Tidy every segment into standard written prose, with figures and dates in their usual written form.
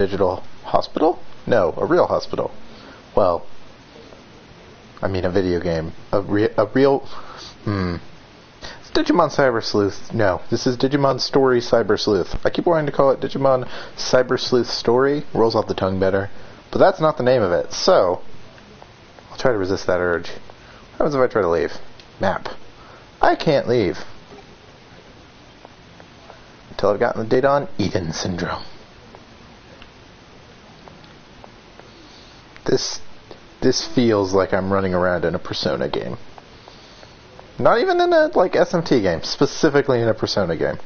digital hospital? No, a real hospital. Well, I mean a video game. A real... It's Digimon Cyber Sleuth. No, this is Digimon Story Cyber Sleuth. I keep wanting to call it Digimon Cyber Sleuth Story. Rolls off the tongue better. But that's not the name of it. So, I'll try to resist that urge. What happens if I try to leave? Map. I can't leave. Until I've gotten the data on Eden Syndrome. This feels like I'm running around in a Persona game. Not even in a, SMT game. Specifically in a Persona game.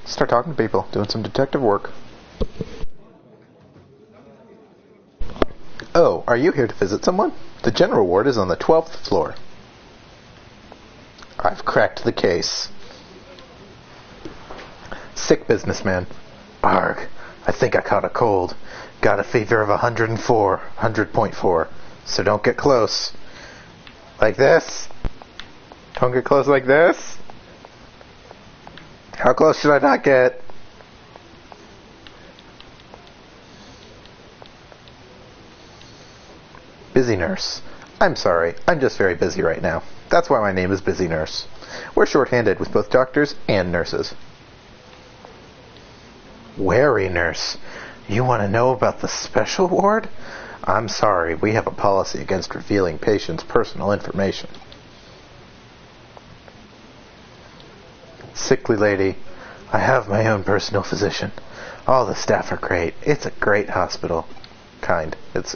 Start talking to people. Doing some detective work. Oh, are you here to visit someone? The general ward is on the 12th floor. I've cracked the case. Sick businessman. Arg. I think I caught a cold. Got a fever of 100.4. So don't get close. Like this? Don't get close like this? How close should I not get? Busy nurse. I'm sorry, I'm just very busy right now. That's why my name is Busy Nurse. We're short-handed with both doctors and nurses. Wary nurse. You want to know about the special ward? I'm sorry, we have a policy against revealing patients' personal information. Sickly lady. I have my own personal physician. All the staff are great. It's a great hospital. Kind. It's...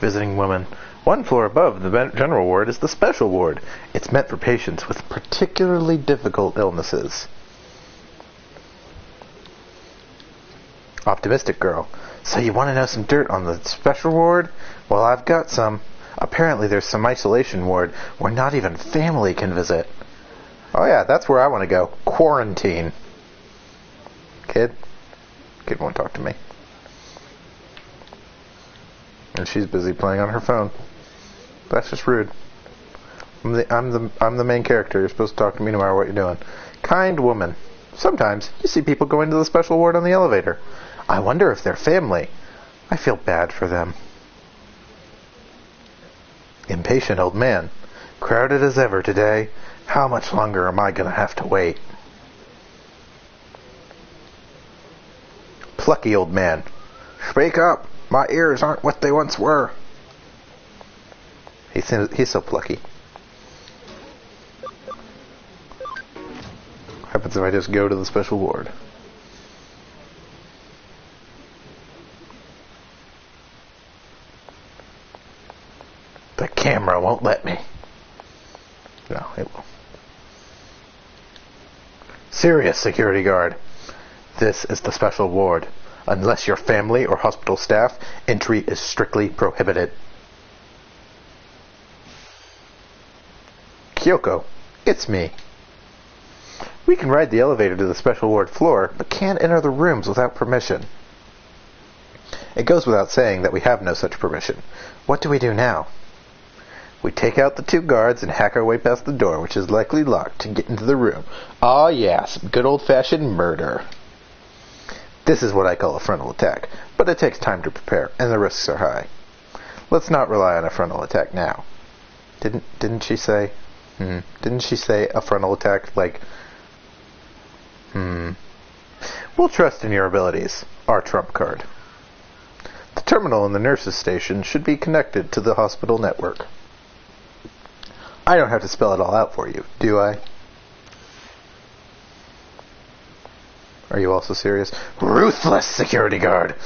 Visiting woman. One floor above the general ward is the special ward. It's meant for patients with particularly difficult illnesses. Optimistic girl. So you want to know some dirt on the special ward? Well, I've got some. Apparently there's some isolation ward where not even family can visit. Oh yeah, that's where I want to go. Quarantine. Kid won't talk to me. And she's busy playing on her phone. That's just rude. I'm the main character. You're supposed to talk to me no matter what you're doing. Kind woman. Sometimes you see people going to the special ward on the elevator. I wonder if they're family. I feel bad for them. Impatient old man. Crowded as ever today. How much longer am I going to have to wait? Plucky old man. Speak up. My ears aren't what they once were. He's so plucky. What happens if I just go to the special ward? The camera won't let me. No, it will. Serious security guard. This is the special ward. Unless you're family or hospital staff, entry is strictly prohibited. Kyoko, it's me. We can ride the elevator to the special ward floor, but can't enter the rooms without permission. It goes without saying that we have no such permission. What do we do now? We take out the two guards and hack our way past the door, which is likely locked, to get into the room. Ah, yeah, some good old-fashioned murder. This is what I call a frontal attack, but it takes time to prepare, and the risks are high. Let's not rely on a frontal attack now. Didn't she say? Didn't she say a frontal attack like... We'll trust in your abilities. Our trump card. The terminal in the nurse's station should be connected to the hospital network. I don't have to spell it all out for you, do I? Are you also serious? Ruthless security guard.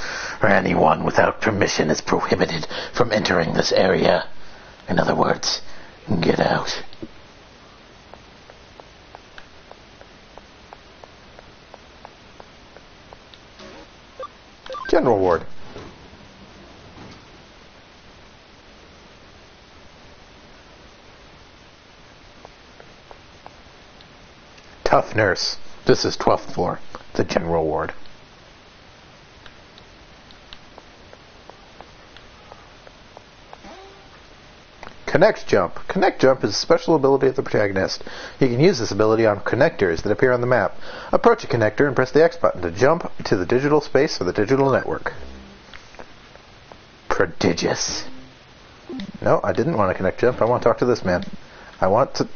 Anyone without permission is prohibited from entering this area. In other words, get out. General ward. Tough nurse. This is 12th floor. The general ward. Connect Jump. Connect Jump is a special ability of the protagonist. You can use this ability on connectors that appear on the map. Approach a connector and press the X button to jump to the digital space or the digital network. Prodigious. No, I didn't want to Connect Jump. I want to talk to this man. I want to...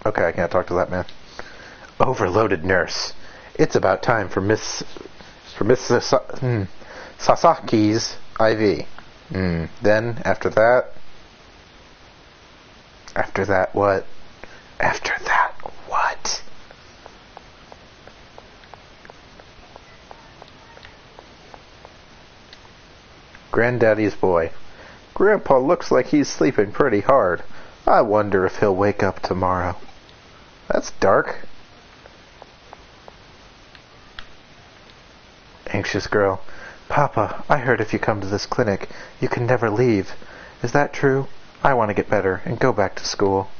Okay, I can't talk to that man. Overloaded nurse. It's about time for Miss Sasaki's IV. Then, after that what? After that, what? Granddaddy's boy. Grandpa looks like he's sleeping pretty hard. I wonder if he'll wake up tomorrow. That's dark. Anxious girl. Papa, I heard if you come to this clinic, you can never leave. Is that true? I want to get better and go back to school.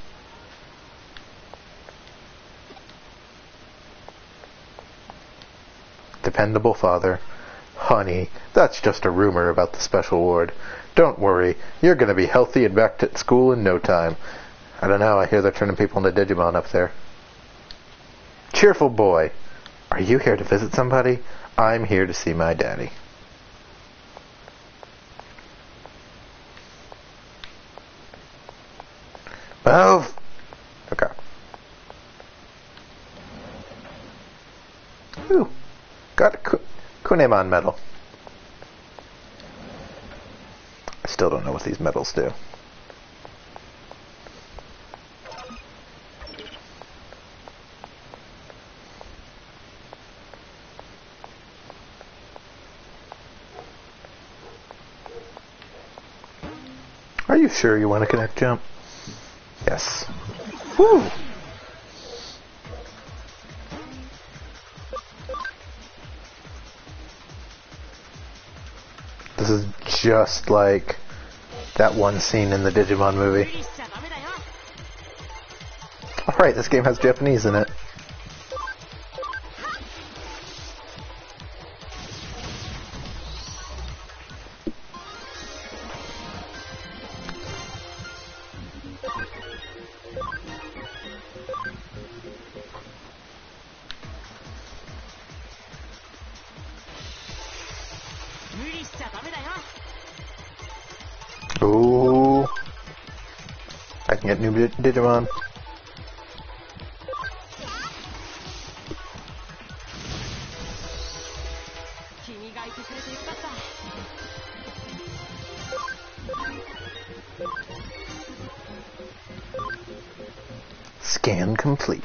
Dependable father. Honey, that's just a rumor about the special ward. Don't worry, you're going to be healthy and back at school in no time. I don't know, I hear they're turning people into Digimon up there. Cheerful boy. Are you here to visit somebody? I'm here to see my daddy. Move! Okay. Ooh. Got a Kunemon medal. I still don't know what these medals do. Are you sure you want to Connect Jump? Yes. Woo! This is just like that one scene in the Digimon movie. Alright, this game has Japanese in it. Ooh. I can get new Digimon. Scan complete.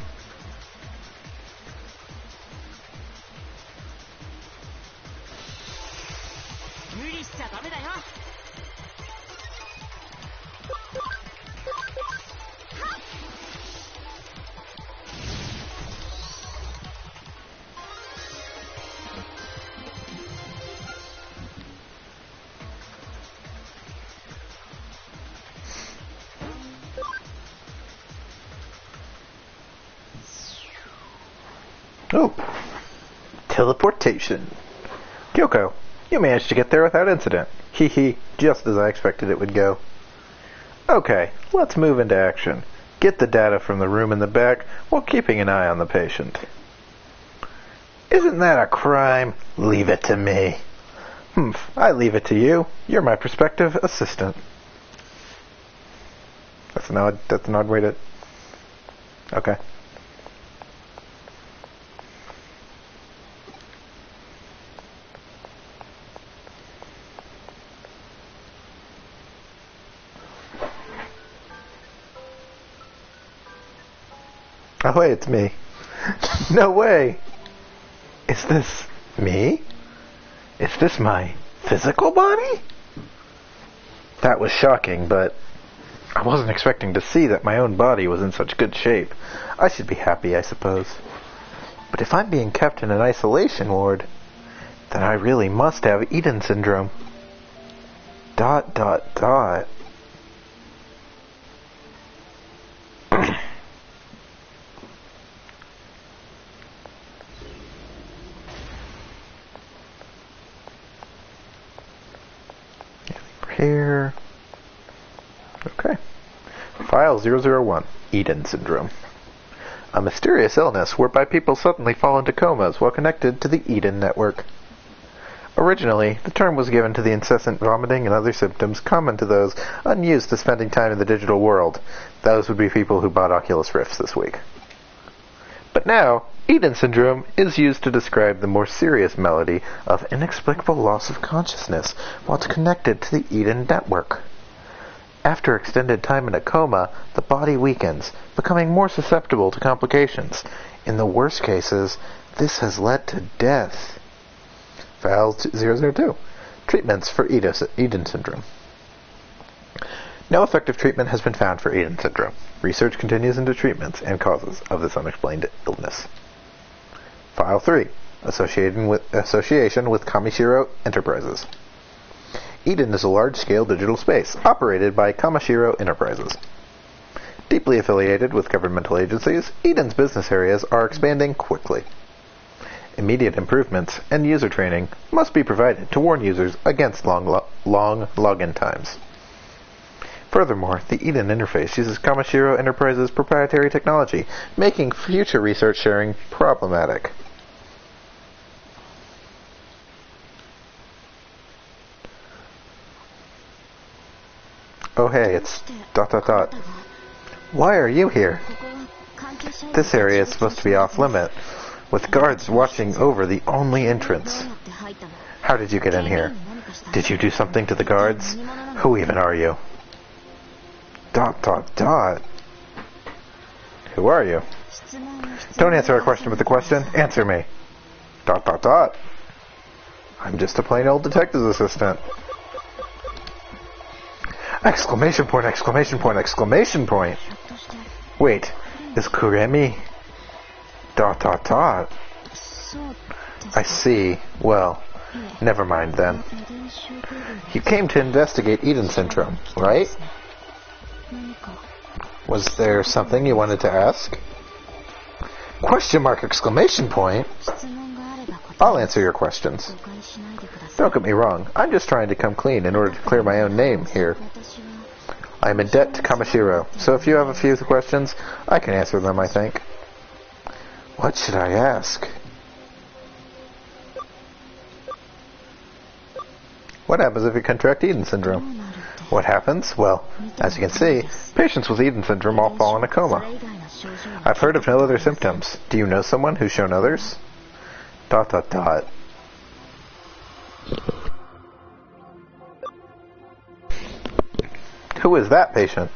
Oh, teleportation. Kyoko, you managed to get there without incident. Hee hee, just as I expected it would go. Okay, let's move into action. Get the data from the room in the back while keeping an eye on the patient. Isn't that a crime? Leave it to me. I leave it to you. You're my prospective assistant. That's an odd way to... Okay. Oh wait, it's me. No way! Is this me? Is this my physical body? That was shocking, but I wasn't expecting to see that my own body was in such good shape. I should be happy, I suppose. But if I'm being kept in an isolation ward, then I really must have Eden syndrome. ... Here. File 001, Eden Syndrome. A mysterious illness whereby people suddenly fall into comas while connected to the Eden network. Originally, the term was given to the incessant vomiting and other symptoms common to those unused to spending time in the digital world. Those would be people who bought Oculus Rifts this week. But now, Eden Syndrome is used to describe the more serious malady of inexplicable loss of consciousness while connected to the Eden network. After extended time in a coma, the body weakens, becoming more susceptible to complications. In the worst cases, this has led to death. File 002. Treatments for Eden Syndrome. No effective treatment has been found for Eden Syndrome. Research continues into treatments and causes of this unexplained illness. File 3. Association with Kamishiro Enterprises. Eden is a large-scale digital space operated by Kamishiro Enterprises. Deeply affiliated with governmental agencies, Eden's business areas are expanding quickly. Immediate improvements and user training must be provided to warn users against long login times. Furthermore, the Eden interface uses Kamishiro Enterprises' proprietary technology, making future research sharing problematic. Oh hey, it's ... Why are you here? This area is supposed to be off-limit, with guards watching over the only entrance. How did you get in here? Did you do something to the guards? Who even are you? ... Who are you? Don't answer a question with a question. Answer me. ... I'm just a plain old detective's assistant. Exclamation point, exclamation point, exclamation point. Wait, is Kuremi ... I see. Well, never mind then. You came to investigate Eden Syndrome, right? Was there something you wanted to ask? Question mark, exclamation point? I'll answer your questions. Don't get me wrong, I'm just trying to come clean in order to clear my own name here. I'm in debt to Kamishiro, so if you have a few questions, I can answer them, I think. What should I ask? What happens if you contract Eden Syndrome? What happens? Well, as you can see, patients with Eden Syndrome all fall in a coma. I've heard of no other symptoms. Do you know someone who's shown others? ... Who is that patient?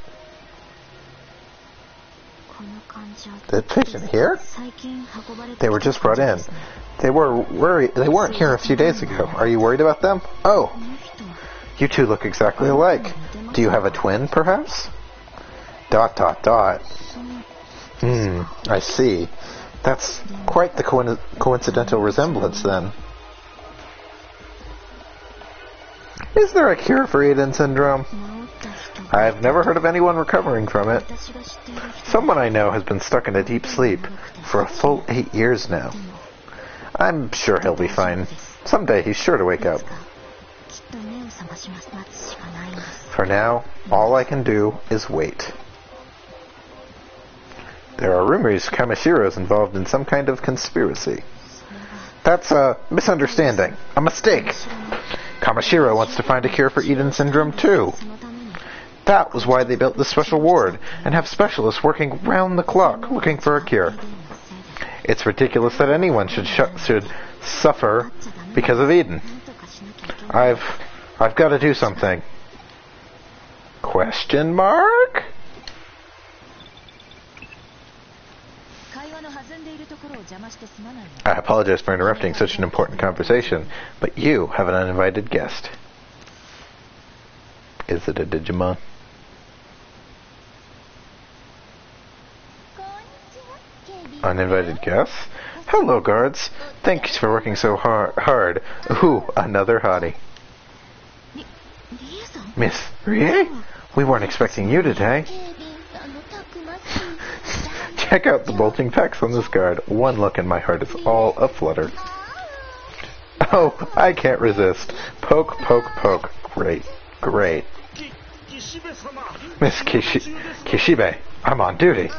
The patient here? They were just brought in. They weren't here a few days ago. Are you worried about them? Oh, you two look exactly alike. Do you have a twin, perhaps? ... I see. That's quite the coincidental resemblance, then. Is there a cure for Eden Syndrome? I've never heard of anyone recovering from it. Someone I know has been stuck in a deep sleep for a full 8 years now. I'm sure he'll be fine. Someday he's sure to wake up. For now, all I can do is wait. There are rumors Kamashiro's involved in some kind of conspiracy. That's a misunderstanding. A mistake. Kamishiro wants to find a cure for Eden Syndrome too. That was why they built this special ward and have specialists working round the clock looking for a cure. It's ridiculous that anyone should suffer because of Eden. I've got to do something. Question mark? I apologize for interrupting such an important conversation, but you have an uninvited guest. Is it a Digimon? Uninvited guest? Hello, guards. Thanks for working so hard. Ooh, another hottie. Miss Rie? We weren't expecting you today. Check out the bulging pecs on this guard. One look and my heart is all aflutter. Oh, I can't resist. Poke, poke, poke. Great, great. Miss Kishibe, I'm on duty.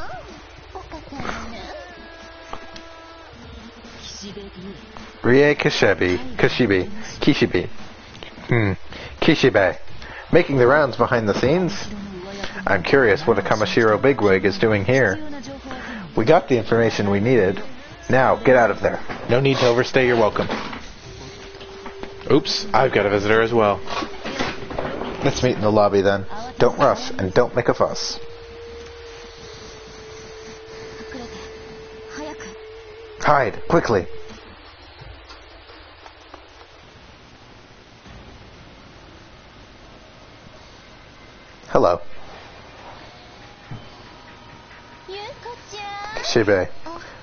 Rie Kishibe. Kishibe. Making the rounds behind the scenes? I'm curious what a Kamashiro bigwig is doing here. We got the information we needed. Now, get out of there. No need to overstay your welcome. Oops, I've got a visitor as well. Let's meet in the lobby then. Don't rush and don't make a fuss. Hide, quickly. Hello. Kishibe.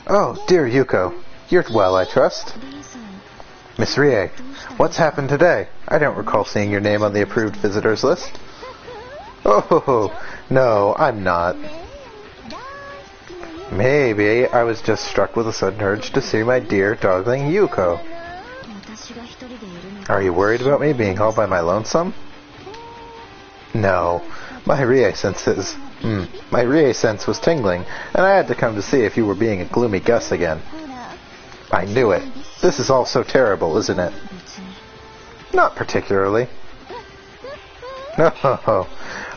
Oh, dear Yuko. You're well, I trust. Miss Rie, what's happened today? I don't recall seeing your name on the approved visitors list. Oh, no, I'm not. Maybe I was just struck with a sudden urge to see my dear, darling Yuko. Are you worried about me being all by my lonesome? No. My Rie sense was tingling, and I had to come to see if you were being a gloomy Gus again. I knew it. This is all so terrible, isn't it? Not particularly. Oh,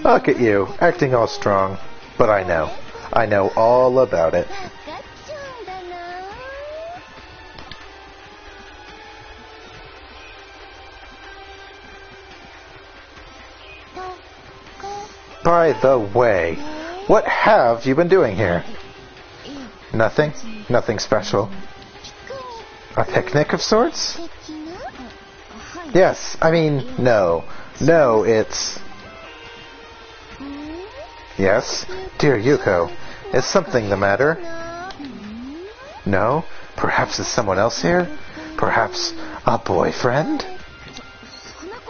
look at you, acting all strong. But I know all about it. By the way, what have you been doing here? Nothing? Nothing special. A picnic of sorts? Yes, I mean, no. No, it's... Yes? Dear Yuko, is something the matter? No? Perhaps is someone else here? Perhaps a boyfriend?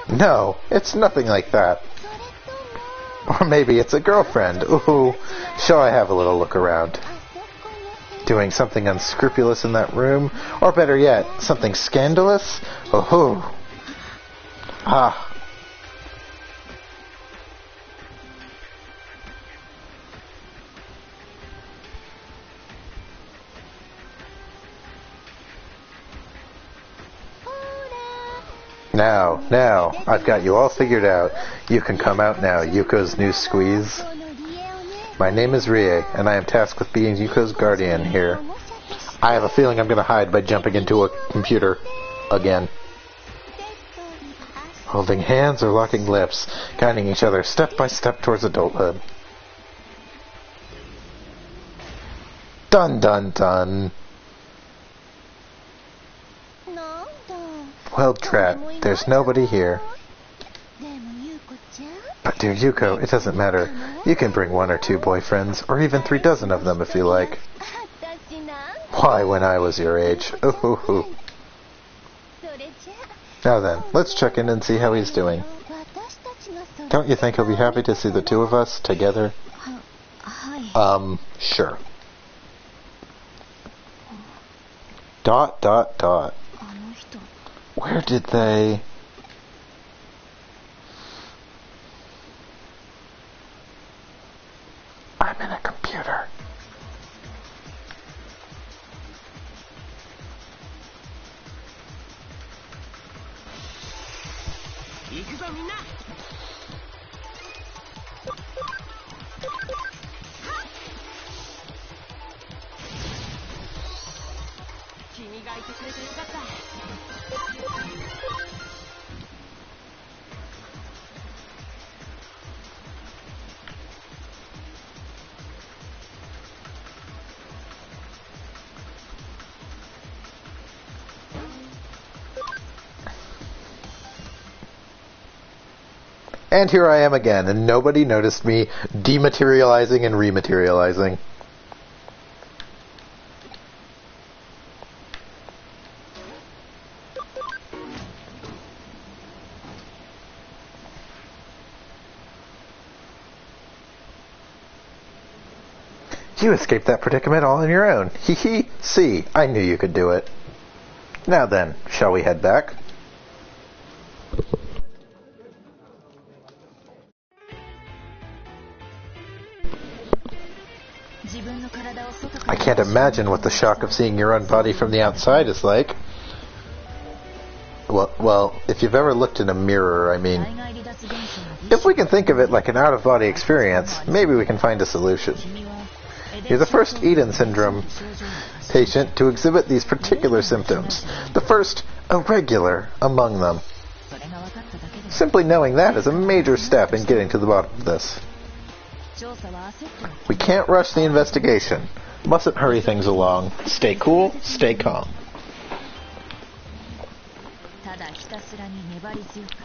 No, it's nothing like that. Or maybe it's a girlfriend. Ooh, shall I have a little look around? Doing something unscrupulous in that room? Or better yet, something scandalous? Oh-hoo. Ah. Now, I've got you all figured out. You can come out now, Yuko's new squeeze. My name is Rie, and I am tasked with being Yuko's guardian here. I have a feeling I'm going to hide by jumping into a computer again. Holding hands or locking lips, guiding each other step by step towards adulthood. Dun dun dun. Well, drat, there's nobody here. But dear Yuko, it doesn't matter. You can bring 1 or 2 boyfriends, or even 3 dozen of them if you like. Why, when I was your age. Ooh. Now then, let's check in and see how he's doing. Don't you think he'll be happy to see the 2 of us together? Sure. ... Where did they... I'm in a computer. And here I am again, and nobody noticed me dematerializing and rematerializing. You escaped that predicament all on your own. Hee hee. See, I knew you could do it. Now then, shall we head back? I can't imagine what the shock of seeing your own body from the outside is like. Well, if you've ever looked in a mirror, I mean. If we can think of it like an out-of-body experience, maybe we can find a solution. You're the first Eden syndrome patient to exhibit these particular symptoms. The first irregular among them. Simply knowing that is a major step in getting to the bottom of this. We can't rush the investigation. Mustn't hurry things along. Stay cool, stay calm.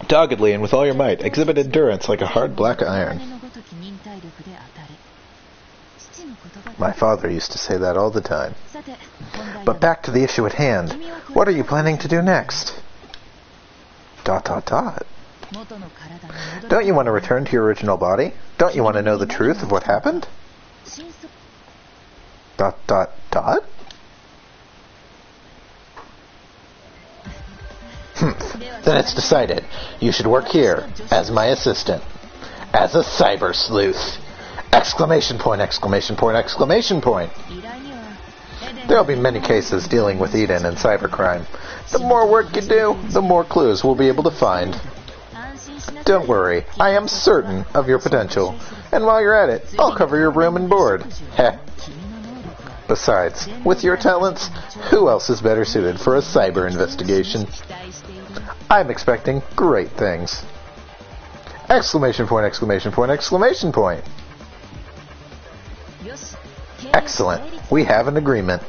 Doggedly and with all your might, exhibit endurance like a hard black iron. My father used to say that all the time. But back to the issue at hand. What are you planning to do next? ... Don't you want to return to your original body? Don't you want to know the truth of what happened? ... Then it's decided. You should work here, as my assistant. As a cyber sleuth. Exclamation point, exclamation point, exclamation point. There'll be many cases dealing with Eden and cybercrime. The more work you do, the more clues we'll be able to find. Don't worry, I am certain of your potential. And while you're at it, I'll cover your room and board. Heh. Besides, with your talents, who else is better suited for a cyber investigation? I'm expecting great things. Exclamation point, exclamation point, exclamation point. Excellent. We have an agreement.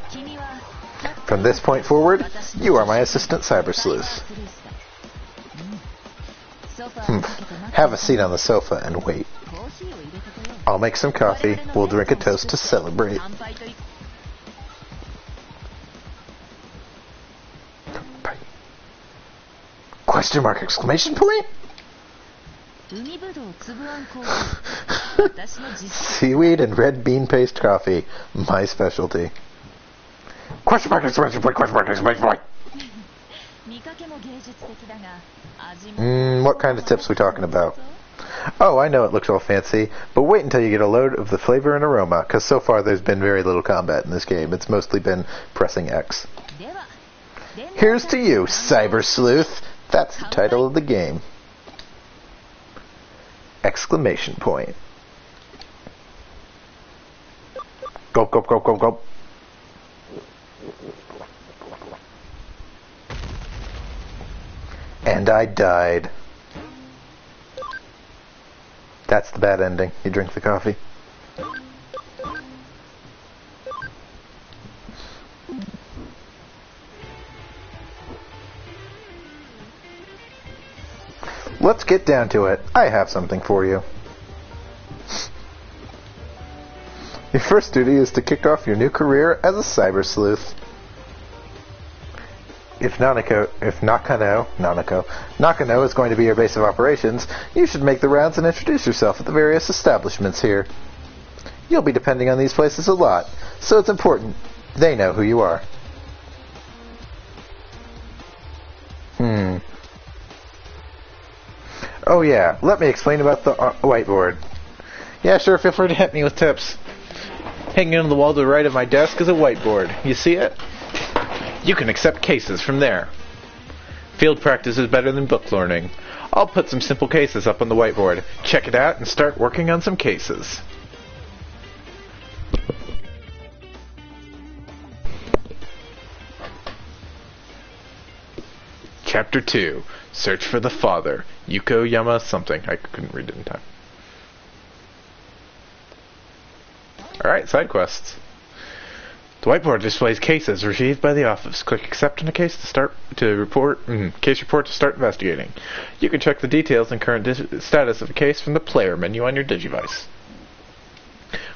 From this point forward, you are my assistant cyber sleuth. Have a seat on the sofa and wait. I'll make some coffee. We'll drink a toast to celebrate. Question mark, exclamation point? Seaweed and red bean paste coffee. My specialty. Question mark, exclamation point, question mark, exclamation point. What kind of tips are we talking about? Oh, I know it looks all fancy, but wait until you get a load of the flavor and aroma, because so far there's been very little combat in this game. It's mostly been pressing X. Here's to you, Cyber Sleuth. That's the title of the game. Exclamation point. Gulp, gulp, gulp, gulp, gulp. And I died. That's the bad ending. You drink the coffee. Let's get down to it. I have something for you. Your first duty is to kick off your new career as a cyber sleuth. If Nakano is going to be your base of operations, you should make the rounds and introduce yourself at the various establishments here. You'll be depending on these places a lot, so it's important they know who you are. Oh yeah, let me explain about the whiteboard. Yeah, sure, feel free to hit me with tips. Hanging on the wall to the right of my desk is a whiteboard. You see it? You can accept cases from there. Field practice is better than book learning. I'll put some simple cases up on the whiteboard. Check it out and start working on some cases. Chapter 2. Search for the Father. Yuko something. I couldn't read it in time. Alright, side quests. The whiteboard displays cases received by the office. Click accept on a case to report to start investigating. You can check the details and current status of a case from the player menu on your Digivice.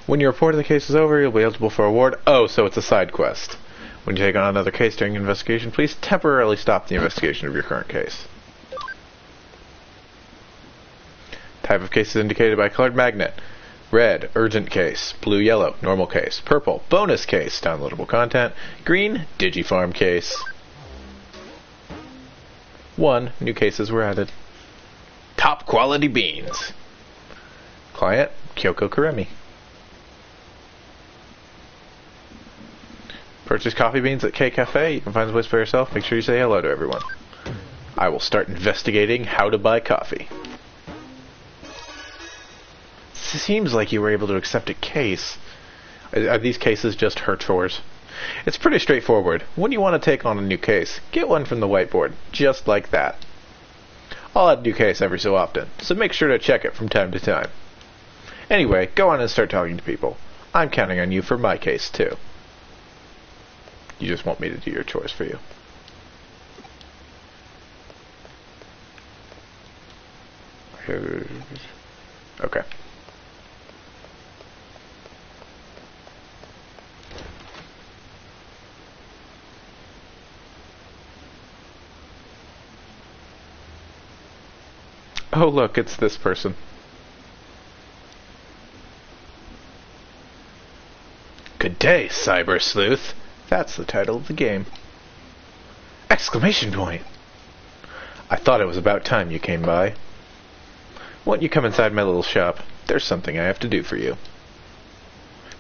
When your report of the case is over, you'll be eligible for a reward. Oh, so it's a side quest. When you take on another case during an investigation, please temporarily stop the investigation of your current case. Type of case is indicated by a colored magnet. Red, urgent case. Blue, yellow, normal case. Purple, bonus case, downloadable content. Green, Digifarm case. 1, new cases were added. Top quality beans. Client, Kyoko Karemi. Purchase coffee beans at K Cafe. You can find the place by yourself. Make sure you say hello to everyone. I will start investigating how to buy coffee. Seems like you were able to accept a case. Are these cases just her chores? It's pretty straightforward. When you want to take on a new case, get one from the whiteboard, just like that. I'll add a new case every so often, so make sure to check it from time to time. Anyway, go on and start talking to people. I'm counting on you for my case, too. You just want me to do your chores for you. Okay. Oh, look, it's this person. Good day, Cyber Sleuth. That's the title of the game. Exclamation point! I thought it was about time you came by. Won't you come inside my little shop? There's something I have to do for you.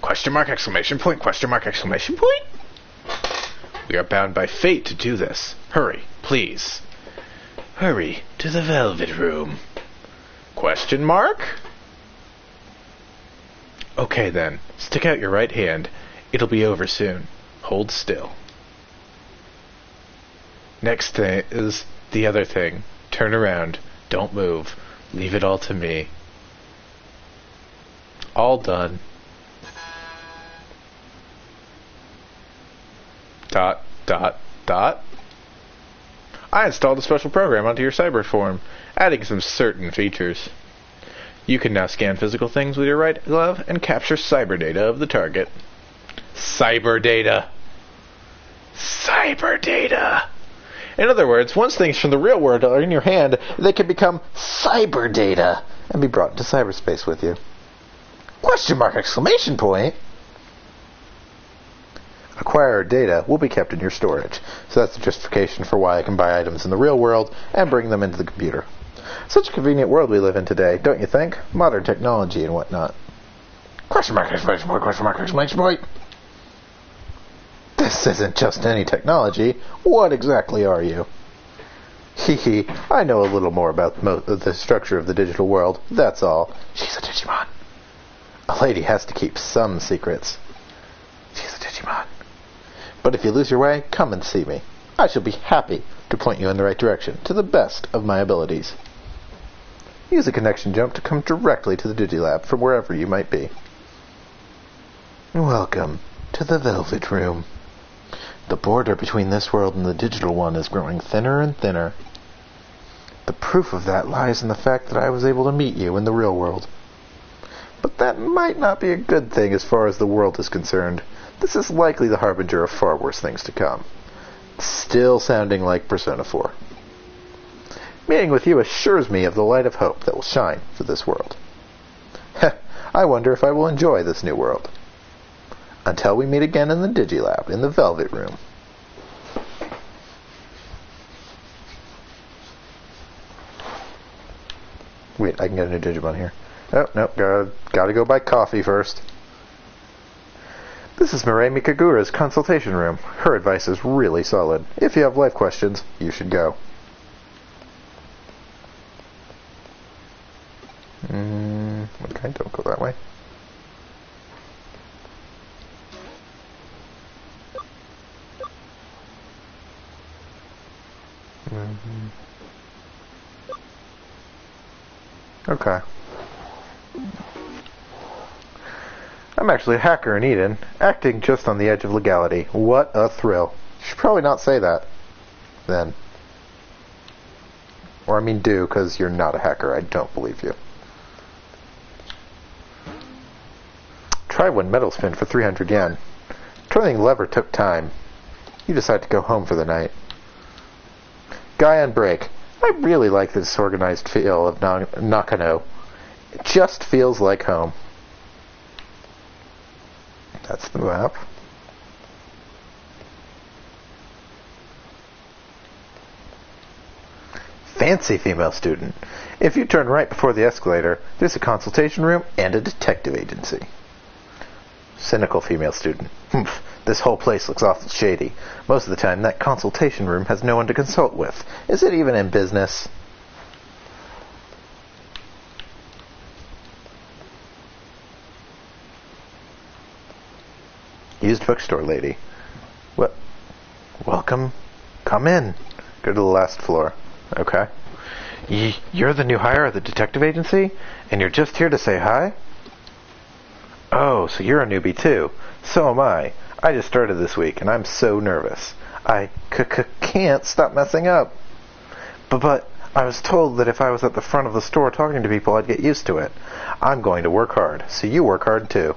Question mark, exclamation point, question mark, exclamation point? We are bound by fate to do this. Hurry, please. Hurry to the Velvet Room. Question mark? Okay then, stick out your right hand. It'll be over soon. Hold still. Next thing is the other thing. Turn around. Don't move. Leave it all to me. All done. Dot, dot, dot. I installed a special program onto your cyber form, adding some certain features. You can now scan physical things with your right glove and capture cyber data of the target. Cyber data. Cyber data. In other words, once things from the real world are in your hand, they can become cyber data and be brought into cyberspace with you. Question mark, exclamation point. Acquired data will be kept in your storage. So that's the justification for why I can buy items in the real world and bring them into the computer. Such a convenient world we live in today, don't you think? Modern technology and whatnot. Question mark, exclamation point, question mark, exclamation point. This isn't just any technology. What exactly are you? Hee, I know a little more about the structure of the digital world, that's all. She's a Digimon. A lady has to keep some secrets. She's a Digimon. But if you lose your way, come and see me. I shall be happy to point you in the right direction, to the best of my abilities. Use a connection jump to come directly to the Digilab from wherever you might be. Welcome to the Velvet Room. The border between this world and the digital one is growing thinner and thinner. The proof of that lies in the fact that I was able to meet you in the real world. But that might not be a good thing as far as the world is concerned. This is likely the harbinger of far worse things to come. Still sounding like Persona 4. Meeting with you assures me of the light of hope that will shine for this world. I wonder if I will enjoy this new world. Until we meet again in the Digilab, in the Velvet Room. Wait, I can get a new Digimon here. Oh, no, gotta go buy coffee first. This is Mirai Mikagura's consultation room. Her advice is really solid. If you have life questions, you should go. Okay, don't go that way. Okay. I'm actually a hacker in Eden, acting just on the edge of legality. What a thrill. You should probably not say that, then. Or I mean do, because you're not a hacker. I don't believe you. Try one metal spin for 300 yen. Turning the lever took time. You decide to go home for the night. Guy on break. I really like the disorganized feel of Nakano. It just feels like home. That's the map. Fancy female student. If you turn right before the escalator, there's a consultation room and a detective agency. Cynical female student. This whole place looks awful shady. Most of the time, that consultation room has no one to consult with. Is it even in business? Used bookstore lady. What? Welcome. Come in. Go to the last floor. Okay. You're the new hire at the detective agency? And you're just here to say hi? Oh, so you're a newbie too. So am I. I just started this week, and I'm so nervous. I can't stop messing up. But I was told that if I was at the front of the store talking to people, I'd get used to it. I'm going to work hard, so you work hard too.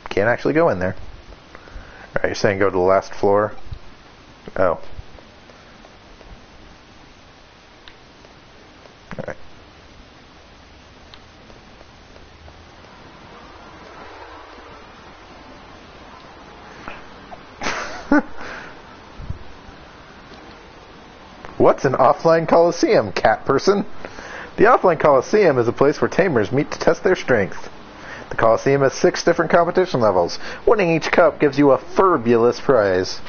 Can't actually go in there. Alright, you're saying go to the last floor? Oh. Alright. What's an offline coliseum, cat person? The offline coliseum is a place where tamers meet to test their strength. The coliseum has 6 different competition levels. Winning each cup gives you a fabulous prize.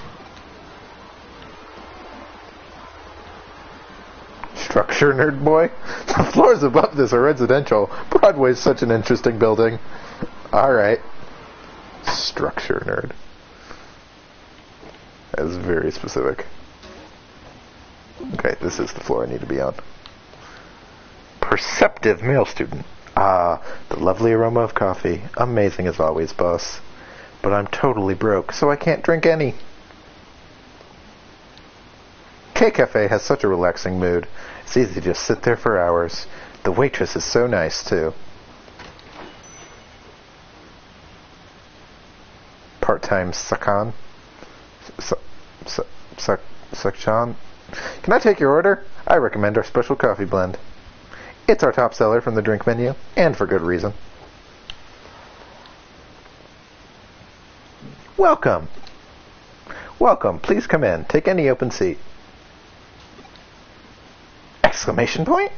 Structure, nerd boy? The floors above this are residential. Broadway's such an interesting building. Alright. Structure, nerd. That is very specific. Okay, this is the floor I need to be on. Perceptive male student. Ah, the lovely aroma of coffee. Amazing as always, boss. But I'm totally broke, so I can't drink any. K-Cafe has such a relaxing mood. It's easy to just sit there for hours. The waitress is so nice, too. Part-time Sakan? Sakchan? Can I take your order? I recommend our special coffee blend. It's our top seller from the drink menu, and for good reason. Welcome! Welcome, please come in. Take any open seat. Exclamation point?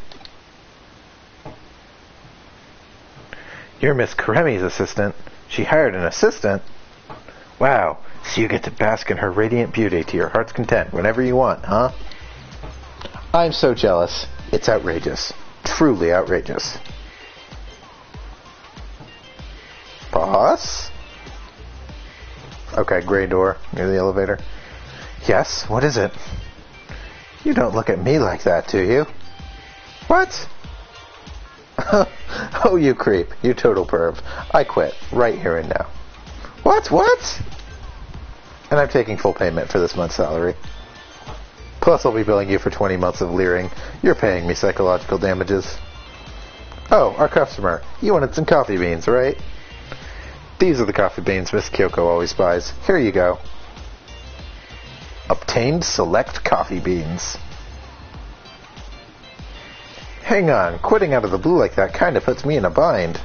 You're Miss Karemi's assistant. She hired an assistant? Wow, so you get to bask in her radiant beauty to your heart's content whenever you want, huh? I'm so jealous. It's outrageous. Truly outrageous. Boss? Okay, gray door near the elevator. Yes, what is it? You don't look at me like that, do you? What? Oh, you creep. You total perv. I quit. Right here and now. What? And I'm taking full payment for this month's salary. Plus, I'll be billing you for 20 months of leering. You're paying me psychological damages. Oh, our customer. You wanted some coffee beans, right? These are the coffee beans Miss Kyoko always buys. Here you go. Obtained select coffee beans. Hang on, quitting out of the blue like that kinda puts me in a bind.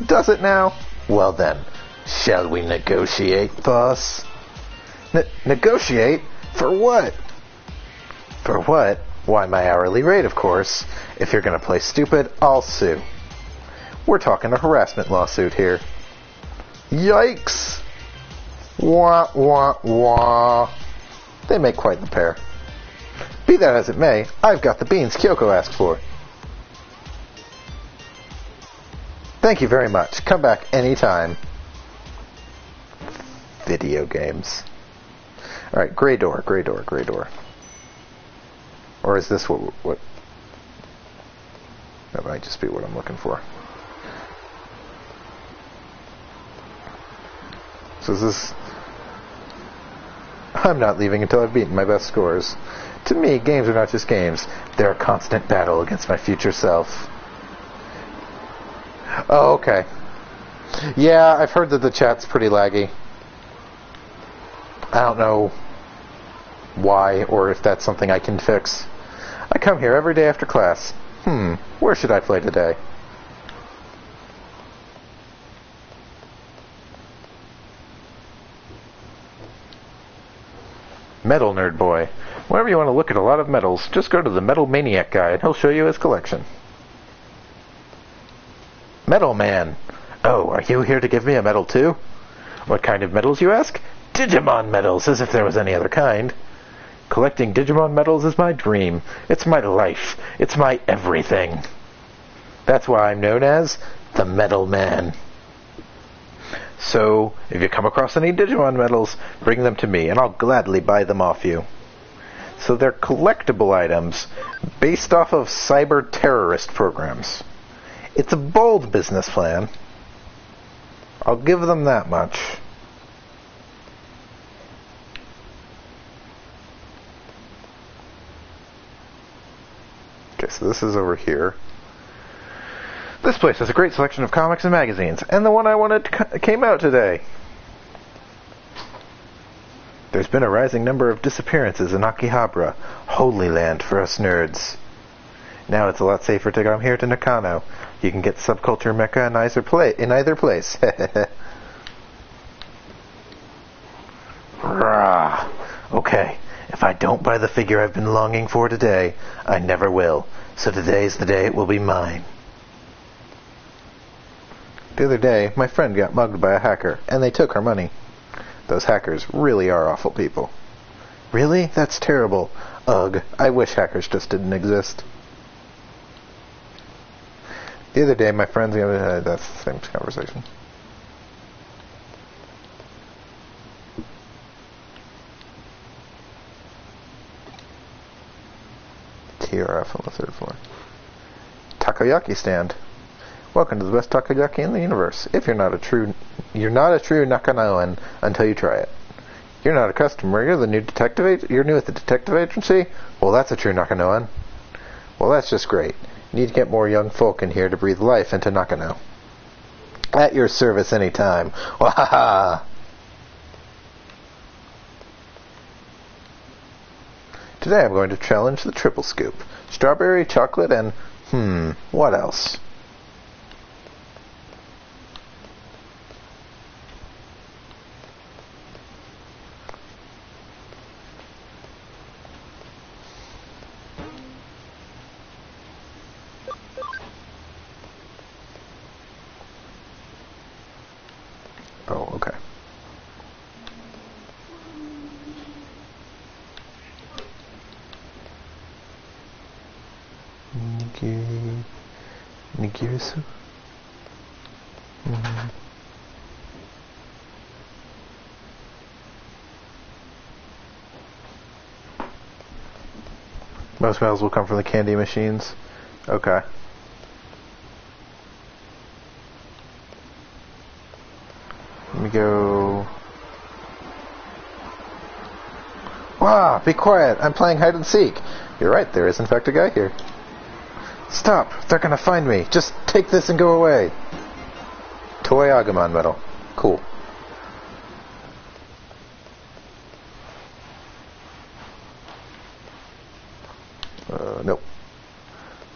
Does it now? Well then, shall we negotiate, boss? Negotiate? For what? For what? Why, my hourly rate, of course. If you're gonna play stupid, I'll sue. We're talking a harassment lawsuit here. Yikes! Wah, wah, wah. They make quite the pair. Be that as it may, I've got the beans Kyoko asked for. Thank you very much. Come back anytime. Video games. Alright, gray door. Or is this what? That might just be what I'm looking for. So is this... I'm not leaving until I've beaten my best scores. To me, games are not just games. They're a constant battle against my future self. Oh, okay. Yeah, I've heard that the chat's pretty laggy. I don't know why, or if that's something I can fix. I come here every day after class. Where should I play today? Metal Nerd Boy. Whenever you want to look at a lot of metals, just go to the Metal Maniac guy and he'll show you his collection. Metal Man. Oh, are you here to give me a medal too? What kind of medals, you ask? Digimon medals, as if there was any other kind. Collecting Digimon medals is my dream. It's my life. It's my everything. That's why I'm known as the Medal Man. So, if you come across any Digimon medals, bring them to me, and I'll gladly buy them off you. So they're collectible items based off of cyber terrorist programs. It's a bold business plan. I'll give them that much. Okay, so this is over here. This place has a great selection of comics and magazines, and the one I wanted came out today. There's been a rising number of disappearances in Akihabara, holy land for us nerds. Now it's a lot safer to come here to Nakano. You can get subculture mecca in either place. Rah. Okay, if I don't buy the figure I've been longing for today, I never will. So today's the day it will be mine. The other day, my friend got mugged by a hacker, and they took her money. Those hackers really are awful people. Really? That's terrible. Ugh, I wish hackers just didn't exist. The other day, my friends... that's the same conversation. TRF on the 3rd floor. Takoyaki stand. Welcome to the best takoyaki in the universe. If you're not a true Nakanoan until you try it. You're not a customer. You're the new detective. You're new at the detective agency. Well, that's a true Nakanoan. Well, that's just great. You need to get more young folk in here to breathe life into Nakano. At your service anytime. Wahaha! Today I'm going to challenge the triple scoop. Strawberry, chocolate, and what else? Oh, okay. Nigirisu? Most medals will come from the candy machines. Okay. Let me go... Wow, be quiet. I'm playing hide and seek. You're right, there is in fact a guy here. Stop! They're gonna find me. Just take this and go away. Toy Agumon medal. Cool. Nope.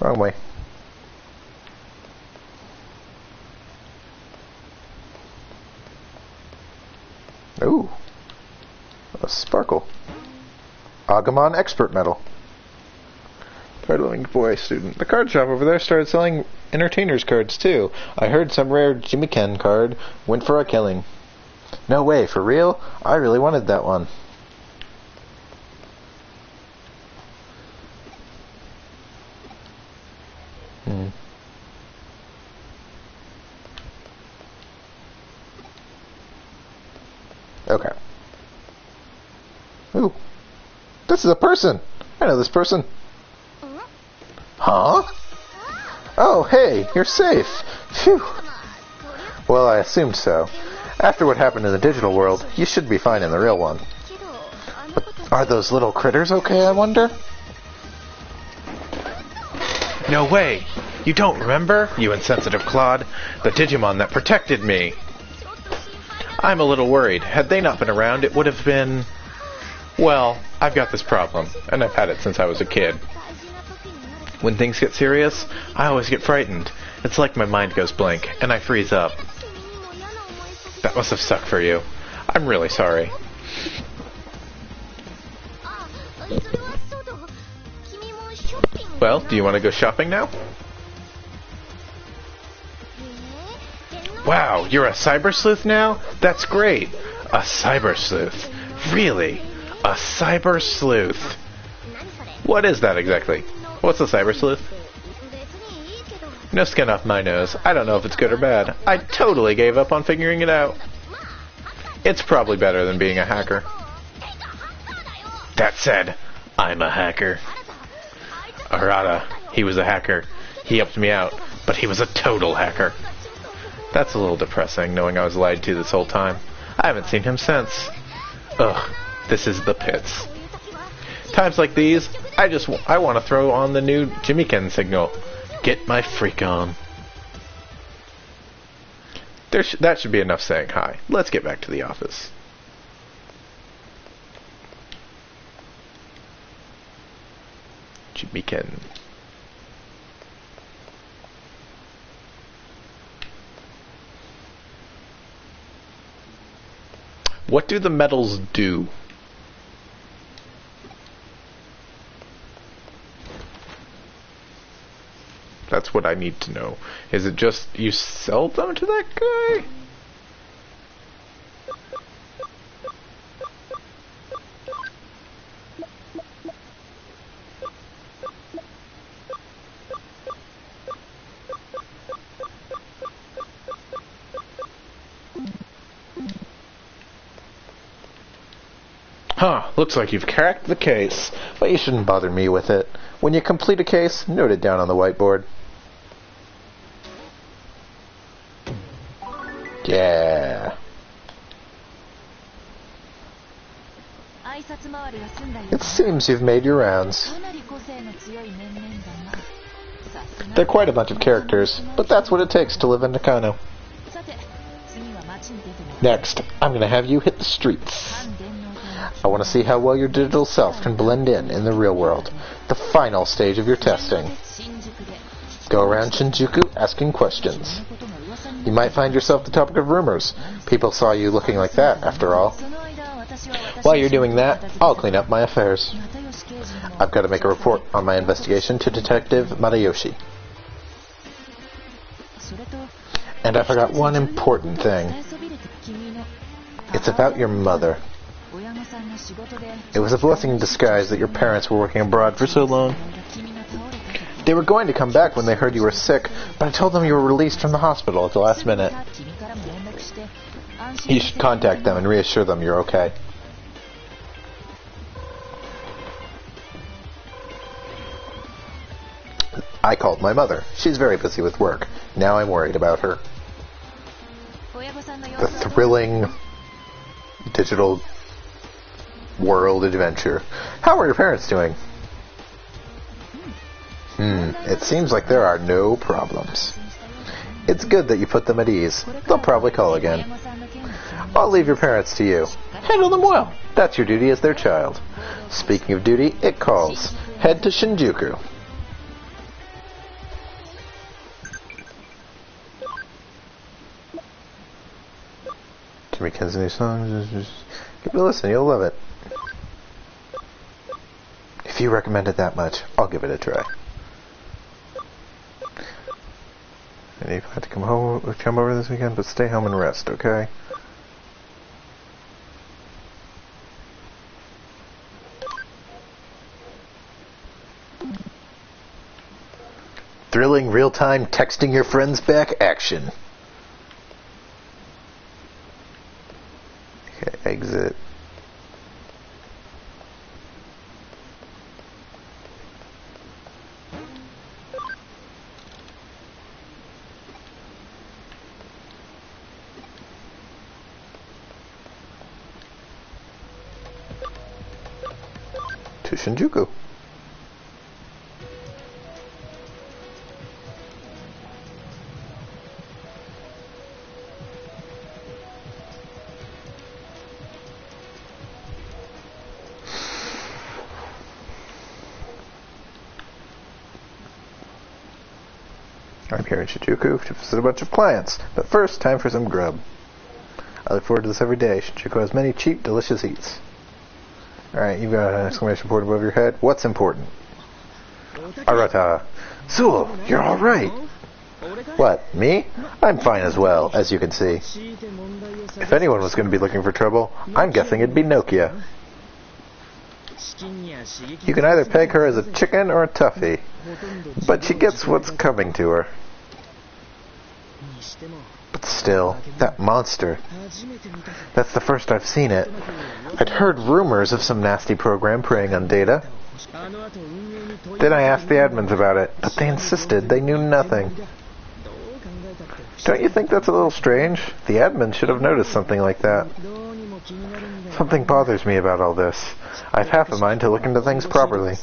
Wrong way. Ooh. A sparkle. Agumon expert medal. Card-loving boy student. The card shop over there started selling entertainers cards too. I heard some rare Jimmy Ken card went for a killing. No way, for real? I really wanted that one. Okay. Ooh. This is a person! I know this person. Huh? Oh, hey, you're safe. Phew. Well, I assumed so. After what happened in the digital world, you should be fine in the real one. But are those little critters okay, I wonder? No way! You don't remember, you insensitive clod? The Digimon that protected me! I'm a little worried. Had they not been around, it would have been... Well, I've got this problem, and I've had it since I was a kid. When things get serious, I always get frightened. It's like my mind goes blank, and I freeze up. That must have sucked for you. I'm really sorry. Well, do you want to go shopping now? Wow, you're a cyber sleuth now? That's great. A cyber sleuth. Really? A cyber sleuth. What is that exactly? What's a cyber sleuth? No skin off my nose. I don't know if it's good or bad. I totally gave up on figuring it out. It's probably better than being a hacker. That said, I'm a hacker. Arata, he was a hacker. He helped me out, but he was a total hacker. That's a little depressing, knowing I was lied to this whole time. I haven't seen him since. Ugh, this is the pits. Times like these, I want to throw on the new Jimiken signal. Get my freak on. That should be enough saying hi. Let's get back to the office. Jimiken. What do the medals do? That's what I need to know. Is it just you sell them to that guy? Huh, looks like you've cracked the case. But you shouldn't bother me with it. When you complete a case, note it down on the whiteboard. Yeah. It seems you've made your rounds. They're quite a bunch of characters, but that's what it takes to live in Nakano. Next, I'm going to have you hit the streets. I want to see how well your digital self can blend in the real world. The final stage of your testing. Go around Shinjuku asking questions. You might find yourself the topic of rumors. People saw you looking like that, after all. While you're doing that, I'll clean up my affairs. I've got to make a report on my investigation to Detective Madayoshi. And I forgot one important thing. It's about your mother. It was a blessing in disguise that your parents were working abroad for so long. They were going to come back when they heard you were sick, but I told them you were released from the hospital at the last minute. You should contact them and reassure them you're okay. I called my mother. She's very busy with work. Now I'm worried about her. The thrilling digital world adventure. How are your parents doing? It seems like there are no problems. It's good that you put them at ease. They'll probably call again. I'll leave your parents to you. Handle them well. That's your duty as their child. Speaking of duty, it calls. Head to Shinjuku. Jimmy Ken's new song. Give it a listen, you'll love it. If you recommend it that much, I'll give it a try. And you have to come over this weekend, but stay home and rest, okay? Thrilling real-time texting your friends back action. Okay, exit. To Shinjuku. I'm here in Shinjuku to visit a bunch of clients, but first, time for some grub. I look forward to this every day. Shinjuku has many cheap, delicious eats. Alright, you've got an exclamation point above your head. What's important? Arata. Zuo, you're alright. What, me? I'm fine as well, as you can see. If anyone was going to be looking for trouble, I'm guessing it'd be Nokia. You can either peg her as a chicken or a toughie, but she gets what's coming to her. But still, that monster. That's the first I've seen it. I'd heard rumors of some nasty program preying on data. Then I asked the admins about it, but they insisted they knew nothing. Don't you think that's a little strange? The admin should have noticed something like that. Something bothers me about all this. I've half a mind to look into things properly.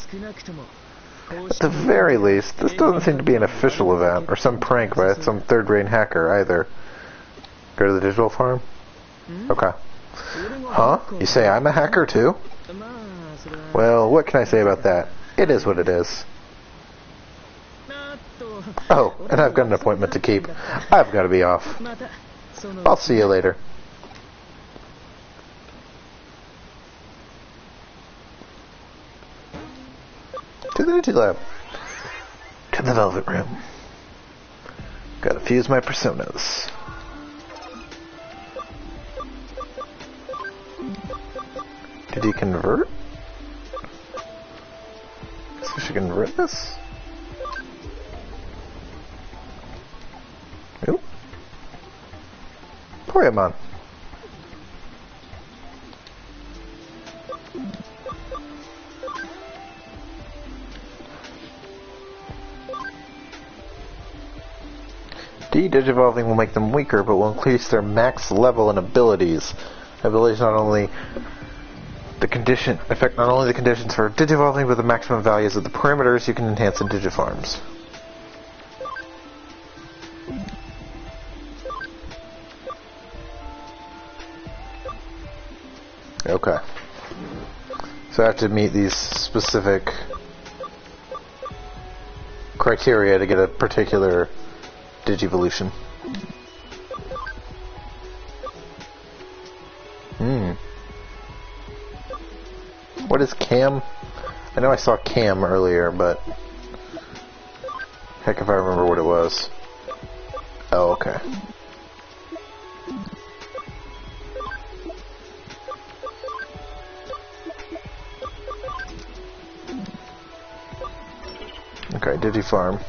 At the very least, this doesn't seem to be an official event, or some prank by some third-rate hacker, either. Go to the digital farm? Okay. Huh? You say I'm a hacker, too? Well, what can I say about that? It is what it is. Oh, and I've got an appointment to keep. I've got to be off. I'll see you later. To the Digilab. To the Velvet Room. Gotta fuse my personas. Did he convert? So she convert this? Oop. Poryamon. De-digivolving will make them weaker, but will increase their max level and abilities. Abilities not only affect not only the conditions for digivolving, but the maximum values of the parameters you can enhance in digifarms. Okay. So I have to meet these specific criteria to get a particular Digivolution. What is Cam? I know I saw Cam earlier, but heck if I remember what it was. Oh, okay. Okay, Digifarm.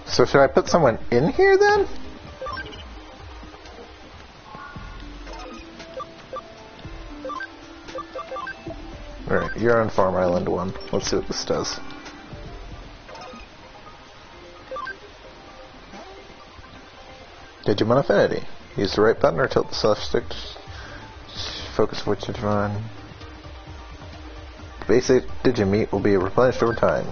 So should I put someone in here then? Alright, you're on Farm Island 1. Let's see what this does. Digimon Affinity. Use the right button or tilt the select stick. Focus which Digimon. The basic Digimeat will be replenished over time.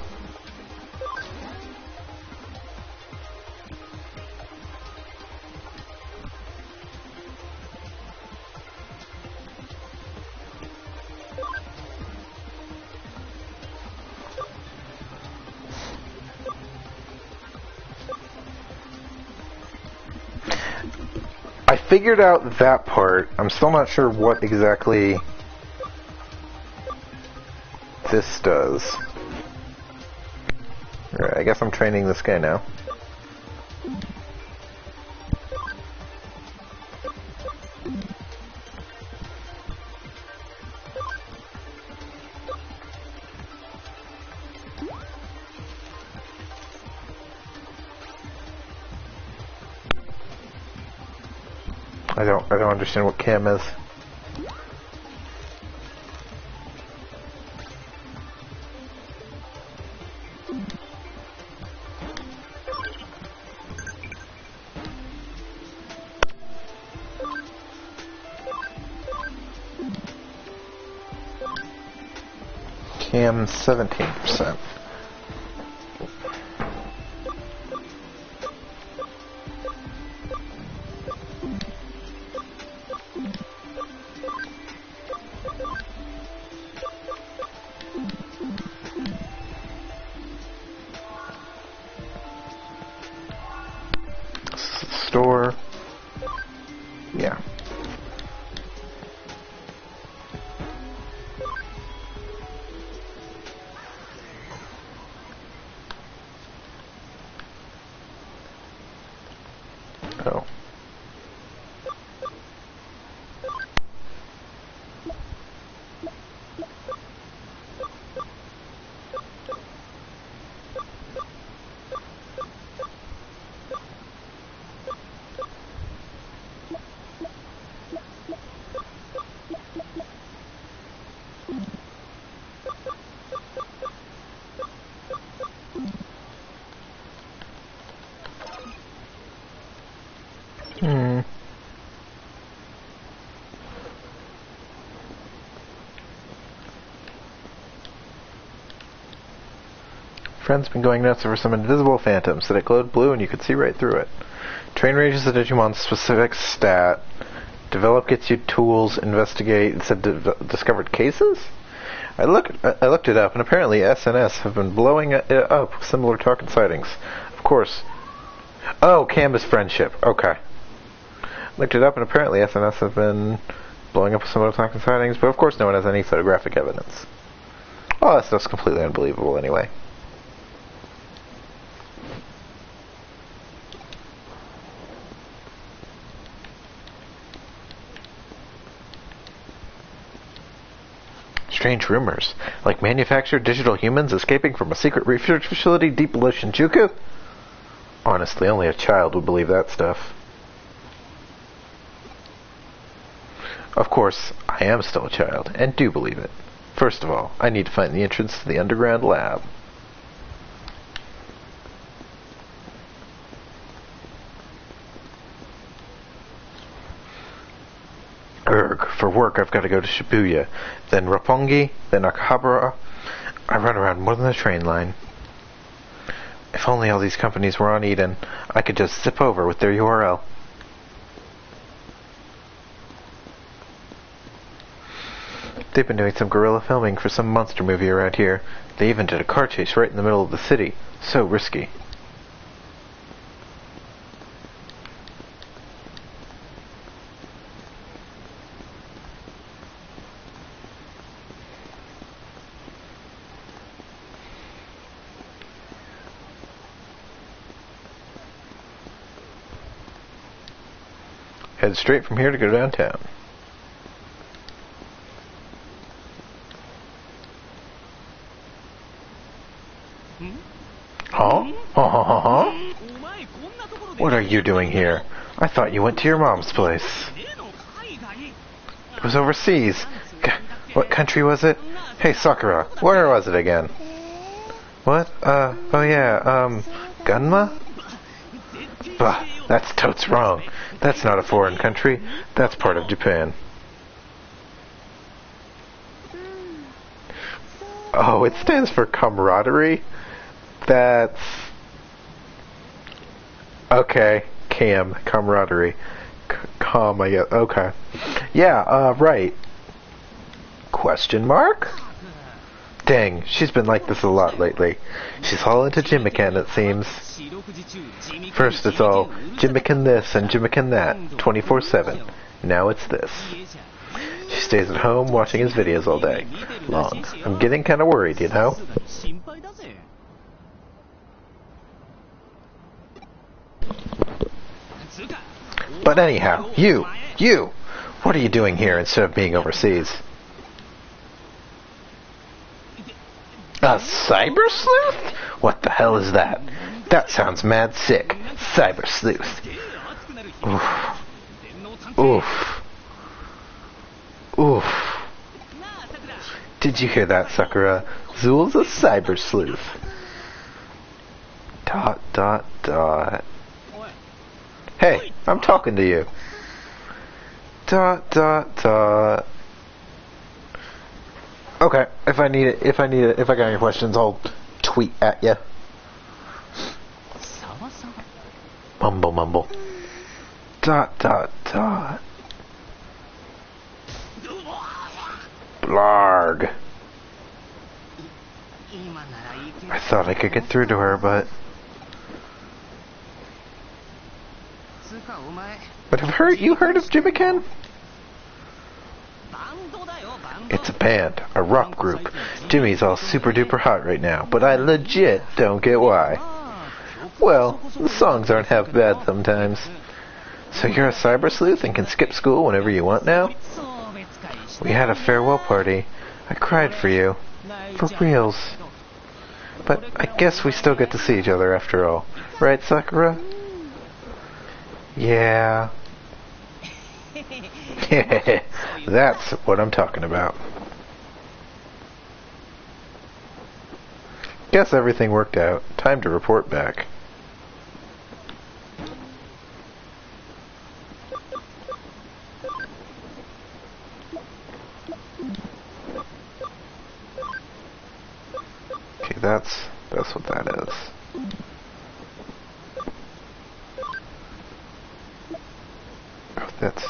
I figured out that part. I'm still not sure what exactly this does. Alright, I guess I'm training this guy now. I don't understand what cam is. Cam 17%. Store. Yeah. Oh. Friend's been going nuts over some invisible phantom. Said it glowed blue and you could see right through it. Train ranges the Digimon's specific stat. Develop gets you tools. Investigate. It said discovered cases? I looked it up, and apparently SNS have been blowing it up with similar talking sightings. Of course. Oh, Canvas Friendship. Okay. Looked it up, and apparently SNS have been blowing up with similar talking sightings, but of course no one has any photographic evidence. Oh, that stuff's completely unbelievable anyway. Strange rumors, like manufactured digital humans escaping from a secret research facility deep below Shinjuku? Honestly, only a child would believe that stuff. Of course, I am still a child, and do believe it. First of all, I need to find the entrance to the underground lab. For work, I've got to go to Shibuya, then Roppongi, then Akihabara. I run around more than the train line. If only all these companies were on Eden, I could just zip over with their URL. They've been doing some guerrilla filming for some monster movie around here. They even did a car chase right in the middle of the city. So risky. Head straight from here to go downtown. Huh? Huh? What are you doing here? I thought you went to your mom's place. It was overseas. What country was it? Hey, Sakura, where was it again? What? Oh yeah, Gunma? Bah, that's totes wrong. That's not a foreign country. That's part of Japan. Oh, it stands for camaraderie? That's... Okay, camaraderie. I guess. Okay. Yeah, right. Question mark? Dang, she's been like this a lot lately. She's all into Jimiken, it seems. First it's all Jimiken this and Jimiken that, 24/7. Now it's this. She stays at home watching his videos all day long. I'm getting kind of worried, you know? But anyhow, you! What are you doing here instead of being overseas? A cyber sleuth? What the hell is that? That sounds mad sick. Cyber sleuth. Oof. Oof. Oof. Did you hear that, Sakura? Zool's a cyber sleuth. ... Hey, I'm talking to you. ... Okay, if I got any questions, I'll tweet at you. Mumble. ... Blarg. I thought I could get through to her, but have you heard of Jimiken? It's a band, a rock group. Jimmy's all super duper hot right now, but I legit don't get why. Well, the songs aren't half bad sometimes. So you're a cyber sleuth and can skip school whenever you want now? We had a farewell party. I cried for you. For reals. But I guess we still get to see each other after all. Right, Sakura? Yeah. That's what I'm talking about. Guess everything worked out. Time to report back. Okay, that's what that is. Oh, that's...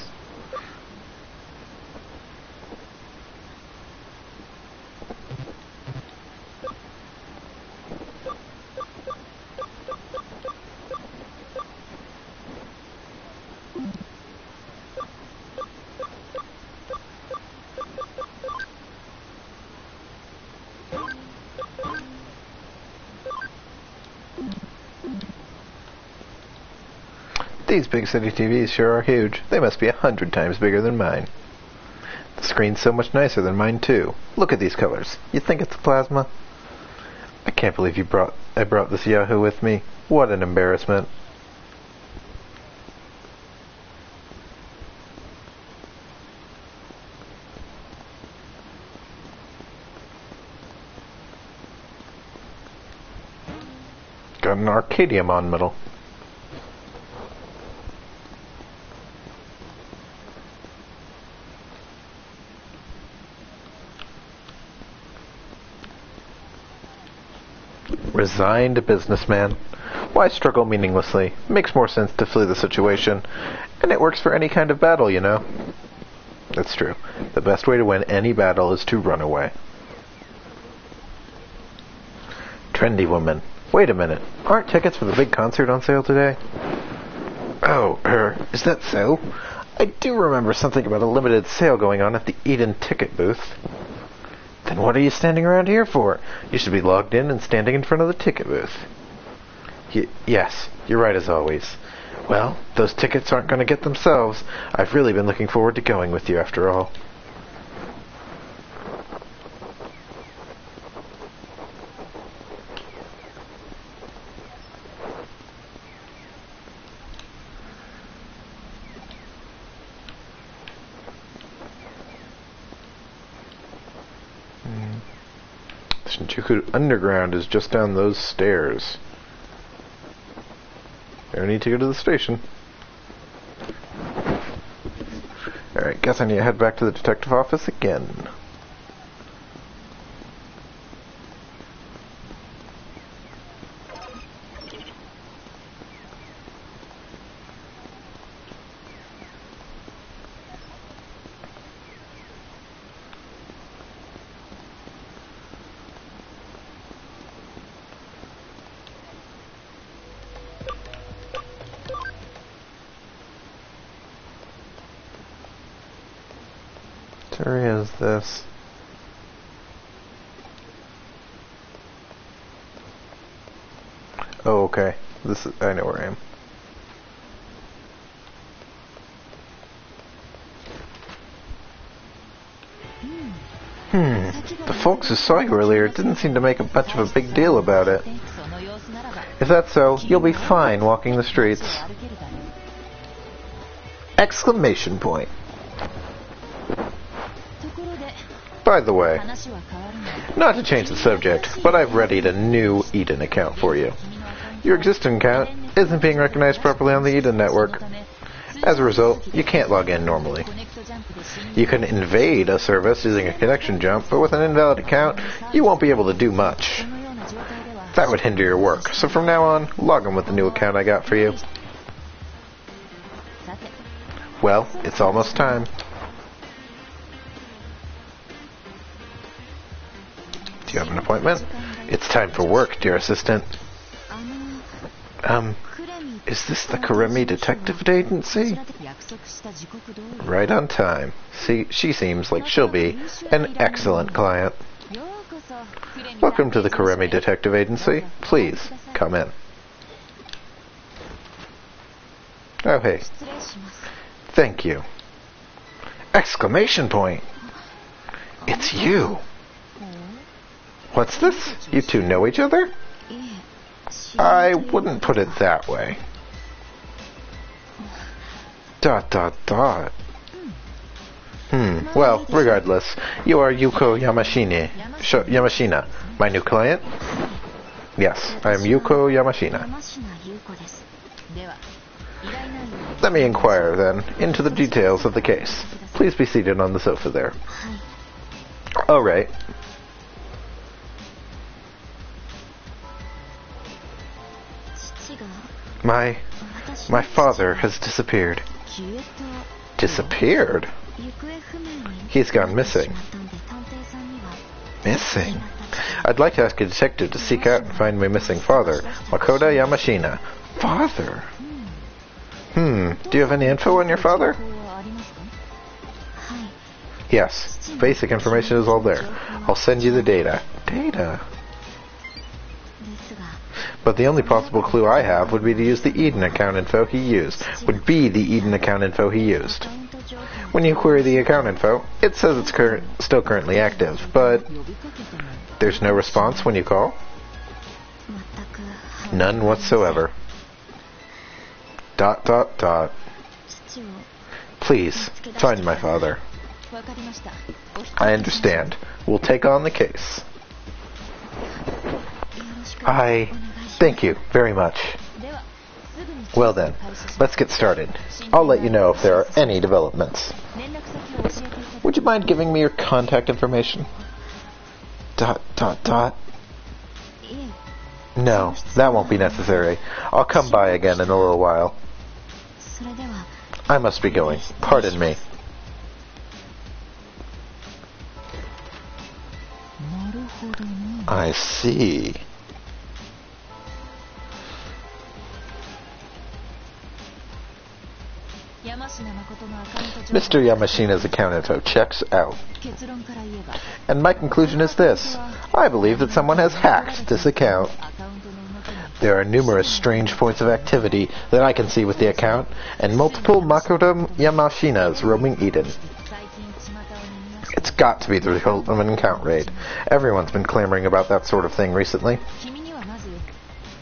These big city TVs sure are huge. They must be 100 times bigger than mine. The screen's so much nicer than mine too. Look at these colors. You think it's plasma? I can't believe I brought this Yahoo with me. What an embarrassment. Got an Arcadiumon medal. Resigned businessman. Why struggle meaninglessly? Makes more sense to flee the situation. And it works for any kind of battle, you know. That's true. The best way to win any battle is to run away. Trendy woman. Wait a minute. Aren't tickets for the big concert on sale today? Oh, is that so? I do remember something about a limited sale going on at the Eden ticket booth. Then what are you standing around here for? You should be logged in and standing in front of the ticket booth. Yes, you're right as always. Well, those tickets aren't going to get themselves. I've really been looking forward to going with you after all. Shinjuku Underground is just down those stairs. I need to go to the station. Alright, guess I need to head back to the detective office again. Where is this? Oh, okay. I know where I am. The folks who saw you earlier didn't seem to make much of a big deal about it. If that's so, you'll be fine walking the streets. Exclamation point. By the way, not to change the subject, but I've readied a new Eden account for you. Your existing account isn't being recognized properly on the Eden network. As a result, you can't log in normally. You can invade a service using a connection jump, but with an invalid account, you won't be able to do much. That would hinder your work, so from now on, log in with the new account I got for you. Well, it's almost time. Do you have an appointment? It's time for work, dear assistant. Is this the Kuremi Detective Agency? Right on time. See, she seems like she'll be an excellent client. Welcome to the Kuremi Detective Agency. Please, come in. Oh, hey. 失礼します。 Thank you. Exclamation point! It's you! What's this? You two know each other? いえ、知り合 I いという wouldn't put it that way. Dot dot dot. Well, regardless, you are Yuko Yamashina, my new client? Yes, I am Yuko Yamashina. 山科優子です。では、依頼内容を Let me inquire, then, into the details of the case. Please be seated on the sofa there. はい。 All right. 父が My 私 my の父 father が has disappeared. 消えた Disappeared? 行方不明に He's gone なってし missing. まったんで探偵さんには Missing? 私が I'd like to ask a detective to seek out and find my missing father, Makoto Yamashina. Father? Do you have any info on your father? 情報はありますか？はい。 Yes. Basic information is all there. I'll send you the data. Data? ですが But the only possible clue I have would be to use the Eden account info he used. Would be the Eden account info he ア used. カウント情報 When you query the account info, it says it's still currently active, but 呼びかけても there's no response when you call? 全く反応 None whatsoever. Dot dot dot. 父を Please, find my father. わかりました。お引き I 取りします understand. We'll take on the case. よろしくお願 I いします thank you very much. ではすぐに Well then, 開始します let's get started. I'll let you know if there are any developments. 連絡先を教えていただ Would you mind giving me your contact information? Dot dot dot. いえ No, that won't be necessary. I'll come by again in a little while. それでは I must be going. Pardon me. なるほどね I see. Mr. Yamashina's account info checks out. 結論から言えば And my conclusion is this. I believe that someone has hacked this account. アカウントの動きに There are numerous strange points of activity that I can see with the account, and multiple Makoto Yamashinas roaming Eden. 最近巷を賑わせ It's got to be the Ultimate Account Raid. Everyone's been clamoring about that sort of thing recently. 君にはまず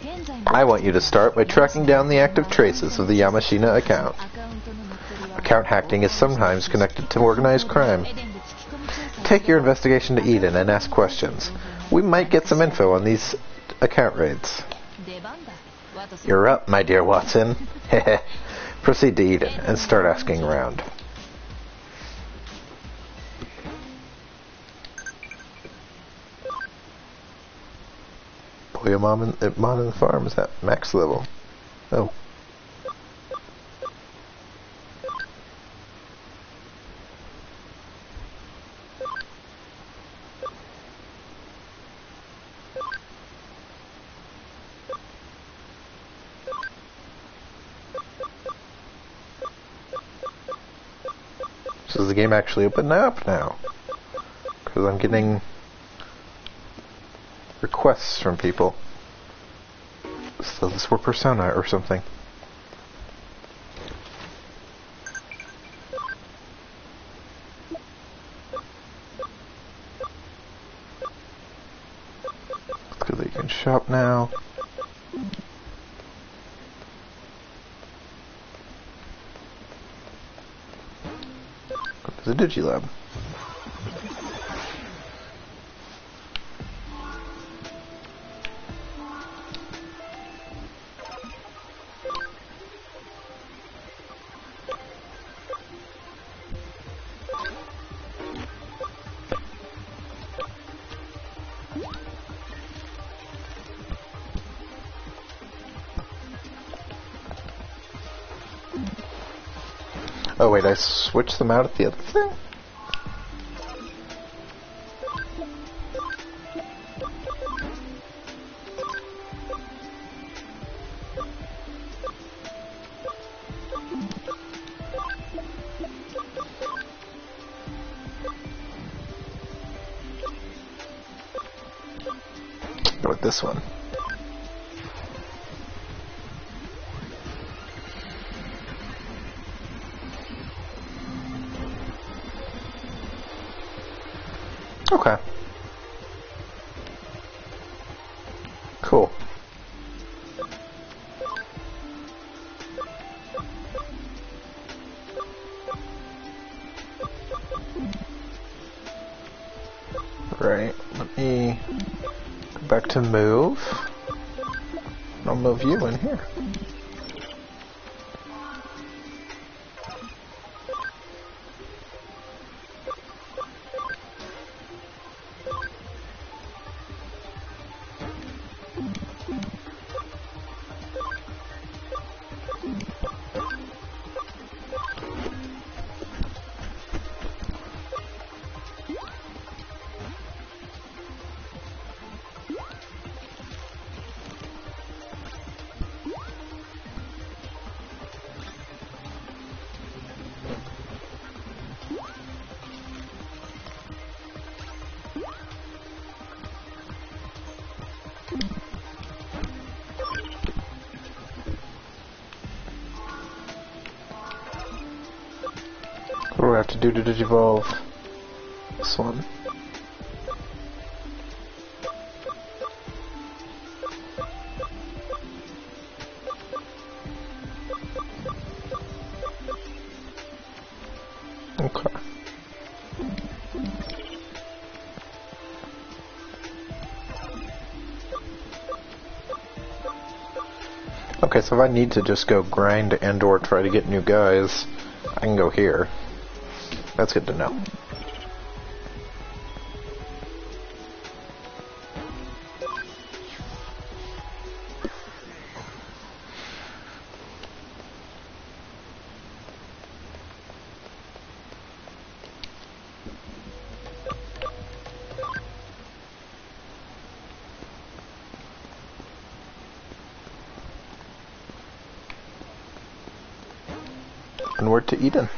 現在の I want you to start by tracking down the active traces of the Yamashina account. アカウントの乗っ取りは Account hacking is sometimes connected to organized crime. エデンで聞き込み調査を Take your investigation to Eden and ask questions. We might get some info on these account raids. 出番だワトソン You're up, my dear Watson. Proceed to Eden and start asking around. Boy, Mom and the farm is at max level. Oh. So is the game actually open up now? Because I'm getting requests from people. So this were Persona or something. Let's go that you can shop now. There's a Digilab. Oh wait, I switched them out at the other thing? Go with this one. Okay. Cool. Right, let me go back to move. I'll move you in here. What do I have to do to digivolve this one? Okay. Okay, so if I need to just go grind and or try to get new guys, I can go here. That's good to know. Onward to Eden.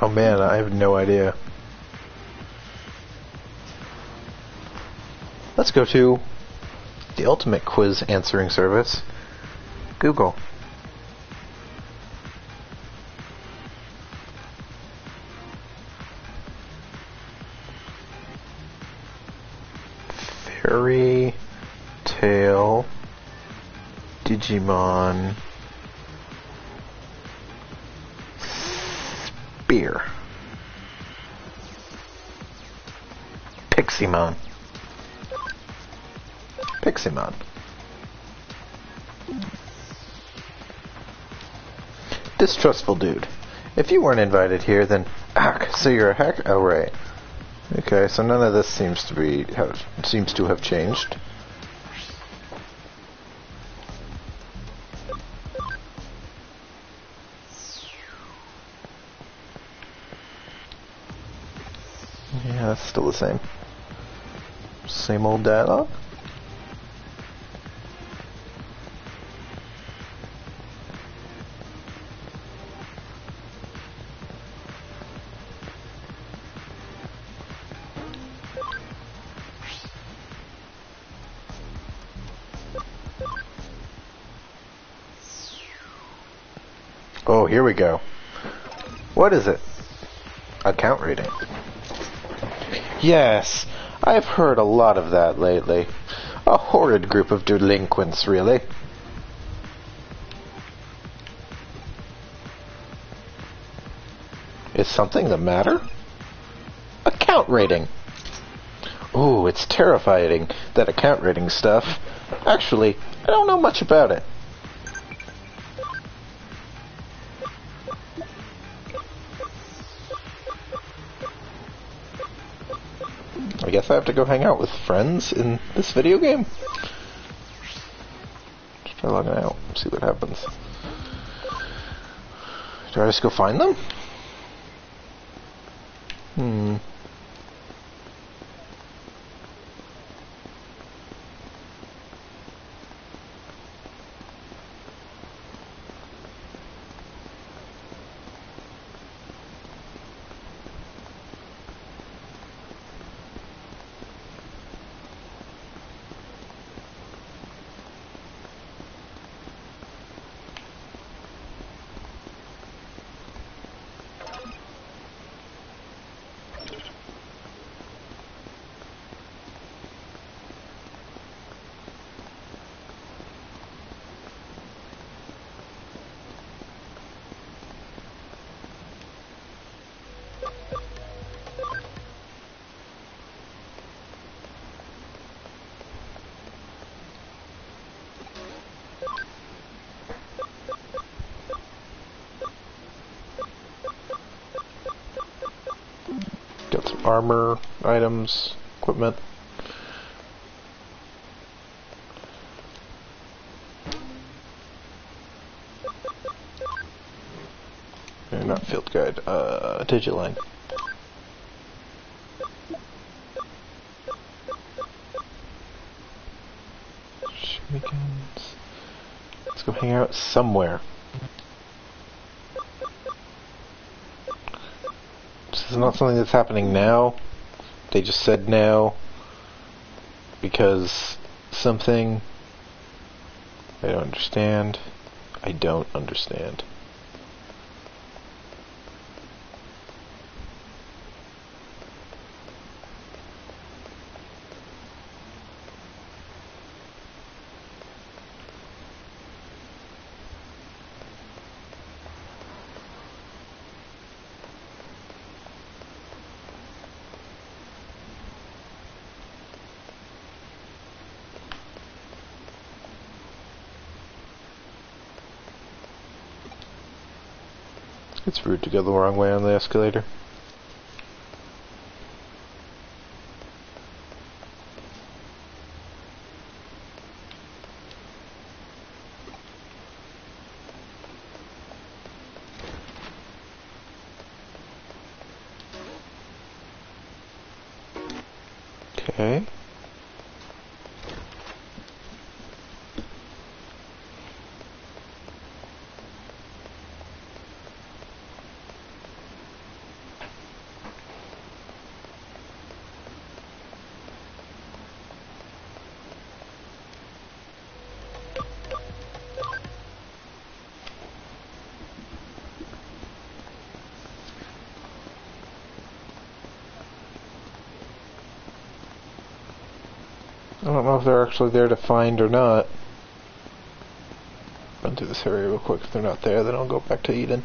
Oh man, I have no idea. Let's go to the ultimate quiz answering service, Google. Fairy Tale Digimon Spear Piximon. Piximon. Distrustful dude. If you weren't invited here, then so you're a hack? Oh right. Okay, so none of this seems to have changed. Yeah, that's still the same. Same old dialogue. Oh, here we go. What is it? Account rating. Yes, I've heard a lot of that lately. A horrid group of delinquents, really. Is something the matter? Account rating. Ooh, it's terrifying, that account rating stuff. Actually, I don't know much about it. I guess I have to go hang out with friends in this video game. Just try logging out, see what happens. Do I just go find them? armor items, equipment. Not field guide, Digiline. Shurikens. Let's go hang out somewhere. This is not something that's happening now. They just said now because something. I don't understand. I don't understand. It's rude to go the wrong way on the escalator. Okay. I don't know if they're actually there to find or not. Run through this area real quick. If they're not there, then I'll go back to Eden.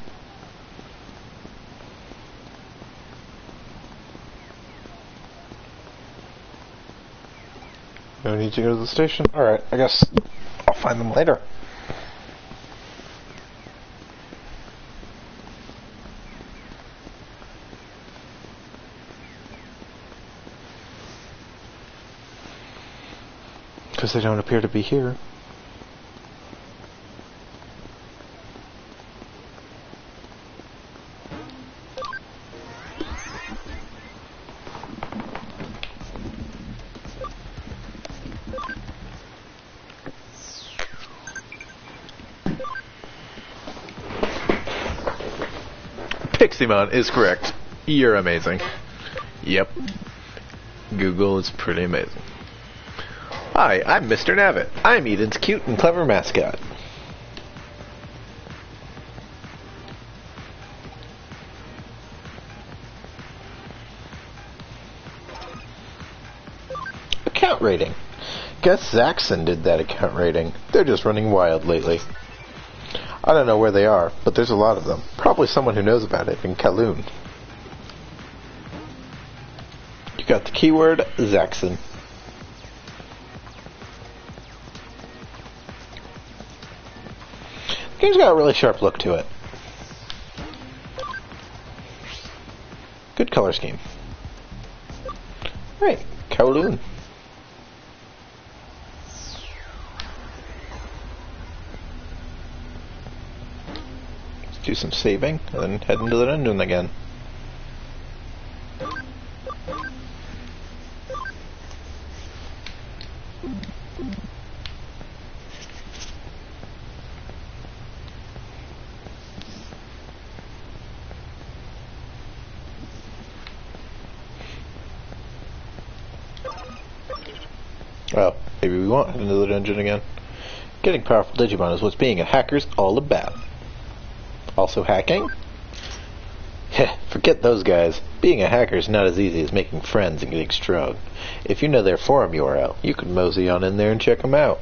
No need to go to the station? Alright, I guess I'll find them later. Because they don't appear to be here. Piximon is correct. You're amazing. Yep. Google is pretty amazing. Hi, I'm Mr. Navitt. I'm Eden's cute and clever mascot. Account rating. Guess Zaxxon did that account rating. They're just running wild lately. I don't know where they are, but there's a lot of them. Probably someone who knows about it in Kowloon. You got the keyword Zaxxon. The game's got a really sharp look to it. Good color scheme. Right, Kowloon. Let's do some saving and then head into the dungeon again. Well, maybe we won't head into the dungeon again. Getting powerful Digimon is what being a hacker's all about. Also hacking? Heh, forget those guys. Being a hacker is not as easy as making friends and getting strong. If you know their forum URL, you can mosey on in there and check them out.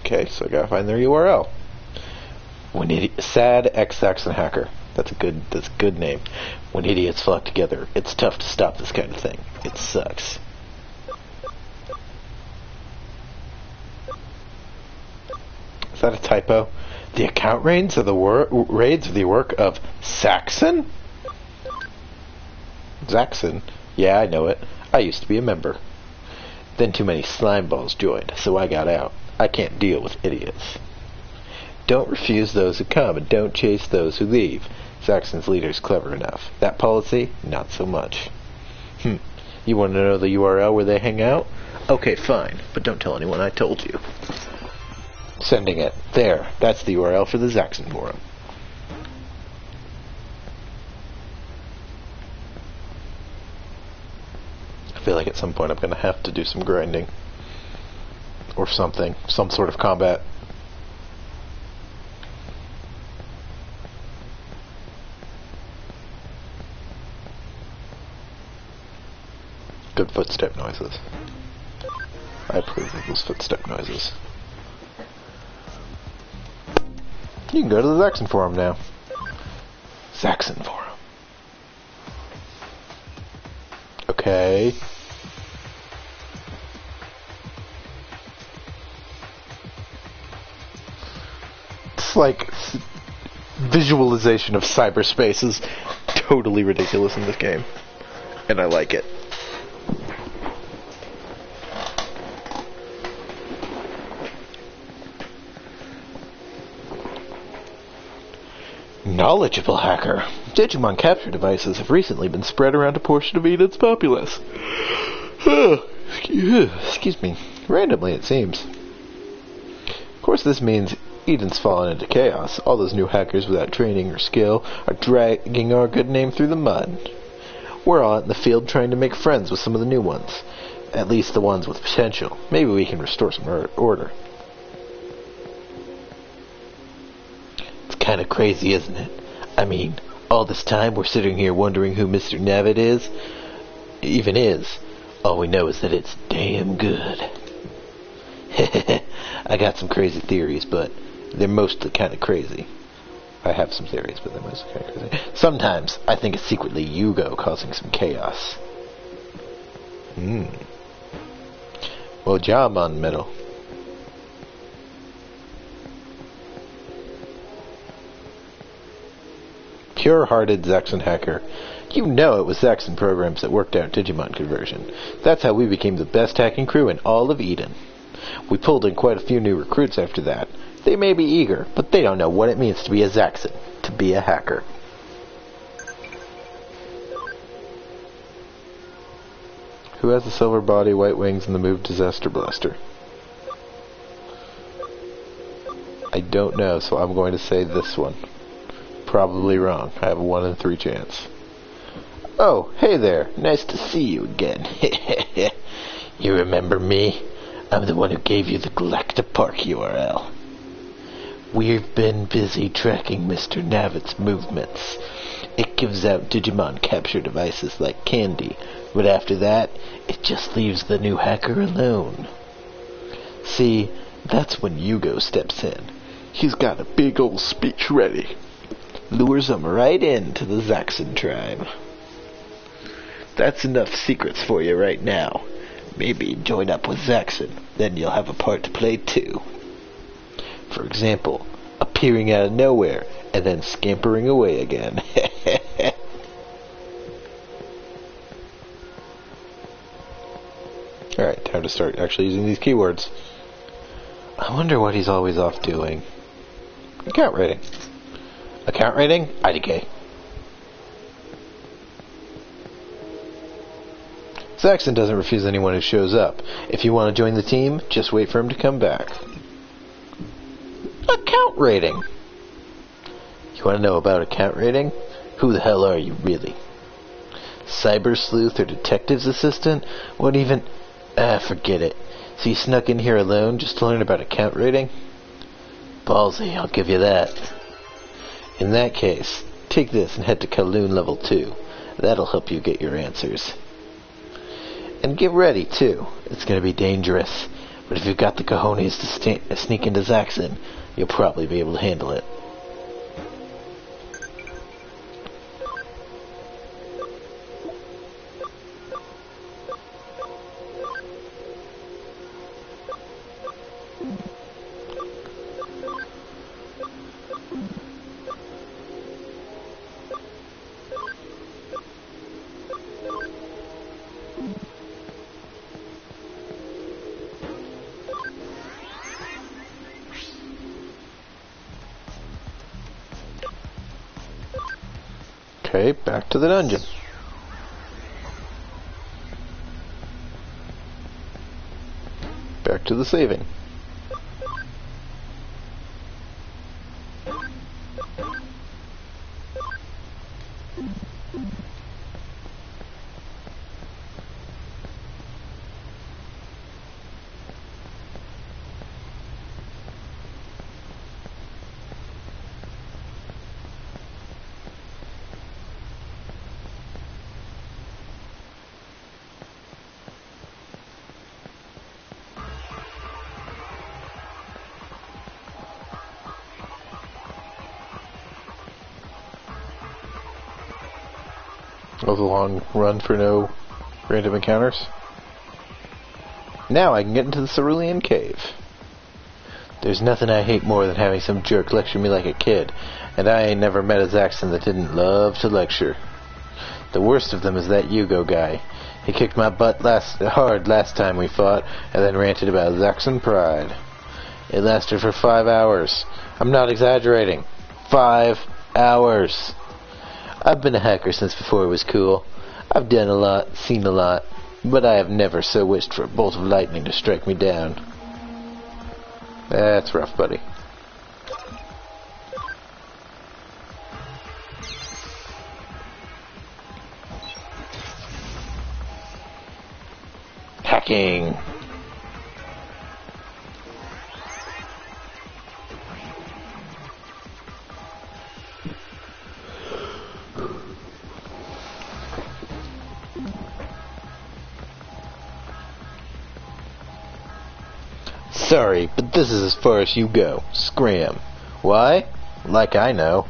Okay, so I gotta find their URL. Sad X-Saxon Hacker. That's a good name. When idiots flock together, it's tough to stop this kind of thing. It sucks. Is that a typo? The account raids of the work of Saxon? Zaxxon? Yeah, I know it. I used to be a member. Then too many slime balls joined, so I got out. I can't deal with idiots. Don't refuse those who come, and don't chase those who leave. Saxon's leader's clever enough. That policy, not so much. You want to know the URL where they hang out? Okay, fine, but don't tell anyone I told you. Sending it. There, that's the URL for the Zaxxon forum. I feel like at some point I'm going to have to do some grinding. Or something. Some sort of combat. Good footstep noises. I approve of those footstep noises. You can go to the Zaxxon forum now. Zaxxon forum. Okay. It's like visualization of cyberspace is totally ridiculous in this game. And I like it. Knowledgeable hacker. Digimon capture devices have recently been spread around a portion of Eden's populace. Excuse me. Randomly, it seems. Of course, this means Eden's fallen into chaos. All those new hackers without training or skill are dragging our good name through the mud. We're out in the field trying to make friends with some of the new ones. At least the ones with potential. Maybe we can restore some order. Kind of crazy, isn't it? I mean, all this time we're sitting here wondering who Mr. Navid is. All we know is that it's damn good. I got some crazy theories, but they're mostly kind of crazy. I have some theories, but they're mostly kind of crazy. Sometimes I think it's secretly Yugo causing some chaos. Well, job on middle. Pure-hearted Zaxxon hacker. You know it was Zaxxon programs that worked out Digimon conversion. That's how we became the best hacking crew in all of Eden. We pulled in quite a few new recruits after that. They may be eager, but they don't know what it means to be a Zaxxon, to be a hacker. Who has the silver body, white wings, and the move Disaster Blaster? I don't know, so I'm going to say this one. Probably wrong. I have a 1 in 3 chance. Oh, hey there. Nice to see you again. You remember me? I'm the one who gave you the Galacta Park URL. We've been busy tracking Mr. Navid's movements. It gives out Digimon capture devices like candy, but after that, it just leaves the new hacker alone. See, that's when Yugo steps in. He's got a big old speech ready. Lures them right into the Zaxxon tribe. That's enough secrets for you right now. Maybe join up with Zaxxon, then you'll have a part to play too. For example, appearing out of nowhere and then scampering away again. Alright, time to start actually using these keywords. I wonder what he's always off doing. Account rating. Account rating? IDK. Zaxxon doesn't refuse anyone who shows up. If you want to join the team, just wait for him to come back. Account rating. You want to know about account rating? Who the hell are you, really? Cyber sleuth or detective's assistant? What even... forget it. So you snuck in here alone just to learn about account rating? Ballsy, I'll give you that. In that case, take this and head to Kowloon level 2. That'll help you get your answers. And get ready, too. It's going to be dangerous. But if you've got the cojones to sneak into Zaxxon, you'll probably be able to handle it. Okay, back to the dungeon. Back to the saving. Oh, the long run for no random encounters. Now I can get into the Cerulean Cave. There's nothing I hate more than having some jerk lecture me like a kid, and I ain't never met a Zaxxon that didn't love to lecture. The worst of them is that Yugo guy. He kicked my butt hard last time we fought, and then ranted about Zaxxon pride. It lasted for 5 hours. I'm not exaggerating. 5 hours. I've been a hacker since before it was cool. I've done a lot, seen a lot, but I have never so wished for a bolt of lightning to strike me down. That's rough, buddy. Hacking. Sorry, but this is as far as you go. Scram. Why? Like I know.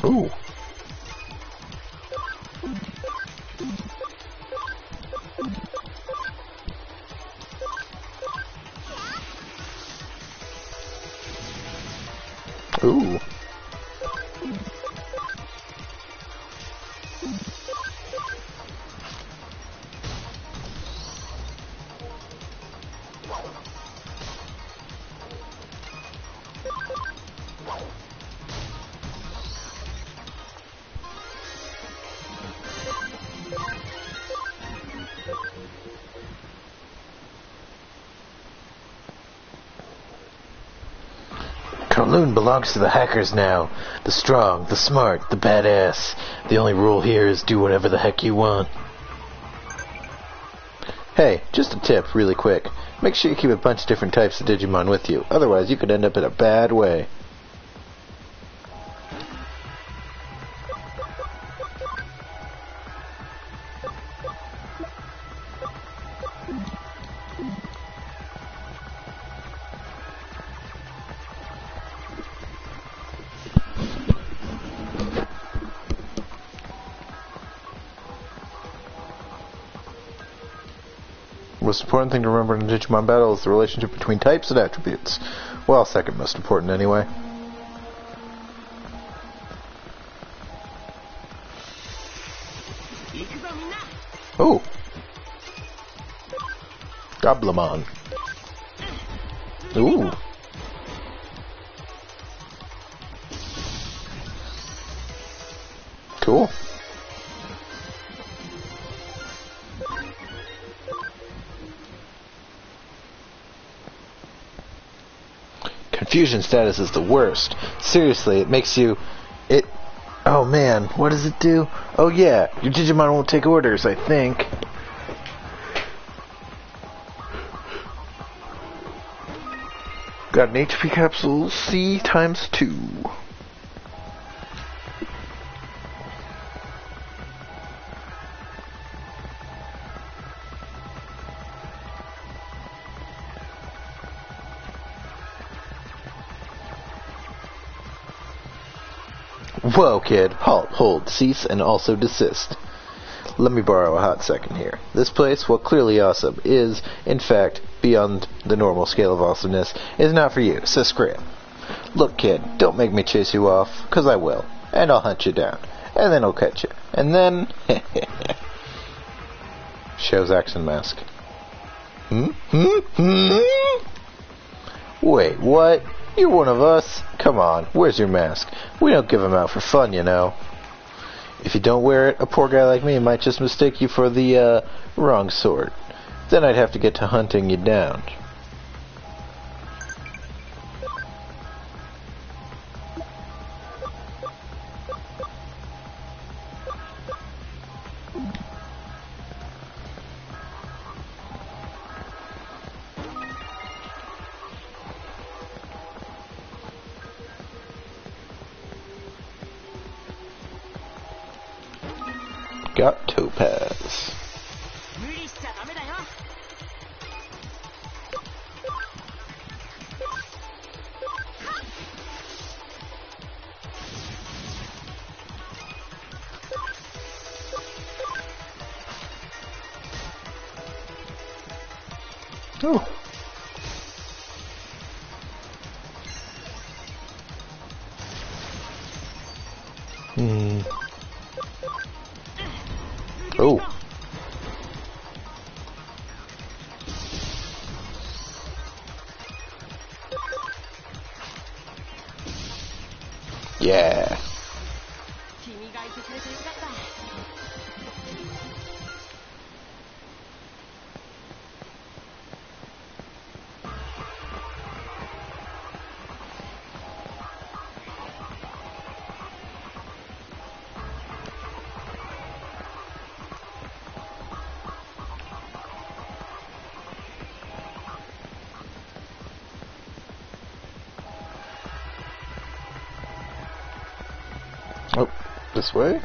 Ooh. Ooh. Kowloon belongs to the hackers now. The strong, the smart, the badass. The only rule here is do whatever the heck you want. Hey, just a tip, really quick. Make sure you keep a bunch of different types of Digimon with you. Otherwise, you could end up in a bad way. The most important thing to remember in a Digimon battle is the relationship between types and attributes. Well, second most important anyway. Oh! Goblimon. Ooh. Cool. Confusion status is the worst. Seriously, it makes you... Oh man, what does it do? Oh yeah, your Digimon won't take orders, I think. Got an HP capsule, C times 2. Whoa, kid. Halt, hold, cease, and also desist. Let me borrow a hot second here. This place, while clearly awesome, is, in fact, beyond the normal scale of awesomeness, is not for you, so scram. Look, kid, don't make me chase you off, 'cause I will. And I'll hunt you down. And then I'll catch you. And then... Shows action mask. Wait, what? You're one of us? Come on, where's your mask? We don't give them out for fun, you know. If you don't wear it, a poor guy like me might just mistake you for the, wrong sort. Then I'd have to get to hunting you down. Got Topaz. Oh. Oh. Yeah. Oh, this way?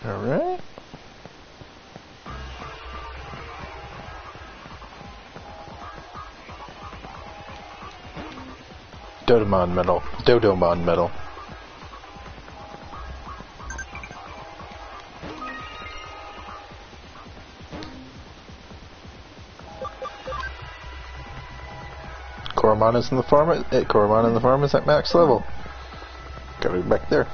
Alright. Dodomon medal. Dodomon medal. Koromon is in the farm. Koromon in the farm is at max level. Gotta be back there.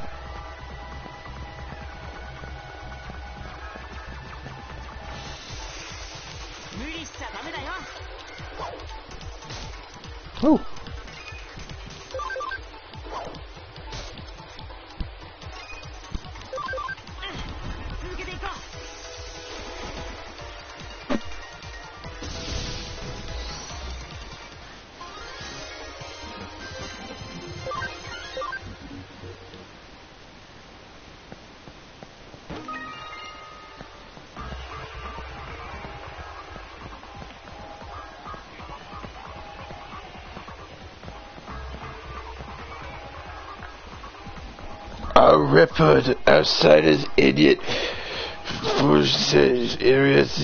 Ooh. A report outside his idiot forces areas.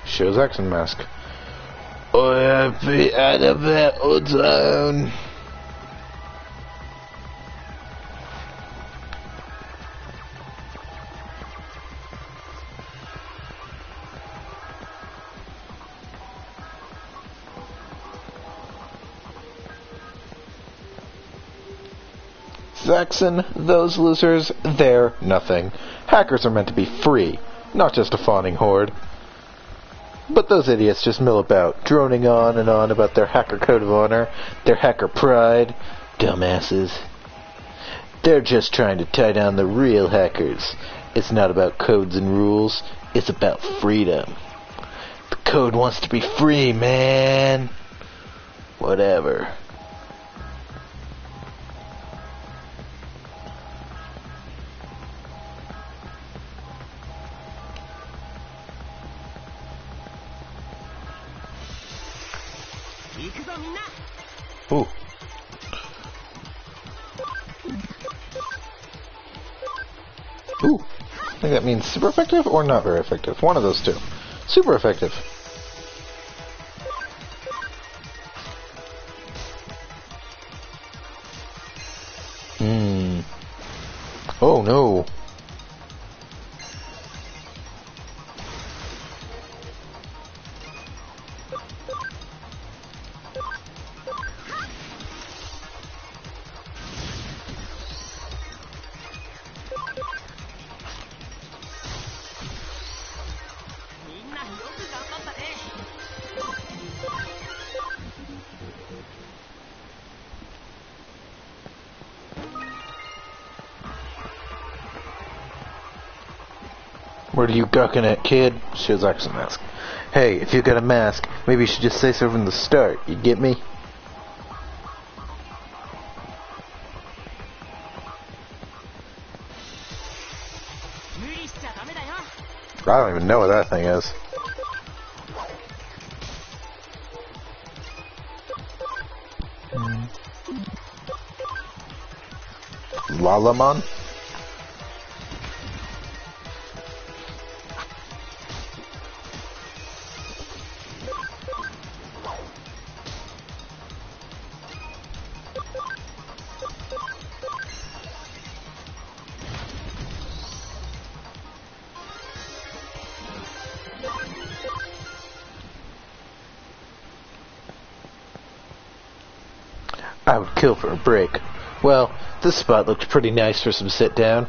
Shows action mask. Oh, happy out of that old town. Zaxxon, those losers, they're nothing. Hackers are meant to be free, not just a fawning horde. But those idiots just mill about, droning on and on about their hacker code of honor, their hacker pride. Dumbasses. They're just trying to tie down the real hackers. It's not about codes and rules, it's about freedom. The code wants to be free, man. Ooh. Ooh. I think that means super effective or not very effective. One of those two. Super effective. Oh no. What are you gucking at, kid? Shizak's a mask. Hey, if you got a mask, maybe you should just say so from the start. You get me? I don't even know what that thing is. Lalamon? I would kill for a break. Well, this spot looked pretty nice for some sit down.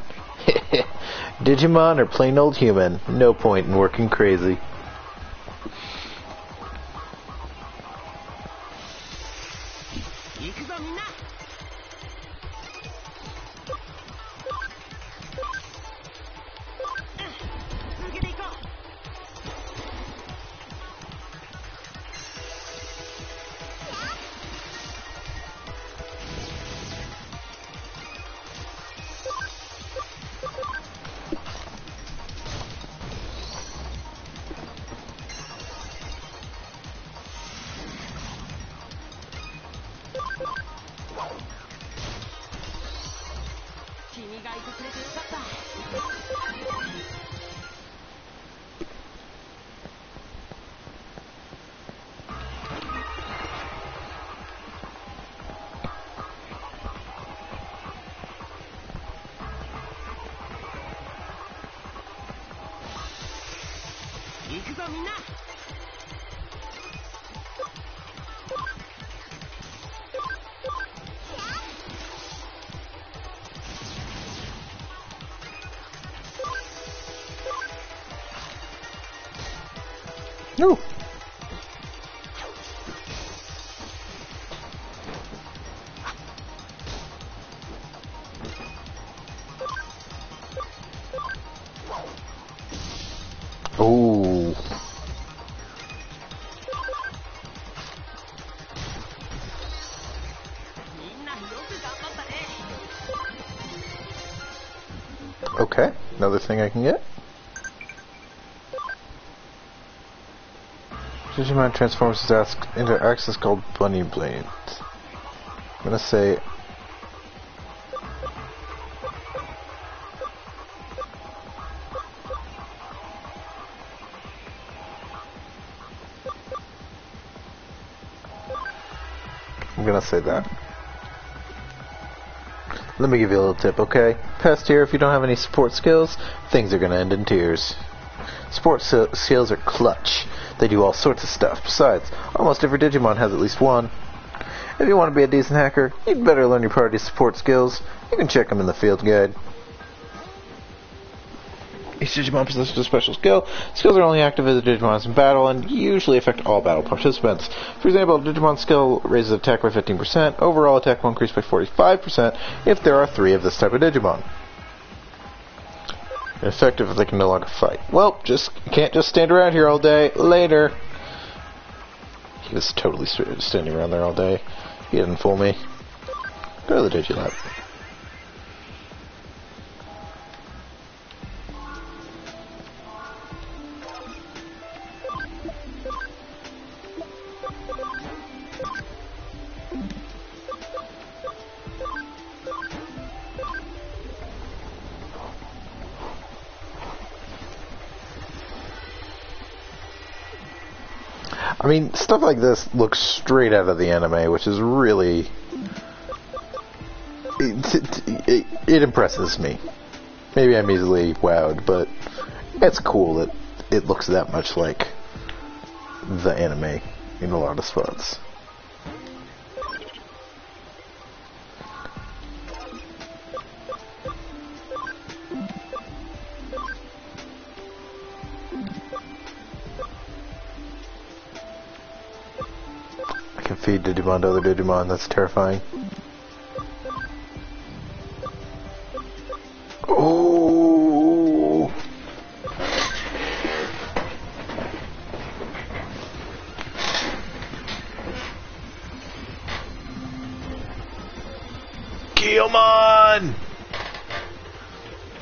Digimon or plain old human, no point in working crazy. No. Oh. Okay, another thing I can get. Digimon transforms into axis called Bunny Blade. I'm gonna say that. Let me give you a little tip, okay? Past here, if you don't have any support skills, things are gonna end in tears. Support skills are clutch. They do all sorts of stuff. Besides, almost every Digimon has at least one. If you want to be a decent hacker, you'd better learn your party's support skills. You can check them in the field guide. Each Digimon possesses a special skill. Skills are only active as the Digimon is in battle and usually affect all battle participants. For example, a Digimon skill raises attack by 15%. Overall attack will increase by 45% if there are 3 of this type of Digimon. Effective if they can no longer fight. Well, can't just stand around here all day. Later. He was totally standing around there all day. He didn't fool me. Go to the Digilab. I mean, stuff like this looks straight out of the anime, which is really... It impresses me. Maybe I'm easily wowed, but it's cool that it looks that much like the anime in a lot of spots. I can feed Digimon to other Digimon, that's terrifying. Oh! Digimon!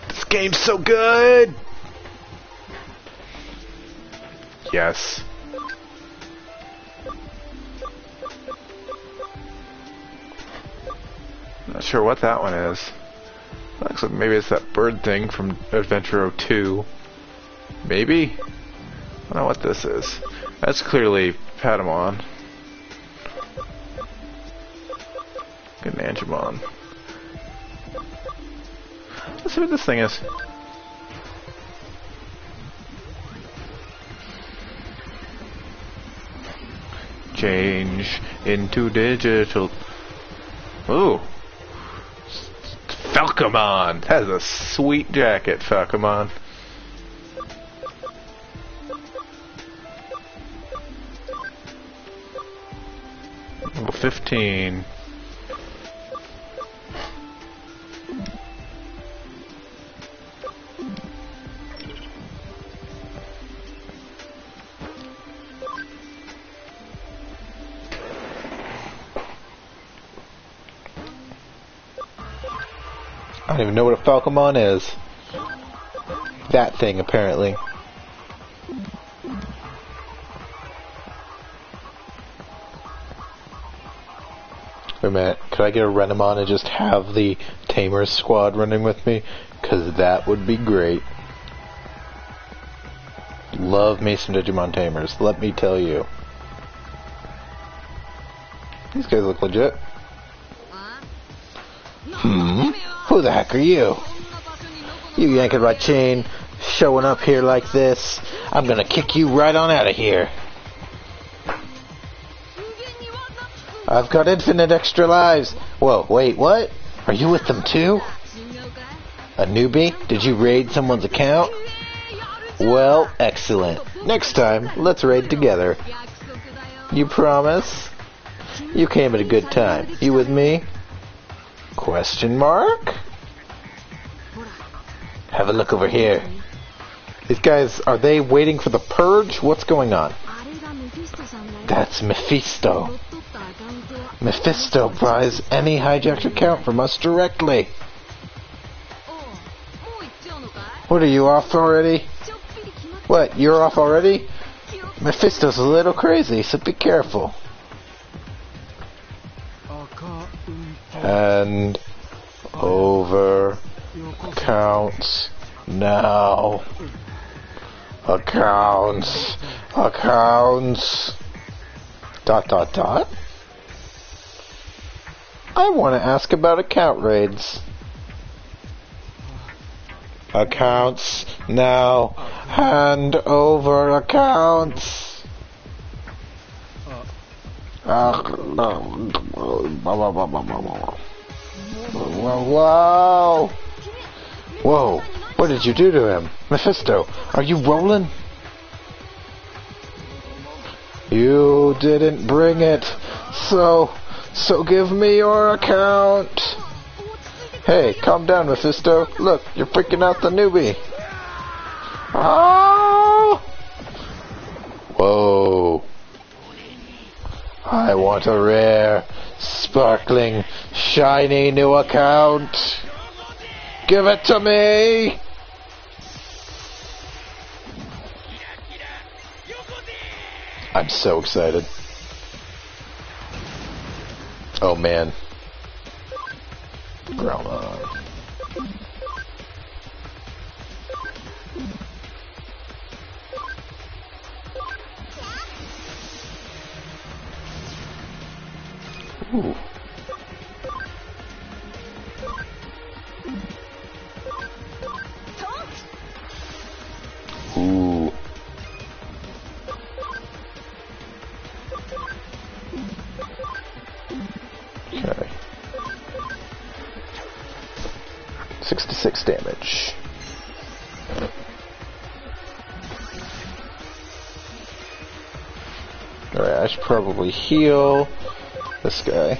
This game's so good! Yes. Not sure what that one is. Looks like maybe it's that bird thing from Adventure 02. Maybe? I don't know what this is. That's clearly Patamon. Good Angemon. Let's see what this thing is. Change into digital. Ooh. Falcomon! That is a sweet jacket, Falcomon. Level 15. I don't even know what a Falcomon is. That thing, apparently. Wait a minute, could I get a Renamon and just have the Tamers squad running with me? Because that would be great. Love me some Digimon Tamers, let me tell you. These guys look legit. Who the heck are you? You yanking my chain, showing up here like this. I'm gonna kick you right on out of here. I've got infinite extra lives. Whoa, wait, what? Are you with them too? A newbie? Did you raid someone's account? Well, excellent. Next time, let's raid together. You promise? You came at a good time. You with me? Question mark? Have a look over here. These guys, are they waiting for the purge? What's going on? That's Mephisto. Mephisto buys any hijacked account from us directly. What, are you off already? What, you're off already? Mephisto's a little crazy, so be careful. And over accounts now. Accounts. Dot dot dot. I want to ask about account raids. Accounts now. Hand over accounts. Whoa! Whoa! What did you do to him? Mephisto, are you rolling? You didn't bring it, so give me your account. Hey, calm down, Mephisto. Look, you're freaking out the newbie. Oh! Whoa. I want a rare, sparkling, shiny new account. Give it to me! I'm so excited. Oh man. Ground on. Ooh. Ooh. Okay. 66 damage. Alright, I should probably heal this guy.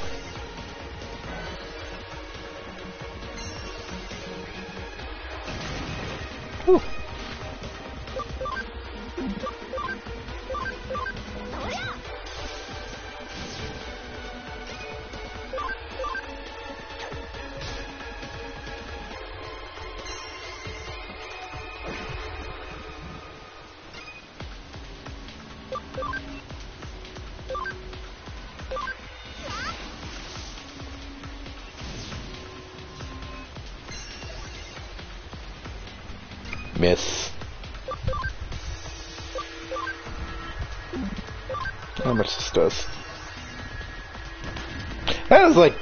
Whew. Miss. How much this does? That is like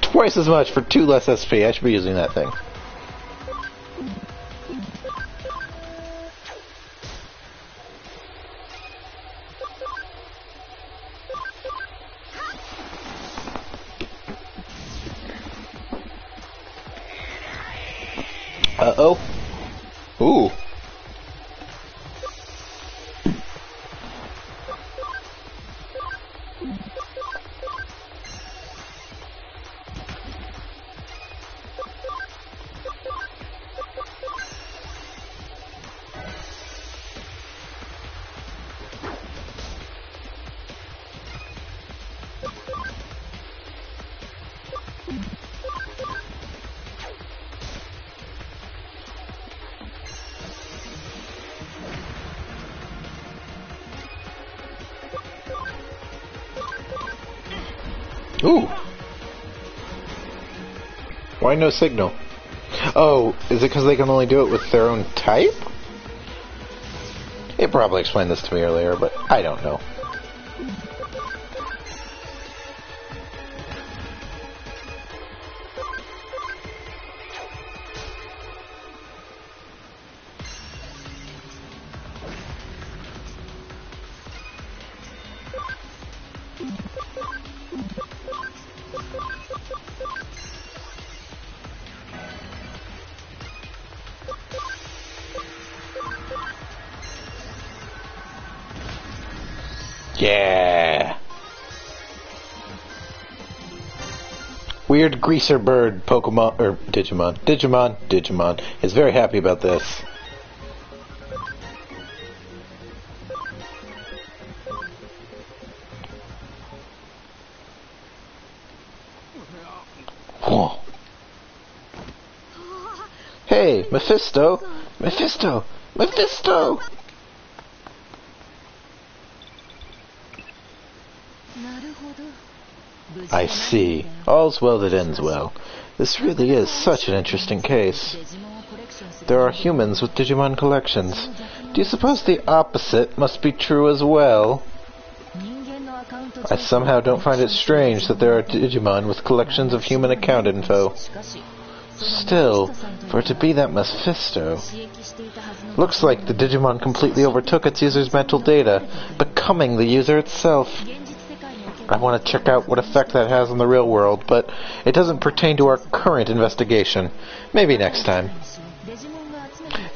twice as much for 2 less SP. I should be using that thing. Uh-oh. Ooh. Ooh. Why no signal? Oh, is it because they can only do it with their own type? It probably explained this to me earlier, but I don't know. Yeah. Weird greaser bird Pokemon or Digimon is very happy about this. Whoa. Hey, Mephisto! Mephisto! Mephisto! I see. All's well that ends well. This really is such an interesting case. There are humans with Digimon collections. Do you suppose the opposite must be true as well? I somehow don't find it strange that there are Digimon with collections of human account info. Still, for it to be that Mephisto... Looks like the Digimon completely overtook its user's mental data, becoming the user itself. I want to check out what effect that has on the real world, but it doesn't pertain to our current investigation. Maybe next time.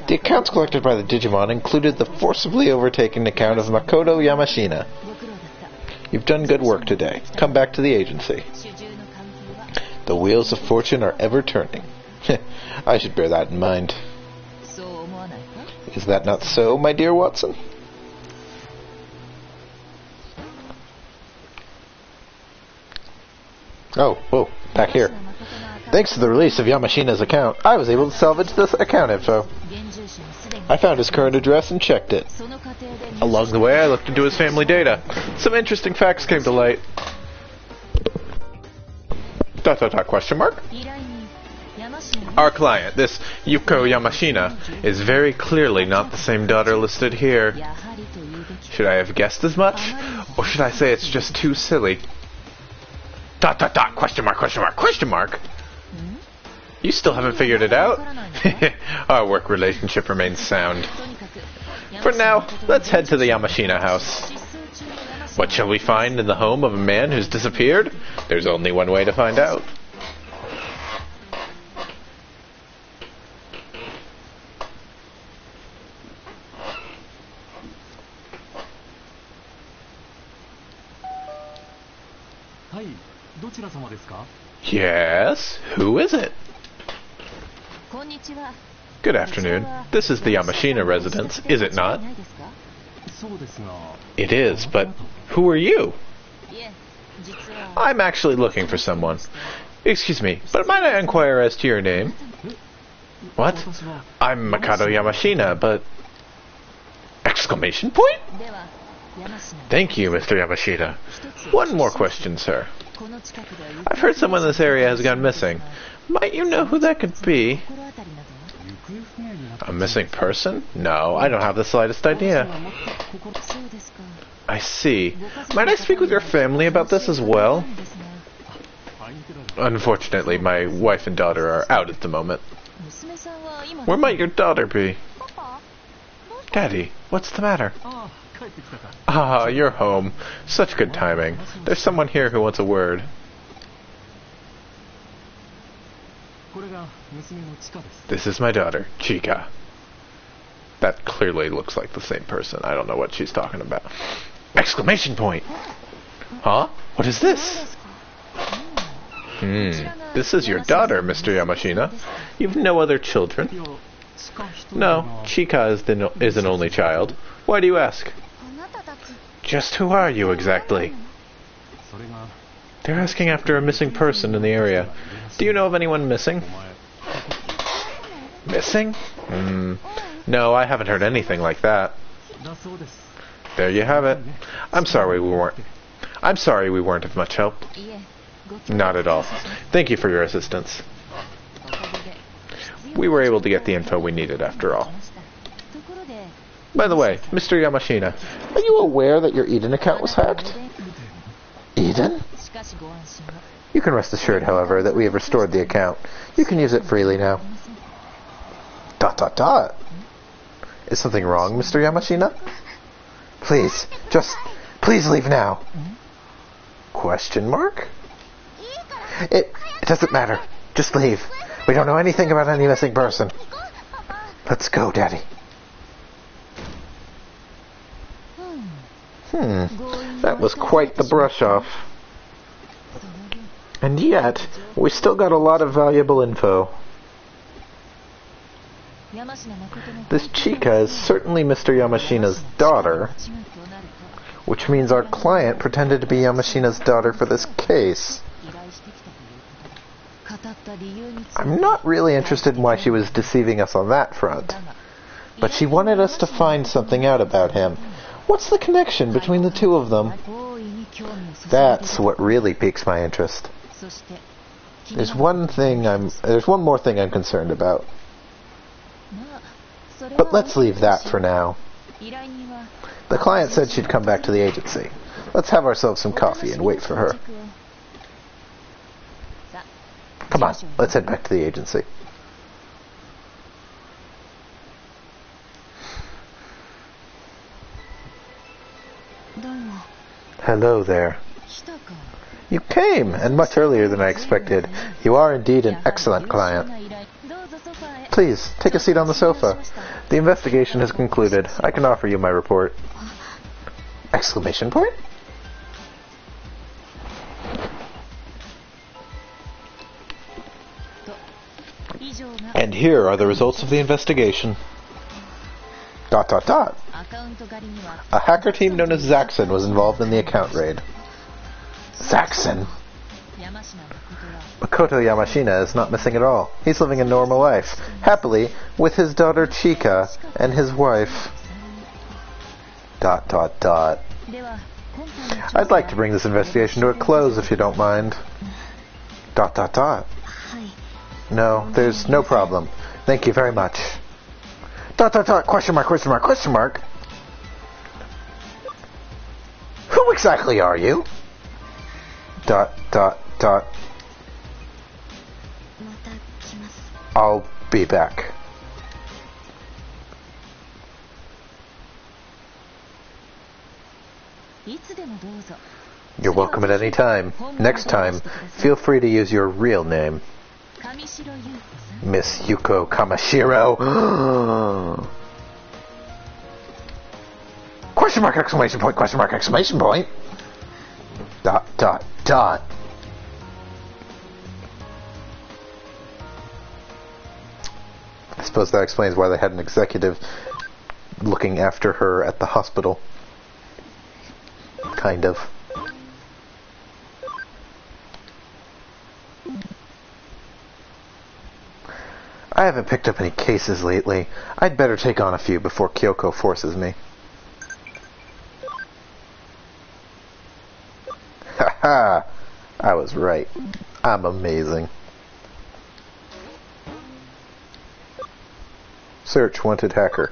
The accounts collected by the Digimon included the forcibly overtaken account of Makoto Yamashina. You've done good work today. Come back to the agency. The wheels of fortune are ever turning. I should bear that in mind. Is that not so, my dear Watson? Oh, whoa, back here. Thanks to the release of Yamashina's account, I was able to salvage this account info. I found his current address and checked it. Along the way, I looked into his family data. Some interesting facts came to light. ... question mark? Our client, this Yuko Yamashina, is very clearly not the same daughter listed here. Should I have guessed as much? Or should I say it's just too silly? Dot dot dot, question mark, question mark, question mark. You still haven't figured it out? Our work relationship remains sound. For now, let's head to the Yamashina house. What shall we find in the home of a man who's disappeared? There's only one way to find out. Yes? Who is it? Good afternoon. This is the Yamashina residence, is it not? It is, but who are you? I'm actually looking for someone. Excuse me, but might I inquire as to your name? What? I'm Mikado Yamashina, but... Exclamation point? Thank you, Mr. Yamashita. One more question, sir. I've heard someone in this area has gone missing. Might you know who that could be? A missing person? No, I don't have the slightest idea. I see. Might I speak with your family about this as well? Unfortunately, my wife and daughter are out at the moment. Where might your daughter be? Daddy, what's the matter? Ah, you're home. Such good timing. There's someone here who wants a word. This is my daughter, Chika. That clearly looks like the same person. I don't know what she's talking about. Exclamation point! Huh? What is this? This is your daughter, Mr. Yamashina. You've no other children? No, Chika is an only child. Why do you ask? Just who are you exactly? They're asking after a missing person in the area. Do you know of anyone missing? Missing? No, I haven't heard anything like that. There you have it. I'm sorry we weren't of much help. Not at all. Thank you for your assistance. We were able to get the info we needed after all. By the way, Mr. Yamashina, are you aware that your Eden account was hacked? Eden? You can rest assured, however, that we have restored the account. You can use it freely now. ... Is something wrong, Mr. Yamashina? Please leave now. Question mark? It doesn't matter. Just leave. We don't know anything about any missing person. Let's go, Daddy. That was quite the brush-off. And yet, we still got a lot of valuable info. This Chika is certainly Mr. Yamashina's daughter, which means our client pretended to be Yamashina's daughter for this case. I'm not really interested in why she was deceiving us on that front, but she wanted us to find something out about him. What's the connection between the two of them? That's what really piques my interest. There's one more thing I'm concerned about. But let's leave that for now. The client said she'd come back to the agency. Let's have ourselves some coffee and wait for her. Come on, let's head back to the agency. Hello there. You came, and much earlier than I expected. You are indeed an excellent client. Please, take a seat on the sofa. The investigation has concluded. I can offer you my report. Exclamation point? And here are the results of the investigation. ... A hacker team known as Zaxxon was involved in the account raid. Zaxxon? Makoto Yamashina is not missing at all. He's living a normal life, happily, with his daughter Chika and his wife. ... I'd like to bring this investigation to a close, if you don't mind. ... No, there's no problem. Thank you very much. ... Question mark, question mark, question mark. Who exactly are you? ... dot. また来ます。 I'll be back. You're welcome at any time. Next time, feel free to use your real name. Miss Yuko Kamashiro. Question mark, exclamation point, question mark, exclamation point. Dot, dot, dot. I suppose that explains why they had an executive looking after her at the hospital. Kind of. I haven't picked up any cases lately. I'd better take on a few before Kyoko forces me. Haha! I was right. I'm amazing. Search wanted hacker.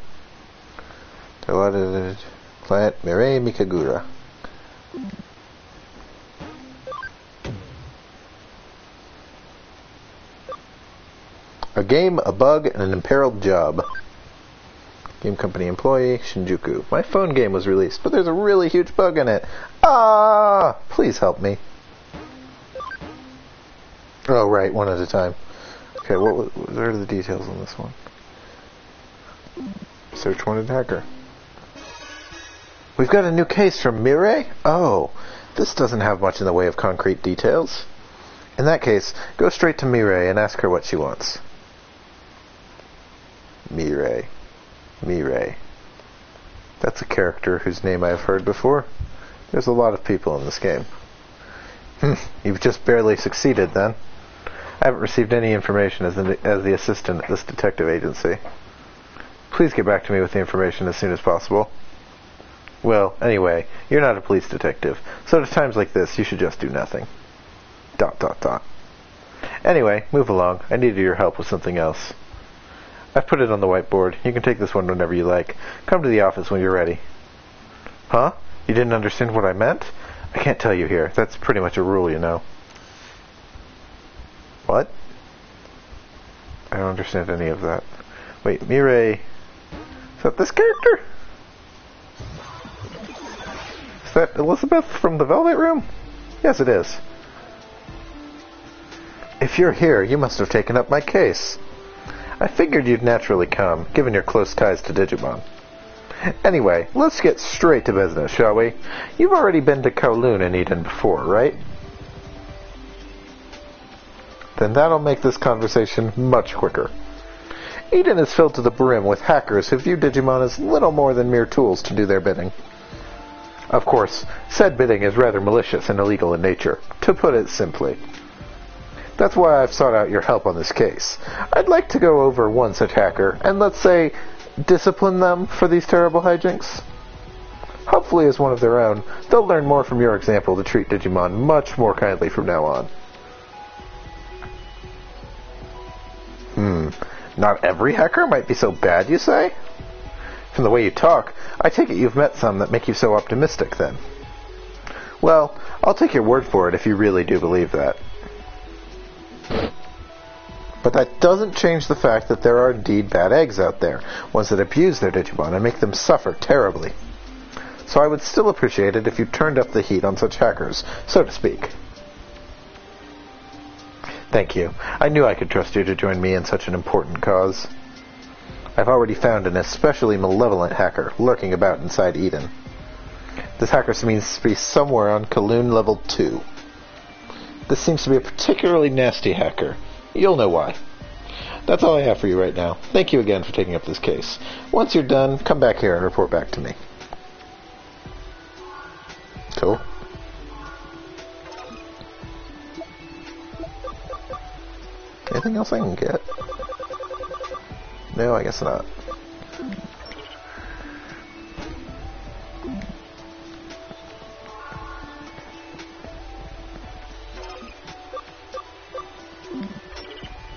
Client Mireille Mikagura. A game, a bug, and an imperiled job. Game company employee, Shinjuku. My phone game was released, but there's a really huge bug in it. Ah! Please help me. Oh, right, one at a time. Okay, what are the details on this one? Search wanted hacker. We've got a new case from Mireille? Oh, this doesn't have much in the way of concrete details. In that case, go straight to Mireille and ask her what she wants. Mireille. That's a character whose name I've heard before. There's a lot of people in this game. You've just barely succeeded then. I haven't received any information as the assistant at this detective agency. Please get back to me with the information as soon as possible. Well, anyway, you're not a police detective, so at times like this, you should just do nothing. ... Anyway, move along. I needed your help with something else. I've put it on the whiteboard. You can take this one whenever you like. Come to the office when you're ready. Huh? You didn't understand what I meant? I can't tell you here. That's pretty much a rule, you know. What? I don't understand any of that. Wait, Mireille... Is that this character? Is that Elizabeth from the Velvet Room? Yes, it is. If you're here, you must have taken up my case. I figured you'd naturally come, given your close ties to Digimon. Anyway, let's get straight to business, shall we? You've already been to Kowloon and Eden before, right? Then that'll make this conversation much quicker. Eden is filled to the brim with hackers who view Digimon as little more than mere tools to do their bidding. Of course, said bidding is rather malicious and illegal in nature, to put it simply. That's why I've sought out your help on this case. I'd like to go over one such hacker and, let's say, discipline them for these terrible hijinks. Hopefully, as one of their own, they'll learn more from your example to treat Digimon much more kindly from now on. Not every hacker might be so bad, you say? From the way you talk, I take it you've met some that make you so optimistic, then. Well, I'll take your word for it if you really do believe that. But that doesn't change the fact that there are indeed bad eggs out there, ones that abuse their Digimon and make them suffer terribly. So I would still appreciate it if you turned up the heat on such hackers, so to speak. Thank you. I knew I could trust you to join me in such an important cause. I've already found an especially malevolent hacker lurking about inside Eden. This hacker seems to be somewhere on Kowloon level 2. This seems to be a particularly nasty hacker. You'll know why. That's all I have for you right now. Thank you again for taking up this case. Once you're done, come back here and report back to me. Cool. Anything else I can get? No, I guess not.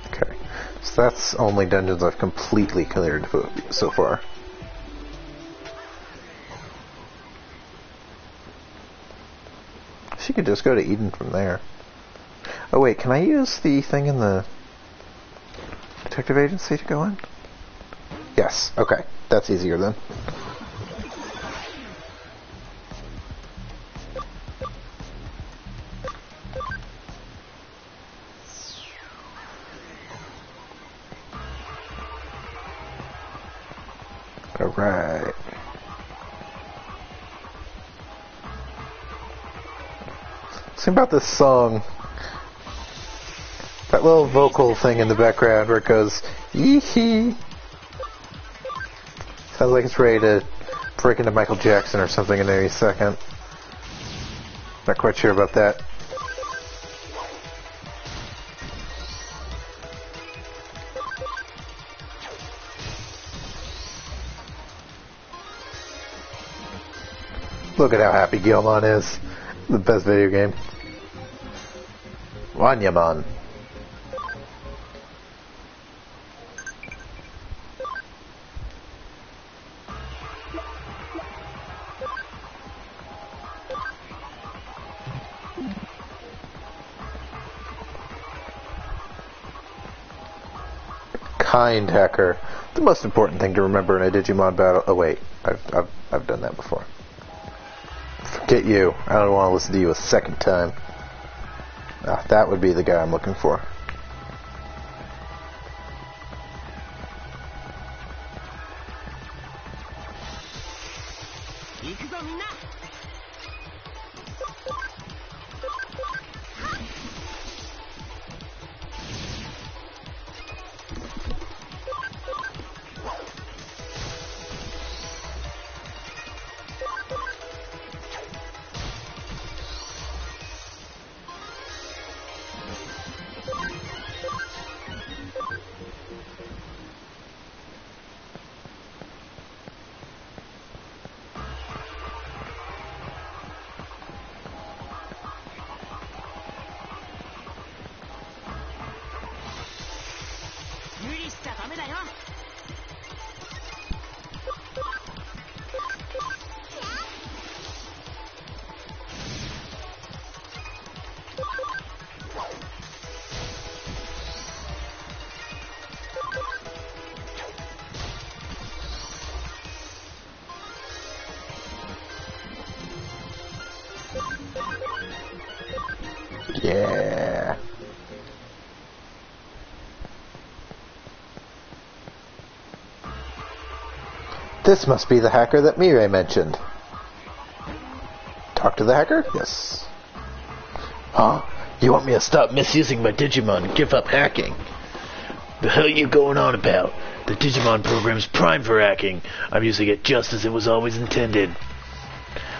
Okay, so that's only dungeons I've completely cleared so far. She could just go to Eden from there. Oh wait, can I use the thing in the detective agency to go in? Yes, okay. That's easier then. Alright. Something about this song. That little vocal thing in the background where it goes, yee-hee. Sounds like it's ready to break into Michael Jackson or something in any second. Not quite sure about that. Look at how happy Gilmon is. The best video game. Wanyamon. Kind hacker. The most important thing to remember in a Digimon battle. Oh wait, I've done that before. Forget you. I don't want to listen to you a second time. That would be the guy I'm looking for. Yeah. This must be the hacker that Mirai mentioned. Talk to the hacker? Yes. Huh? You want me to stop misusing my Digimon and give up hacking? The hell are you going on about? The Digimon program's prime for hacking. I'm using it just as it was always intended.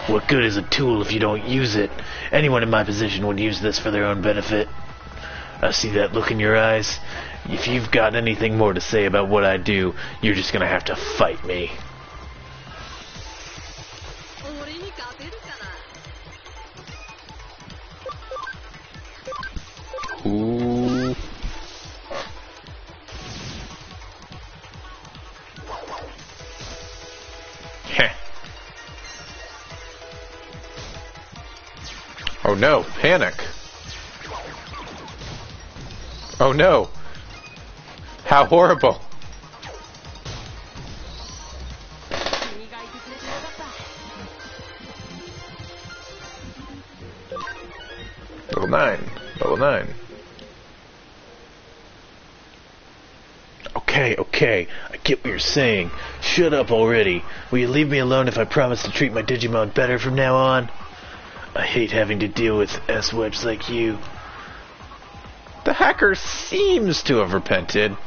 What good is a tool if you don't use it? Anyone in my position would use this for their own benefit. I see that look in your eyes. If you've got anything more to say about what I do, you're just gonna have to fight me. Ooh. Heh. Oh no, panic. Oh no. How horrible. Level 9. Level 9. Okay, I get what you're saying. Shut up already. Will you leave me alone if I promise to treat my Digimon better from now on? I hate having to deal with S-webs like you. The hacker seems to have repented.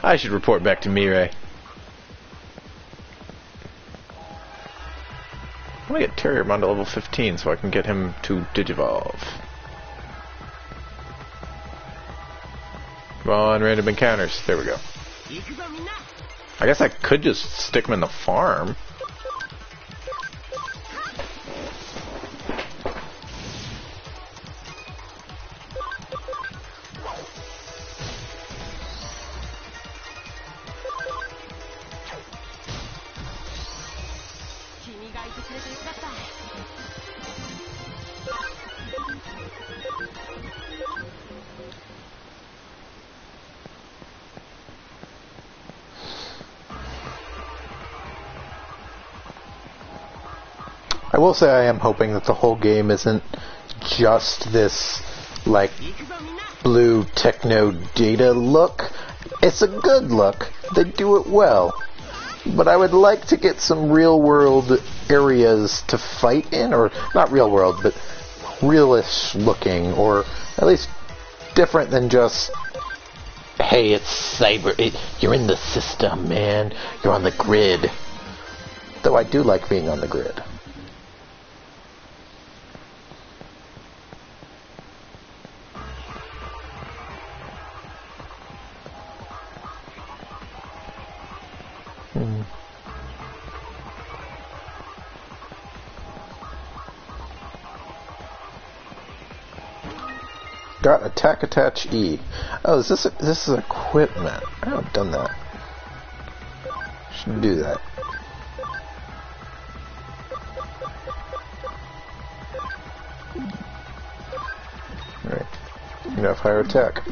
I should report back to Mirai. I'm gonna get Terriermon to level 15 so I can get him to Digivolve. Come on, random encounters. There we go. I guess I could just stick him in the farm. I will say I am hoping that the whole game isn't just this, like, blue techno data look. It's a good look. They do it well. But I would like to get some real-world areas to fight in, or not real-world, but realish looking, or at least different than just, hey, it's cyber, you're in the system, man. You're on the grid. Though I do like being on the grid. Got attack attach E. Oh, is this is equipment. I haven't done that. Should do that. Alright. You have higher attack.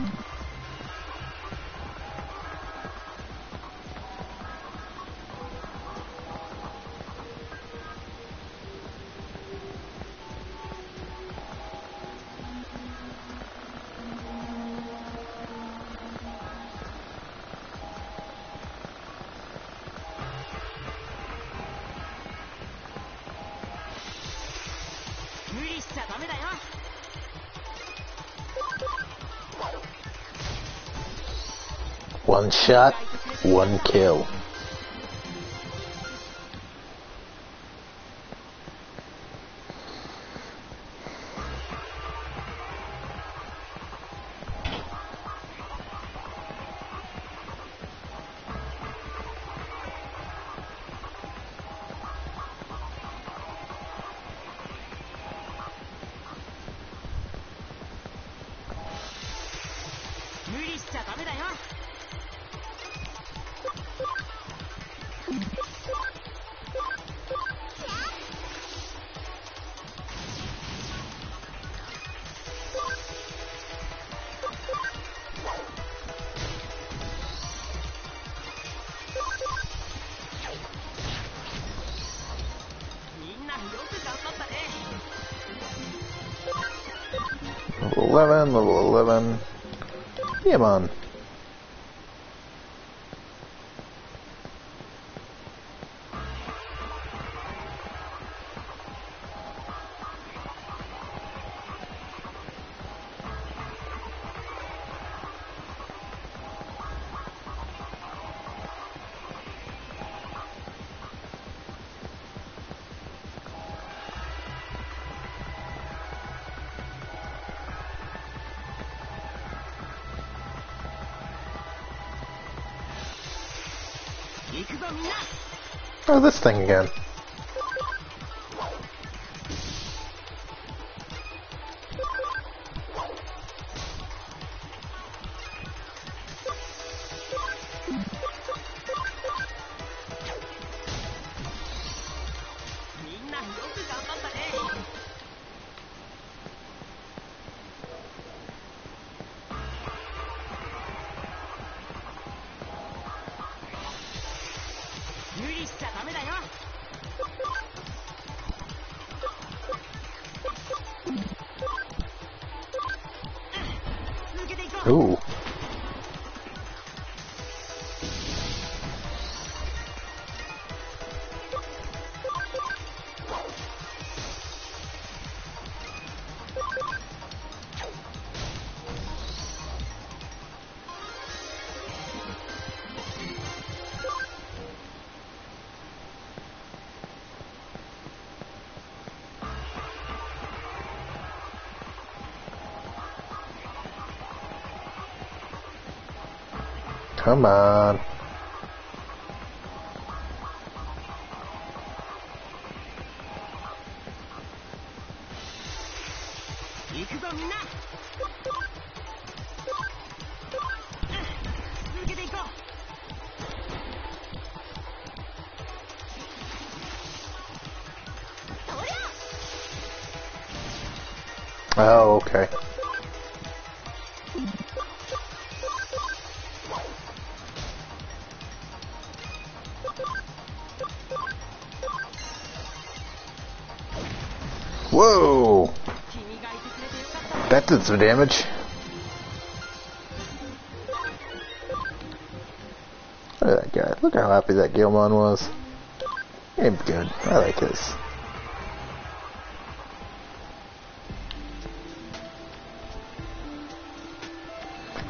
One shot, one kill. Level 11. Digimon. Oh, this thing again. Ooh. Come on. Oh, okay. Whoa! That did some damage. Look at that guy. Look how happy that Gilmon was. Game's good. I like this.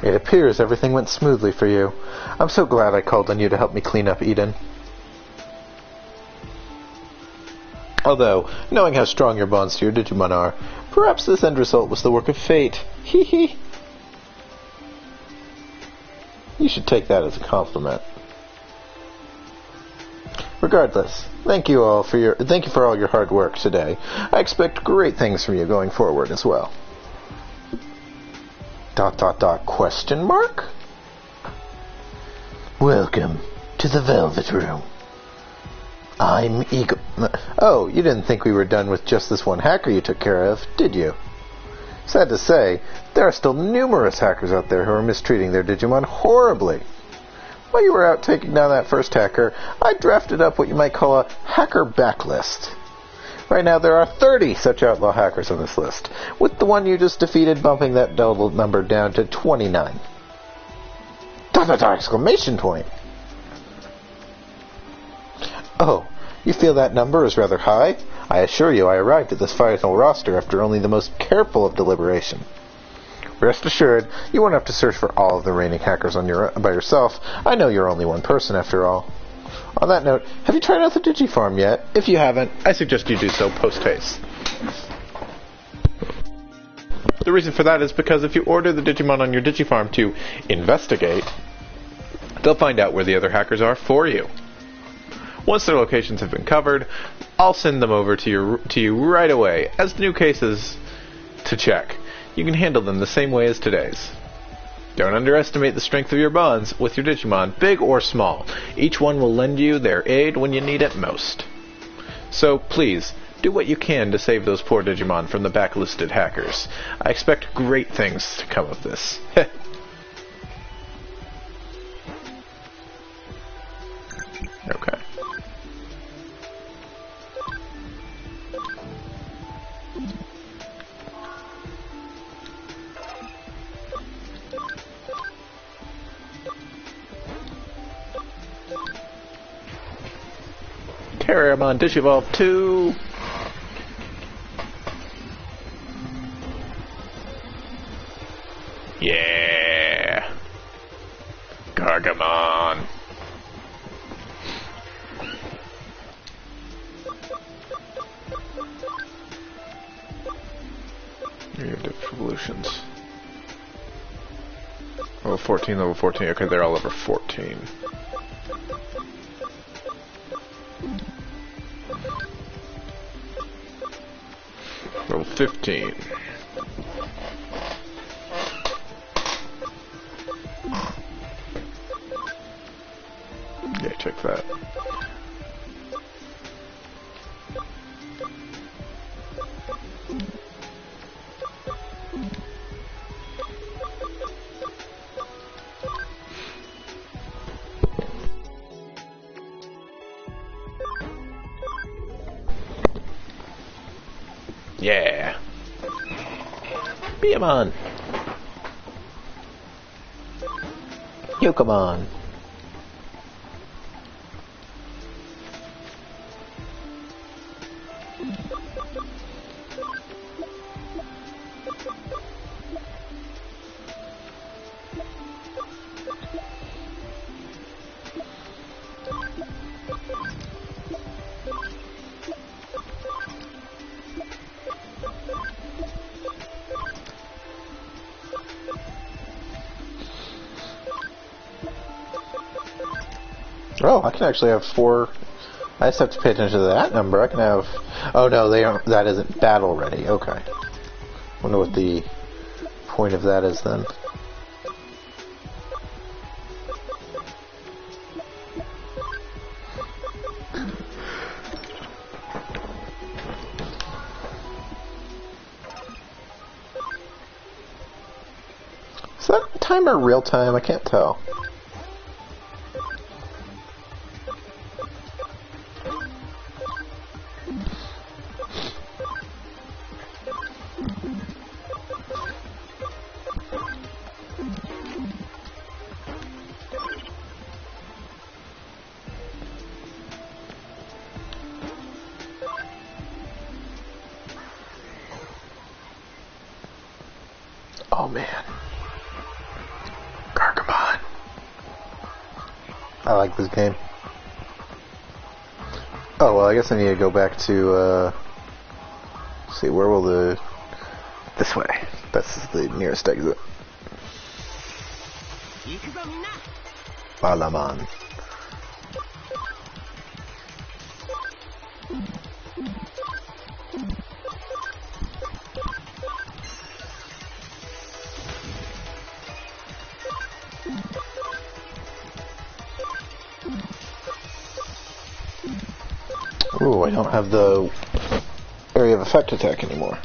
It appears everything went smoothly for you. I'm so glad I called on you to help me clean up Eden. Although, knowing how strong your bonds to your Digimon are, perhaps this end result was the work of fate. Hee hee. You should take that as a compliment. Regardless, thank you for all your hard work today. I expect great things from you going forward as well. ... question mark? Welcome to the Velvet Room. I'm eager... Oh, you didn't think we were done with just this one hacker you took care of, did you? Sad to say, there are still numerous hackers out there who are mistreating their Digimon horribly. While you were out taking down that first hacker, I drafted up what you might call a hacker backlist. Right now there are 30 such outlaw hackers on this list, with the one you just defeated bumping that double number down to 29. ... exclamation point! Oh, you feel that number is rather high? I assure you I arrived at this final roster after only the most careful of deliberation. Rest assured, you won't have to search for all of the reigning hackers by yourself. I know you're only one person after all. On that note, have you tried out the Digifarm yet? If you haven't, I suggest you do so post-haste. The reason for that is because if you order the Digimon on your Digifarm to investigate, they'll find out where the other hackers are for you. Once their locations have been covered, I'll send them over to you right away as new cases to check. You can handle them the same way as today's. Don't underestimate the strength of your bonds with your Digimon, big or small. Each one will lend you their aid when you need it most. So please, do what you can to save those poor Digimon from the backlisted hackers. I expect great things to come of this. Okay. Terramon Digivolve 2. Yeah. Gargamon. Your evolutions. Level 14, level 14. Okay, they're all over 14. Level 15. Yeah, check that. Yeah. Beamon. Yokomon. Oh, I can actually have 4. I just have to pay attention to that number. I can have... Oh no, they aren't. That isn't battle ready. Okay. Wonder what the point of that is then. timer real time? I can't tell. Oh man. Gargamon. I like this game. Oh, well, I guess I need to go back to, let's see, where will the... This way. That's the nearest exit. Balaman. Ooh, I don't have the area of effect attack anymore.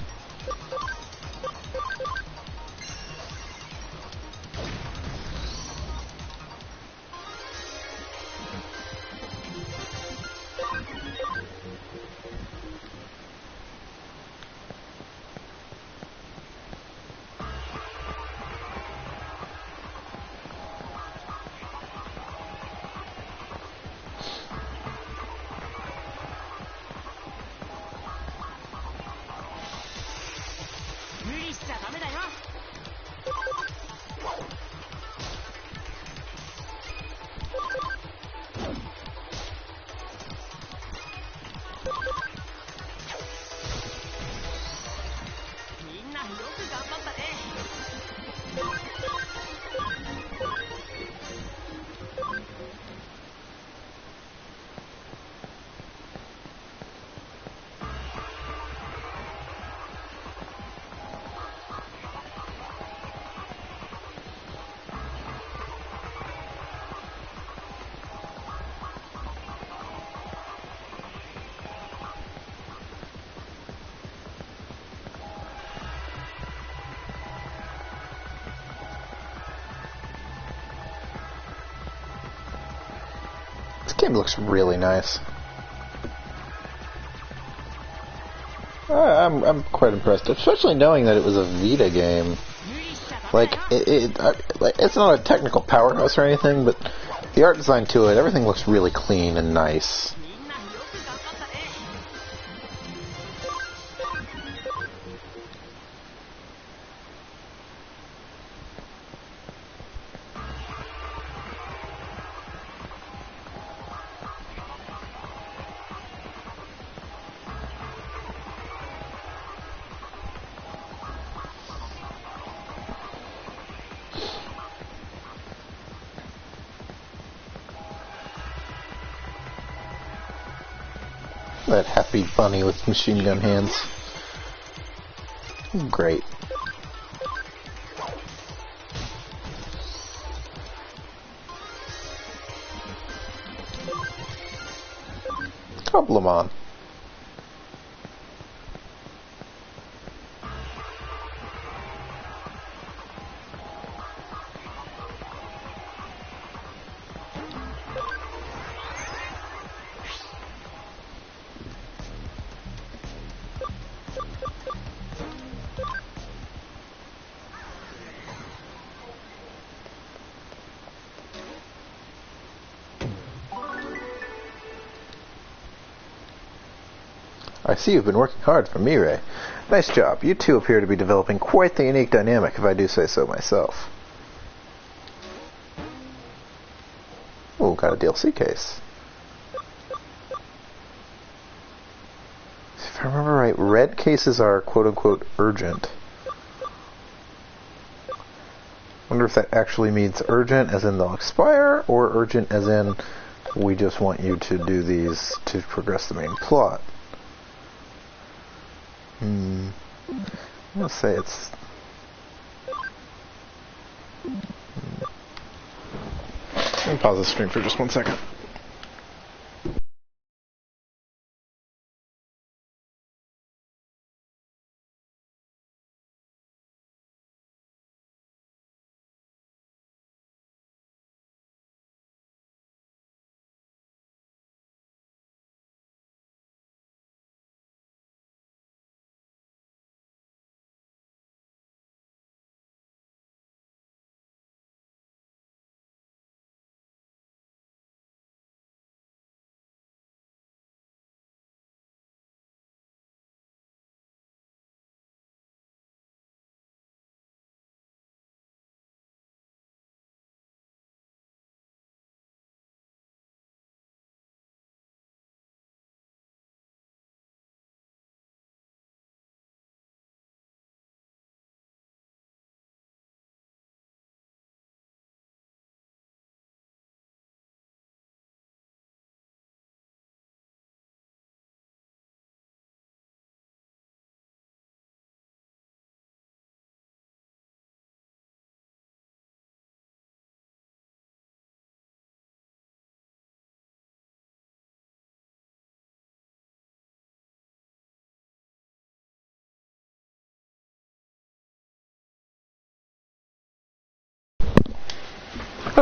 This game looks really nice. I'm quite impressed, especially knowing that it was a Vita game. Like, it's not a technical powerhouse or anything, but the art design to it, everything looks really clean and nice. That happy bunny with machine gun hands. Great. Cobblemon. I see you've been working hard for Mirai. Nice job. You two appear to be developing quite the unique dynamic, if I do say so myself. Oh, got a DLC case. If I remember right, red cases are quote-unquote urgent. Wonder if that actually means urgent as in they'll expire, or urgent as in we just want you to do these to progress the main plot. I'm gonna say it's... Let me pause the stream for just 1 second.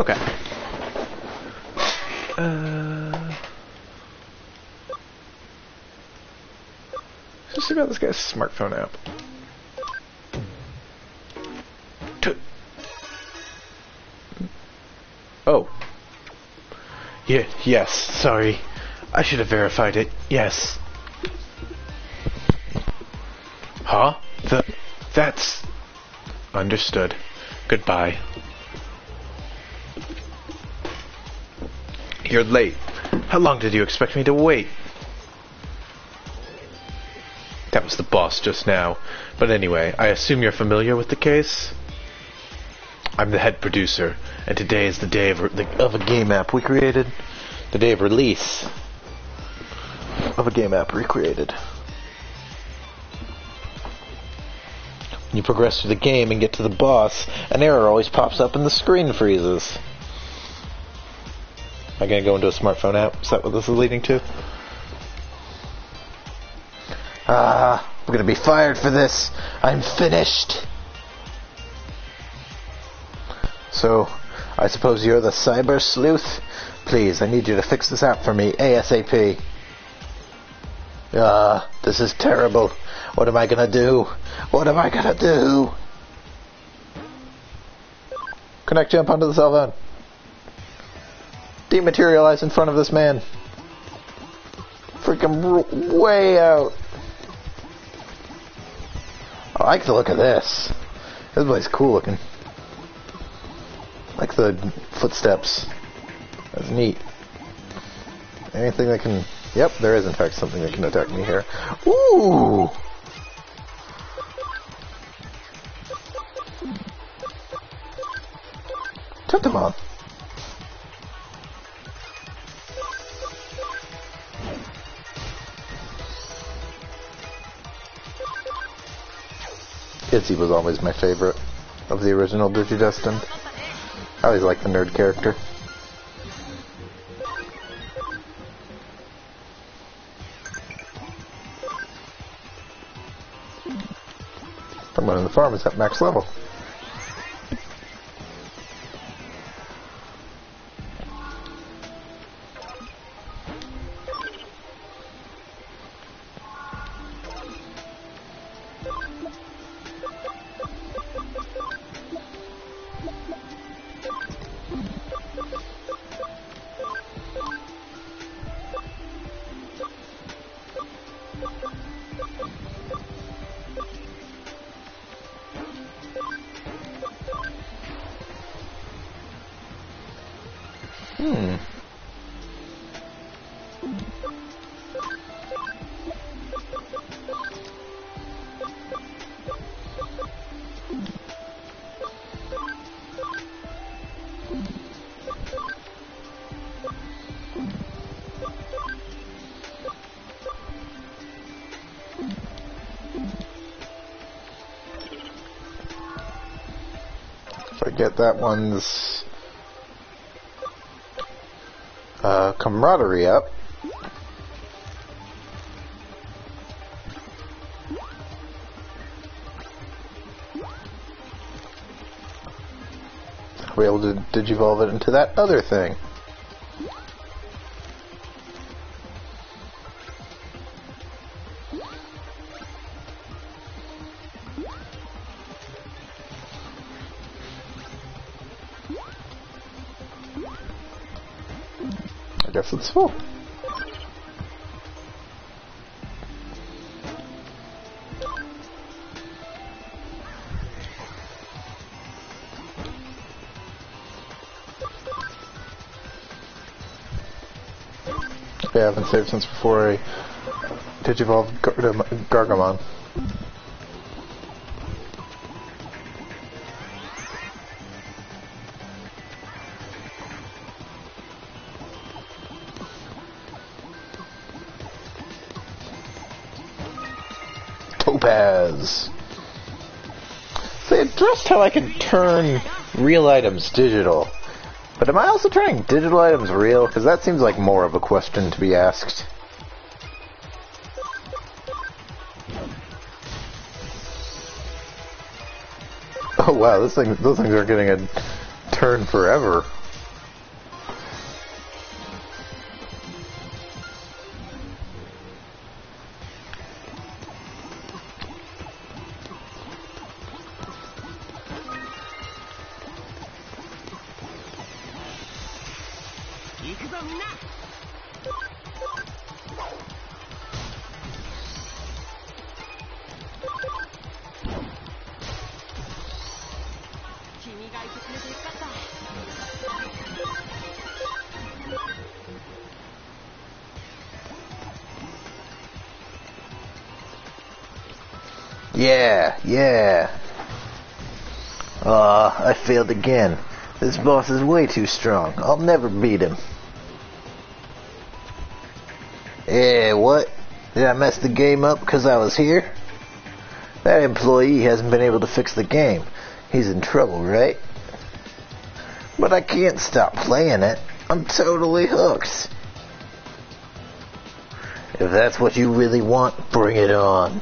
Okay. Let's see about this guy's smartphone app. Oh. Yeah, yes, sorry. I should have verified it. Yes. Huh? That's... Understood. Goodbye. You're late. How long did you expect me to wait? That was the boss just now. But anyway, I assume you're familiar with the case? I'm the head producer, and today is the day of a game app we created. The day of release of a game app we created. When you progress through the game and get to the boss, an error always pops up and the screen freezes. Am I going to go into a smartphone app? Is that what this is leading to? I'm going to be fired for this. I'm finished. So, I suppose you're the cyber sleuth? Please, I need you to fix this app for me ASAP. This is terrible. What am I gonna do? What am I gonna do? Connect jump onto the cell phone. Dematerialize in front of this man. Freaking way out. I like the look of this. This place is cool looking. I like the footsteps. That's neat. Anything that can... Yep, there is in fact something that can attack me here. Ooh! Digimon. Itzy was always my favorite of the original Digidestined. I always liked the nerd character. Someone in the farm is at max level. Get that one's camaraderie up. I'll be able to digivolve it into that other thing. I guess it's full. Yeah, I haven't saved since before I digivolved Gargamon. Topaz. They addressed how I can turn real items digital. But am I also turning digital items real? Because that seems like more of a question to be asked. Oh wow, those things are getting a turn forever. Yeah, yeah. I failed again. This boss is way too strong. I'll never beat him. Eh, what? Did I mess the game up because I was here? That employee hasn't been able to fix the game. He's in trouble, right? But I can't stop playing it. I'm totally hooked. If that's what you really want, bring it on.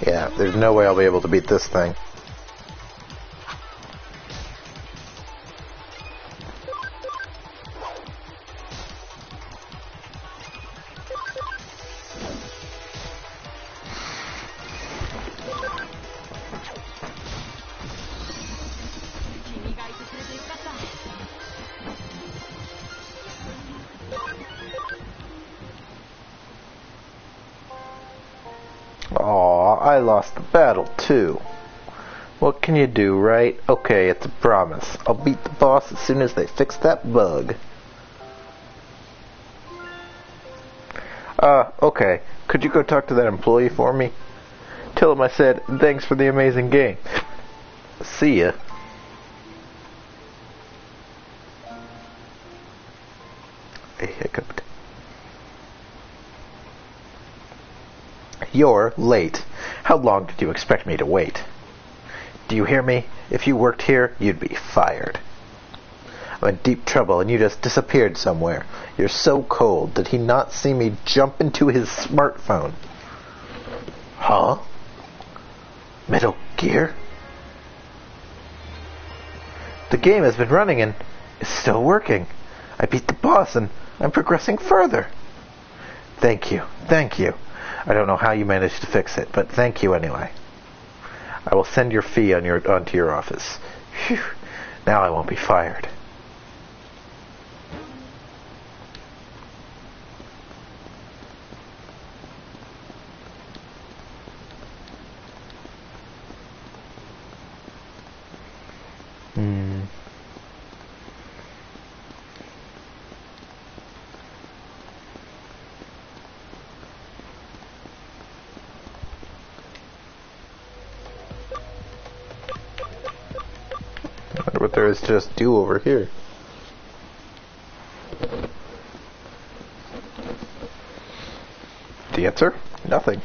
Yeah, there's no way I'll be able to beat this thing. Aw, I lost the battle too. What can you do, right? Okay, it's a promise. I'll beat the boss as soon as they fix that bug. Okay. Could you go talk to that employee for me? Tell him I said, thanks for the amazing game. See ya. I hiccuped. You're late. How long did you expect me to wait? Do you hear me? If you worked here, you'd be fired. I'm in deep trouble and you just disappeared somewhere. You're so cold. Did he not see me jump into his smartphone? Huh? Metal Gear? The game has been running and is still working. I beat the boss and I'm progressing further. Thank you. Thank you. I don't know how you managed to fix it, but thank you anyway. I will send your fee onto your office. Phew. Now I won't be fired. I wonder what there is to just do over here. The answer? Nothing.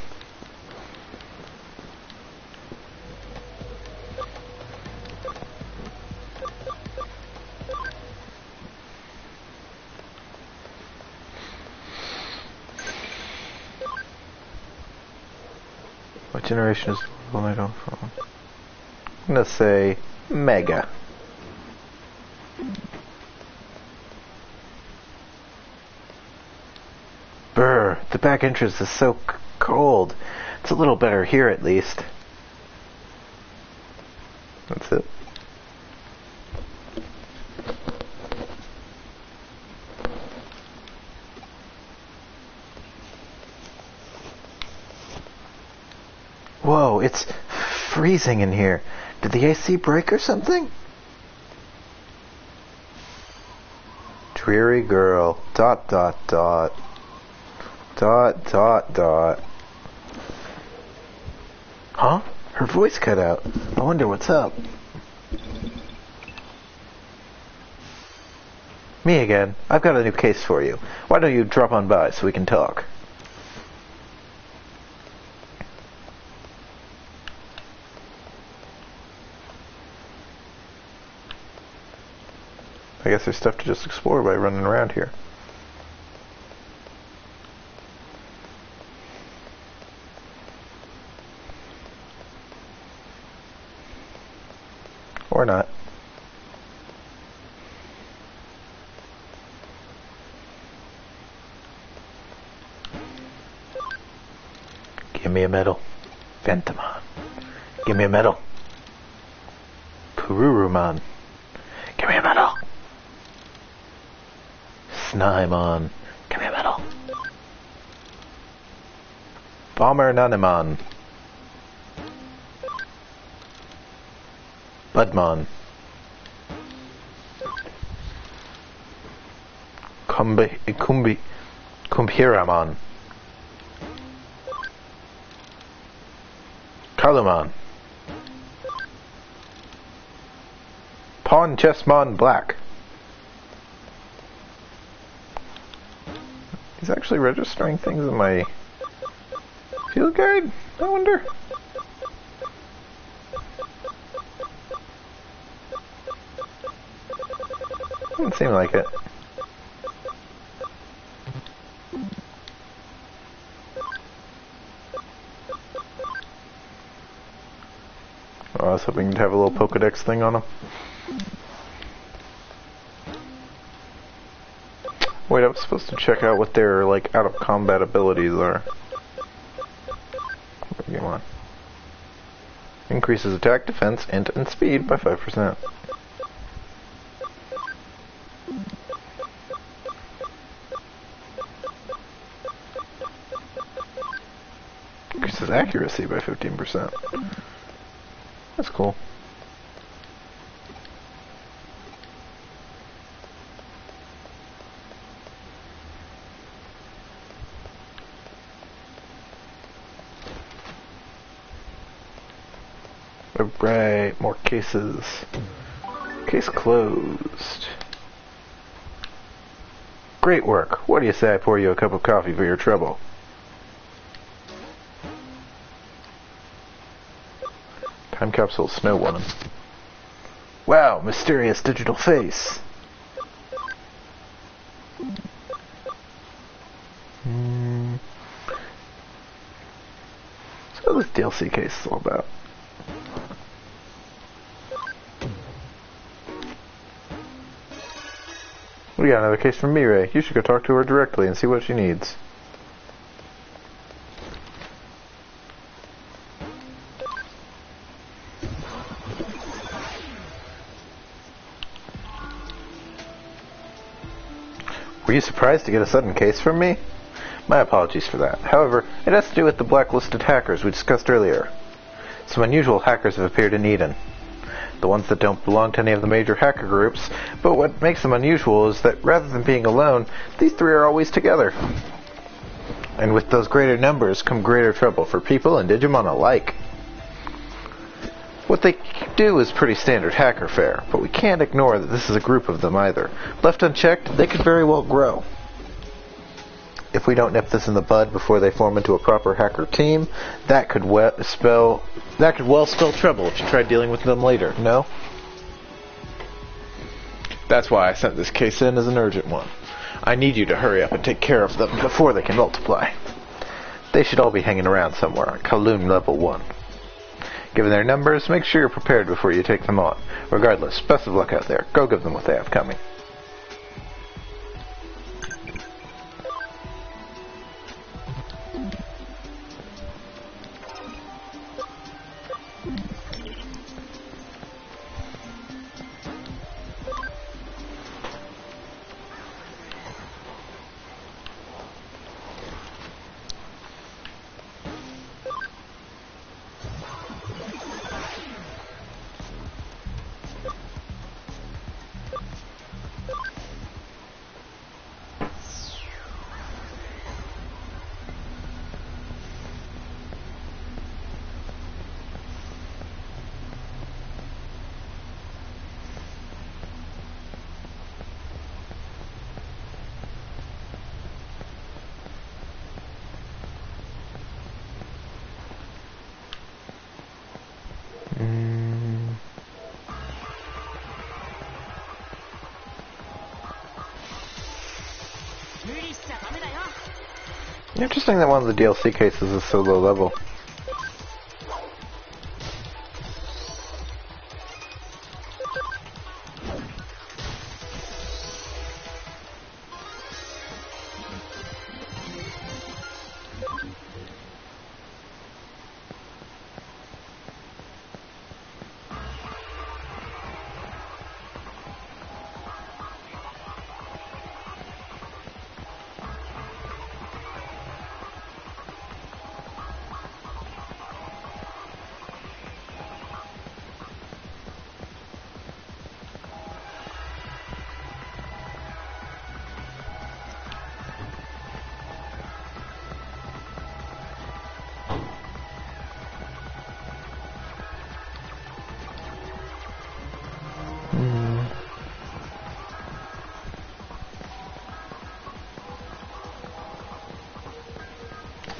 What generation is the one I don't from? I'm gonna say Mega. Brr, the back entrance is so cold. It's a little better here at least. That's it. Whoa, it's freezing in here. Did the AC break or something? Dreary girl. ... Huh? Her voice cut out. I wonder what's up. Me again. I've got a new case for you. Why don't you drop on by so we can talk? I guess there's stuff to just explore by running around here. Or not. Give me a medal. Ventamon. Give me a medal. Pururumon. Give me a medal. Schnymon. Come here, metal. Bomber Nanimon. Budmon. Kumhiramon. Kalumon. Pawn Chessmon Black. He's actually registering things in my field guide, I wonder. Doesn't seem like it. Oh, I was hoping to have a little Pokedex thing on him. Wait, I was supposed to check out what their, like, out-of-combat abilities are. Come on. Increases attack, defense, int, and speed by 5%. Increases accuracy by 15%. That's cool. Alright, more cases. Case closed. Great work. What do you say I pour you a cup of coffee for your trouble? Time capsule snow woman. Wow, mysterious digital face. So this DLC case is all about. We got another case from Mireille. You should go talk to her directly and see what she needs. Were you surprised to get a sudden case from me? My apologies for that. However, it has to do with the blacklisted hackers we discussed earlier. Some unusual hackers have appeared in Eden. The ones that don't belong to any of the major hacker groups, but what makes them unusual is that rather than being alone, these three are always together. And with those greater numbers come greater trouble for people and Digimon alike. What they do is pretty standard hacker fare, but we can't ignore that this is a group of them either. Left unchecked, they could very well grow. If we don't nip this in the bud before they form into a proper hacker team, that could well spell trouble if you try dealing with them later, no? That's why I sent this case in as an urgent one. I need you to hurry up and take care of them before they can multiply. They should all be hanging around somewhere on Kowloon Level 1. Given their numbers, make sure you're prepared before you take them on. Regardless, best of luck out there. Go give them what they have coming. Interesting that one of the DLC cases is so low level.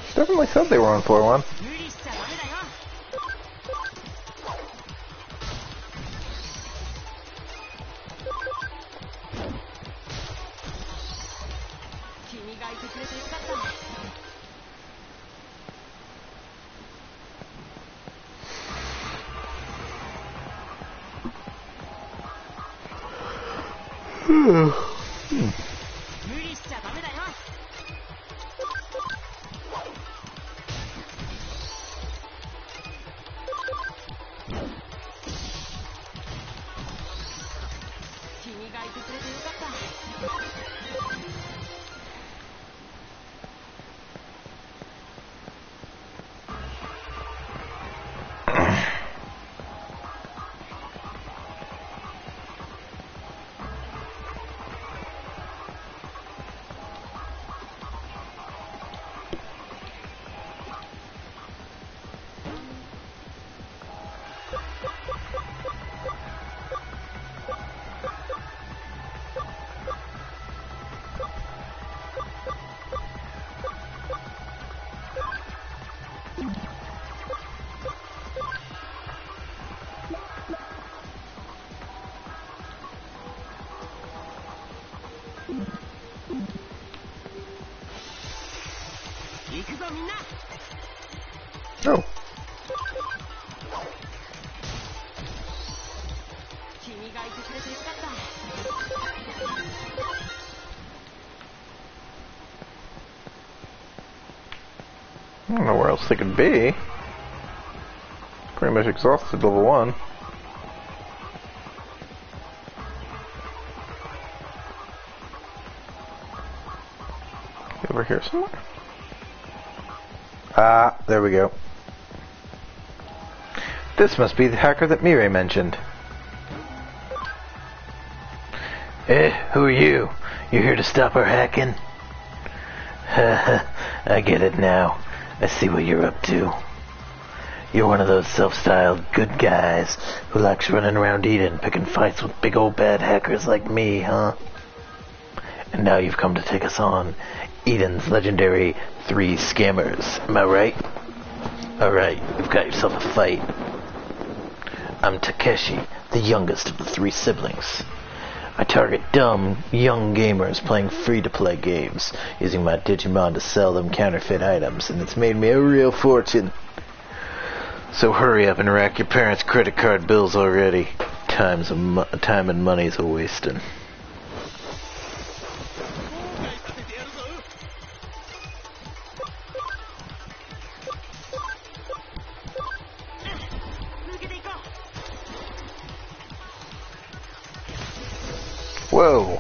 She definitely said they were on floor 1. 無理しちゃダメだよ。君がいてくれてよかった。無理しちゃダメだよ。君がいてくれてよかった。行くぞみんな。 Oh. 君がいてくれてよかった。 I don't know where else they could be. Pretty much exhausted level 1. Over here somewhere? Ah, there we go. This must be the hacker that Mirai mentioned. Who are you? You're here to stop our hacking? I get it now. I see what you're up to. You're one of those self-styled good guys who likes running around Eden picking fights with big old bad hackers like me, huh? And now you've come to take us on. Eden's legendary 3 scammers. Am I right? Alright, you've got yourself a fight. I'm Takeshi, the youngest of the 3 siblings. I target dumb, young gamers playing free-to-play games, using my Digimon to sell them counterfeit items, and it's made me a real fortune. So hurry up and rack your parents' credit card bills already. Time and money's a wasting. Whoa.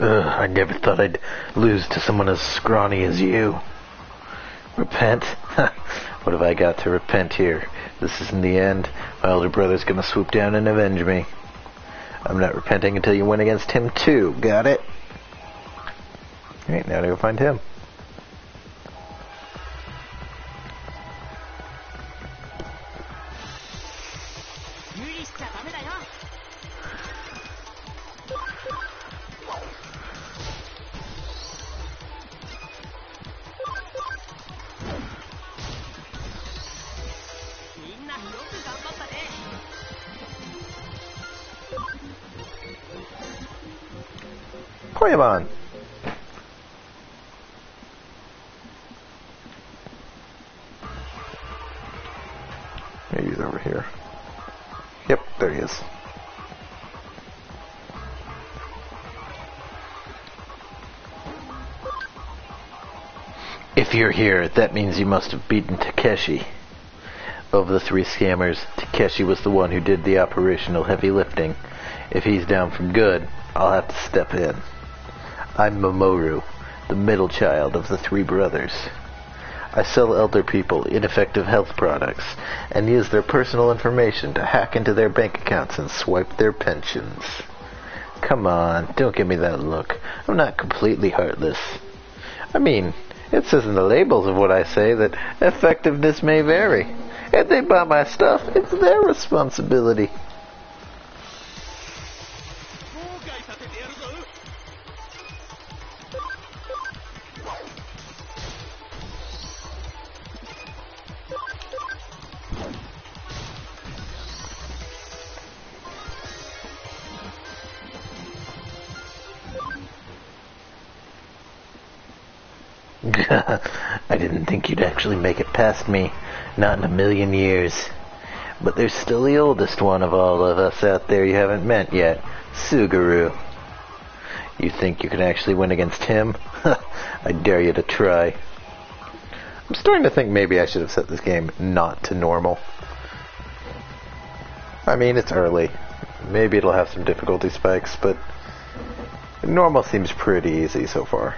I never thought I'd lose to someone as scrawny as you. Repent? What have I got to repent here? This isn't the end. My older brother's gonna swoop down and avenge me. I'm not repenting until you win against him too. Got it? Alright, now to go find him. Digimon. Maybe he's over here. Yep, there he is. If you're here, that means you must have beaten Takeshi. Of the 3 scammers, Takeshi was the one who did the operational heavy lifting. If he's down for good, I'll have to step in. I'm Mamoru, the middle child of the 3 brothers. I sell elder people ineffective health products and use their personal information to hack into their bank accounts and swipe their pensions. Come on, don't give me that look. I'm not completely heartless. I mean, it says in the labels of what I say that effectiveness may vary. If they buy my stuff, it's their responsibility. I didn't think you'd actually make it past me. Not in a million years. But there's still the oldest one of all of us out there you haven't met yet. Suguru. You think you can actually win against him? I dare you to try. I'm starting to think maybe I should have set this game not to normal. I mean, it's early. Maybe it'll have some difficulty spikes, but normal seems pretty easy so far.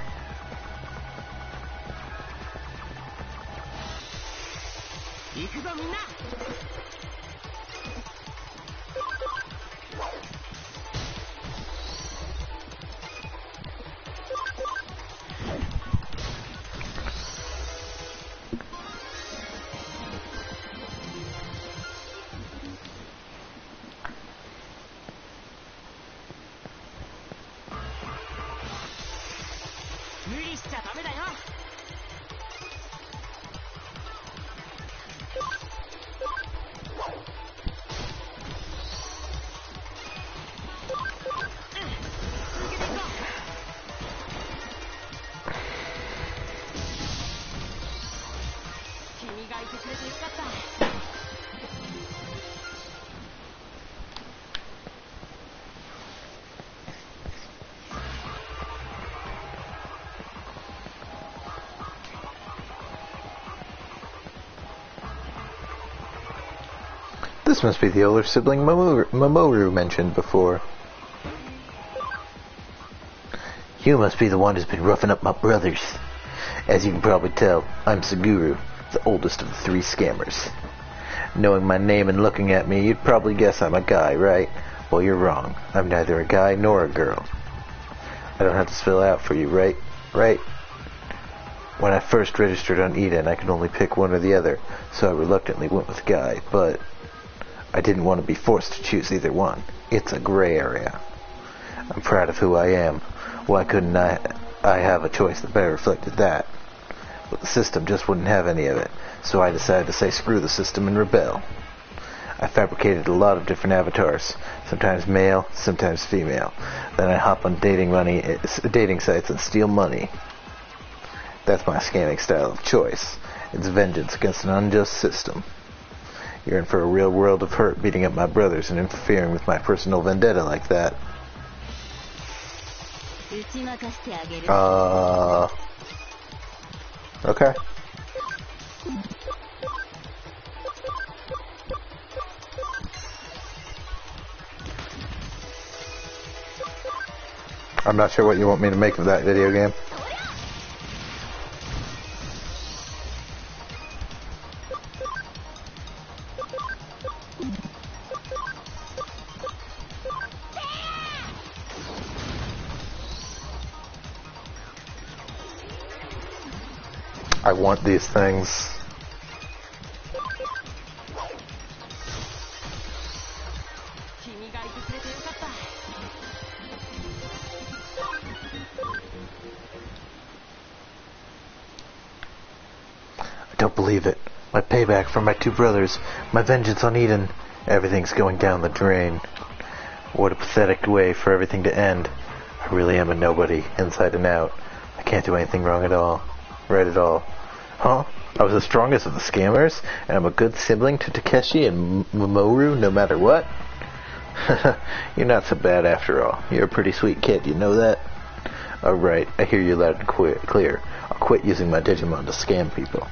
This must be the older sibling Mamoru mentioned before. You must be the one who's been roughing up my brothers. As you can probably tell, I'm Suguru, the oldest of the three scammers. Knowing my name and looking at me, you'd probably guess I'm a guy, right? Well, you're wrong. I'm neither a guy nor a girl. I don't have to spell out for you, right? Right? When I first registered on Eden, I could only pick one or the other, so I reluctantly went with guy, but I didn't want to be forced to choose either one. It's a gray area. I'm proud of who I am. Why couldn't I have a choice that better reflected that? But the system just wouldn't have any of it, so I decided to say screw the system and rebel. I fabricated a lot of different avatars, sometimes male, sometimes female. Then I hop on dating sites and steal money. That's my scamming style of choice. It's vengeance against an unjust system. You're in for a real world of hurt beating up my brothers and interfering with my personal vendetta like that. Okay. I'm not sure what you want me to make of that video game. I want these things. I don't believe it. My payback for my two brothers, my vengeance on Eden, everything's going down the drain. What a pathetic way for everything to end. I really am a nobody, inside and out. I can't do anything wrong at all. Right at all. Huh? I was the strongest of the scammers, and I'm a good sibling to Takeshi and Mamoru no matter what? You're not so bad after all. You're a pretty sweet kid, you know that? Alright, I hear you loud and clear. I'll quit using my Digimon to scam people.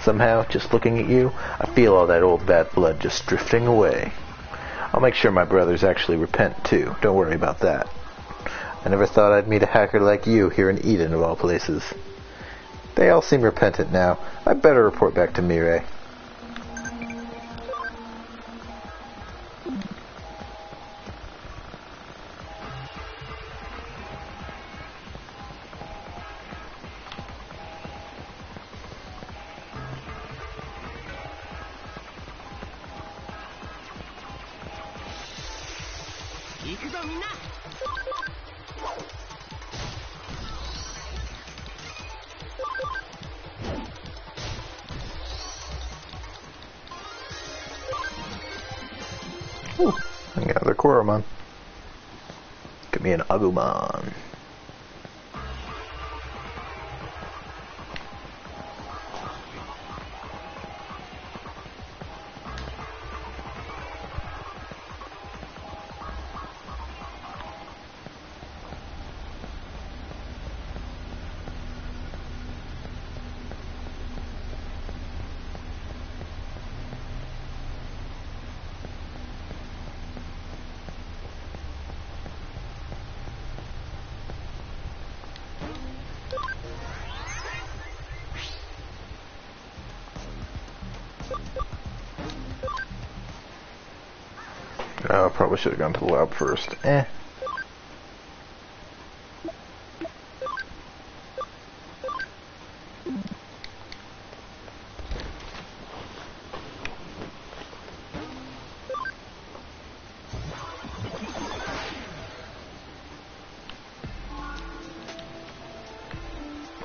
Somehow, just looking at you, I feel all that old bad blood just drifting away. I'll make sure my brothers actually repent too. Don't worry about that. I never thought I'd meet a hacker like you here in Eden of all places. They all seem repentant now. I'd better report back to Mirai. Ooh, I got another Koromon. Give me an Agumon. Oh, probably should have gone to the lab first. Eh.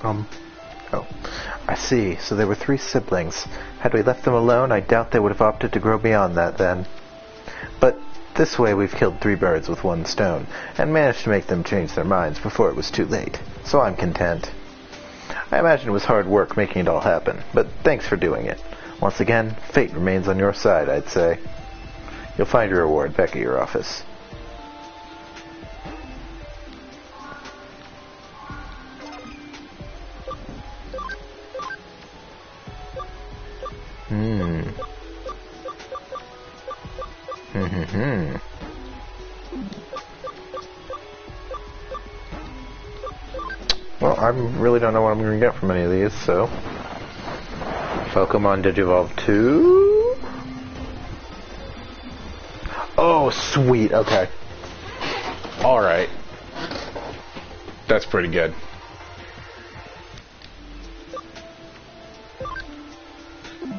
Oh. I see. So there were 3 siblings. Had we left them alone, I doubt they would have opted to grow beyond that then. But this way we've killed 3 birds with 1 stone, and managed to make them change their minds before it was too late. So I'm content. I imagine it was hard work making it all happen, but thanks for doing it. Once again, fate remains on your side, I'd say. You'll find your reward back at your office. Well, I really don't know what I'm going to get from any of these, so... Pokemon Digivolve 2? Oh, sweet, okay. Alright. That's pretty good.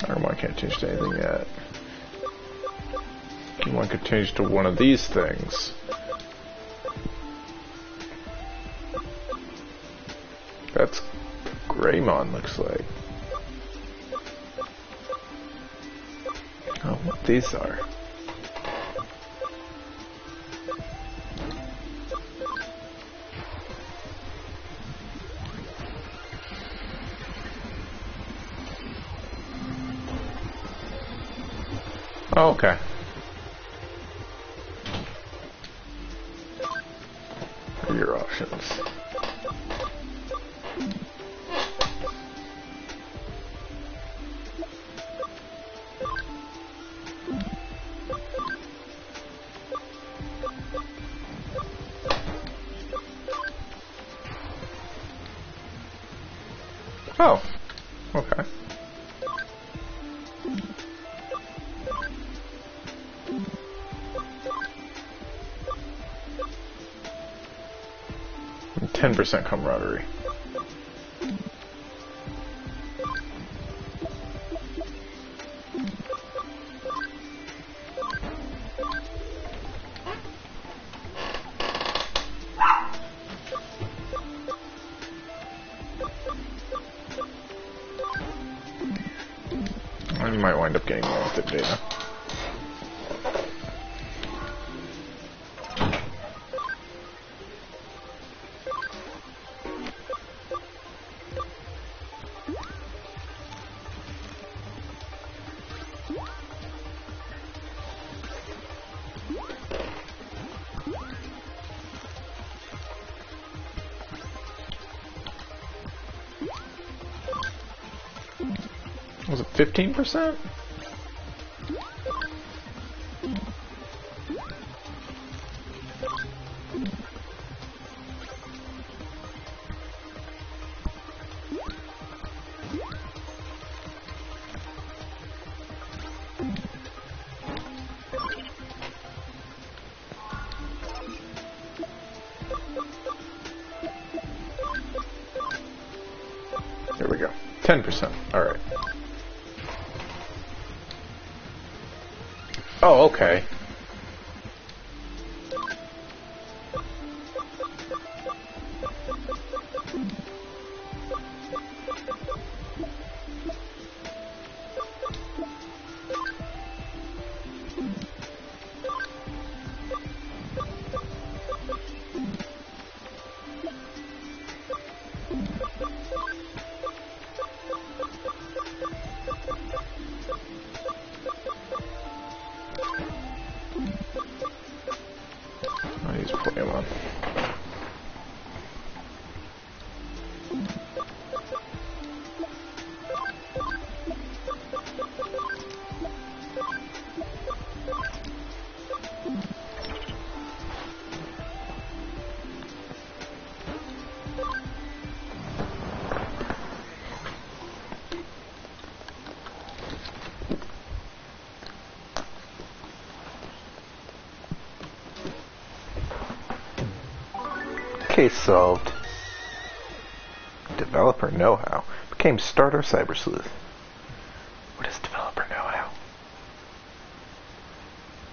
Agumon can't change to anything yet. Agumon could change to one of these things. That's Greymon, looks like. Oh, what these are. Oh, okay. What are your options? Oh, okay. And 10% camaraderie. You might wind up getting more with it data. Was it 15%? There we go. 10%. Alright. Oh, okay. down. Case solved. Developer know-how became starter cyber sleuth. What is developer know-how?